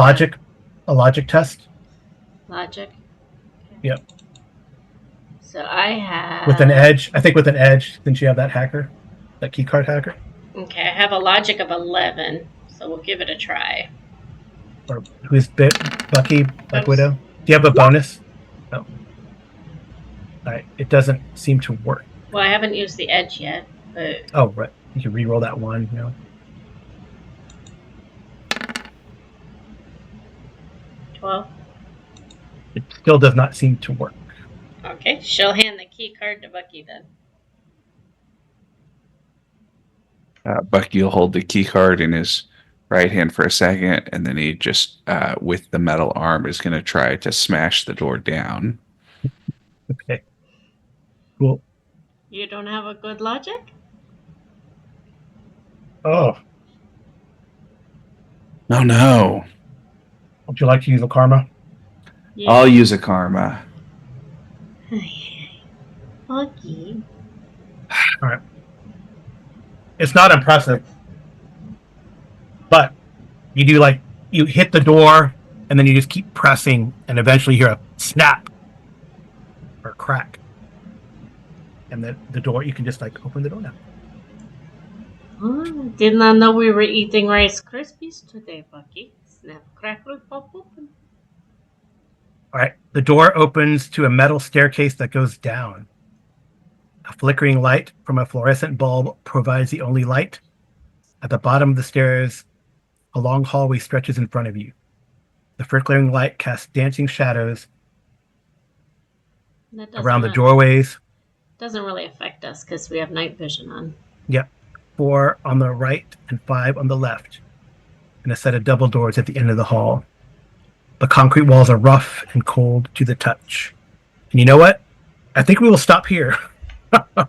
Speaker 1: logic test.
Speaker 3: logic.
Speaker 1: Yep.
Speaker 3: So I have
Speaker 1: With an edge. I think with an edge, since you have that hacker, that key card hacker.
Speaker 3: Okay, I have a logic of 11, so we'll give it a try.
Speaker 1: Or who's Bucky, Black
Speaker 3: Oops.
Speaker 1: Widow? Do you have a bonus? No. All right. It doesn't seem to work.
Speaker 3: Well, I haven't used the edge yet, but
Speaker 1: Oh, right. You can re-roll that one. You know.
Speaker 3: 12.
Speaker 1: It still does not seem to work.
Speaker 3: Okay, she'll hand the key card to Bucky then.
Speaker 2: Bucky will hold the key card in his right hand for a second, and then he just, with the metal arm, is going to try to smash the door down.
Speaker 1: Okay. Cool.
Speaker 3: You don't have a good logic?
Speaker 1: Oh,
Speaker 2: Oh no!
Speaker 1: would you like to use a karma?
Speaker 3: Yeah.
Speaker 2: I'll use a karma.
Speaker 3: Bucky.
Speaker 1: All right. It's not impressive, but you do you hit the door and then you just keep pressing, and eventually you hear a snap or a crack, and the door, you can just open the door now.
Speaker 3: Oh, did not know we were eating Rice Krispies today, Bucky. Snap, crackle, pop open.
Speaker 1: All right. The door opens to a metal staircase that goes down. A flickering light from a fluorescent bulb provides the only light. At the bottom of the stairs, a long hallway stretches in front of you. The flickering light casts dancing shadows around the doorways.
Speaker 3: Doesn't really affect us because we have night vision on.
Speaker 1: Yep. 4 on the right and 5 on the left, and a set of double doors at the end of the hall. The concrete walls are rough and cold to the touch. And you know what? I think we will stop here. Because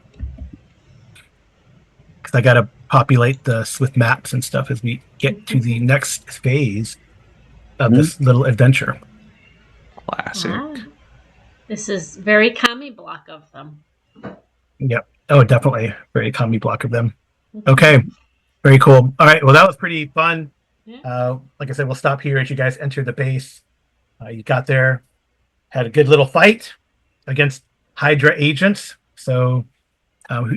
Speaker 1: I got to populate this with maps and stuff as we get to the next phase of this little adventure.
Speaker 2: Classic.
Speaker 3: Ah, this is very commie block of them.
Speaker 1: Yep. Oh, definitely. Very commie block of them. Okay. Very cool. All right. Well, that was pretty fun.
Speaker 3: Yeah.
Speaker 1: Like I said, we'll stop here as you guys enter the base. You got there, had a good little fight against Hydra agents. So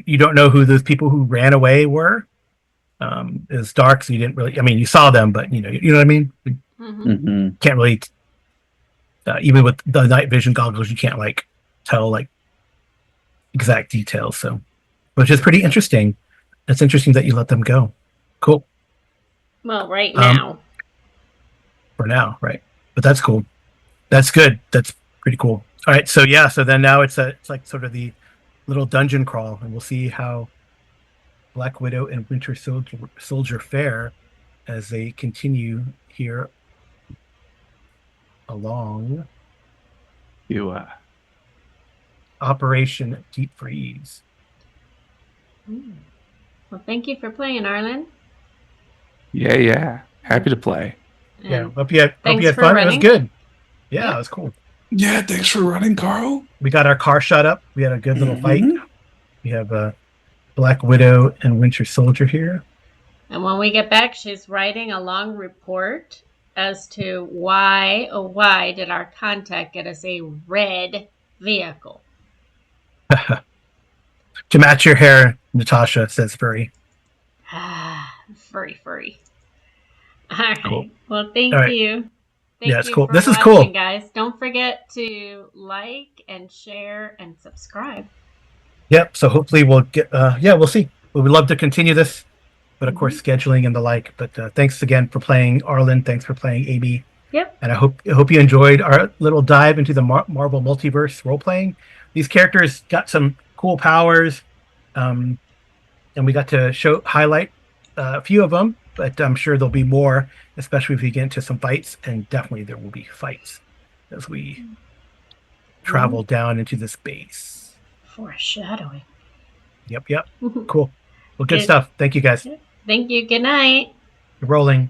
Speaker 1: you don't know who those people who ran away were. It was dark, so you didn't really. I mean, you saw them, but you know what I mean.
Speaker 2: Mm-hmm.
Speaker 1: Can't really. Even with the night vision goggles, you can't tell exact details. So, which is pretty interesting. It's interesting that you let them go. Cool.
Speaker 3: Well, right now.
Speaker 1: For now, right? But that's cool. That's good. That's pretty cool. All right. So yeah. So then now it's like sort of the little dungeon crawl, and we'll see how Black Widow and Winter Soldier fare as they continue here along Operation Deep Freeze.
Speaker 3: Well, thank you for playing, Arlen.
Speaker 2: Yeah. Happy to play.
Speaker 1: Yeah. Hope you had
Speaker 3: Thanks for
Speaker 1: fun.
Speaker 3: running.
Speaker 1: It was good. Yeah, it was cool.
Speaker 2: Yeah, thanks for running, Carl.
Speaker 1: We got our car shut up. We had a good little fight.
Speaker 2: Mhm.
Speaker 1: We have Black Widow and Winter Soldier here.
Speaker 3: And when we get back, she's writing a long report as to why did our contact get us a red vehicle.
Speaker 1: To match your hair, Natasha says furry.
Speaker 3: Furry. All right.
Speaker 1: Cool.
Speaker 3: Well, thank
Speaker 1: All right.
Speaker 3: you.
Speaker 1: Yeah, it's
Speaker 3: you
Speaker 1: cool.
Speaker 3: for
Speaker 1: This is
Speaker 3: watching,
Speaker 1: cool.
Speaker 3: guys. Don't forget to like and share and subscribe.
Speaker 1: Yep. So hopefully we'll get. We'll see. We would love to continue this but of course scheduling and the like. But thanks again for playing, Arlen. Thanks for playing, Amy.
Speaker 3: Yep.
Speaker 1: And I hope you enjoyed our little dive into the Marvel multiverse role playing. These characters got some cool powers, and we got to highlight a few of them. But I'm sure there'll be more, especially if we get into some fights. And definitely there will be fights as we travel down into the space.
Speaker 3: Foreshadowing.
Speaker 1: Yep. Cool. Well, good stuff. Thank you, guys.
Speaker 3: Thank you. Good night.
Speaker 1: Rolling.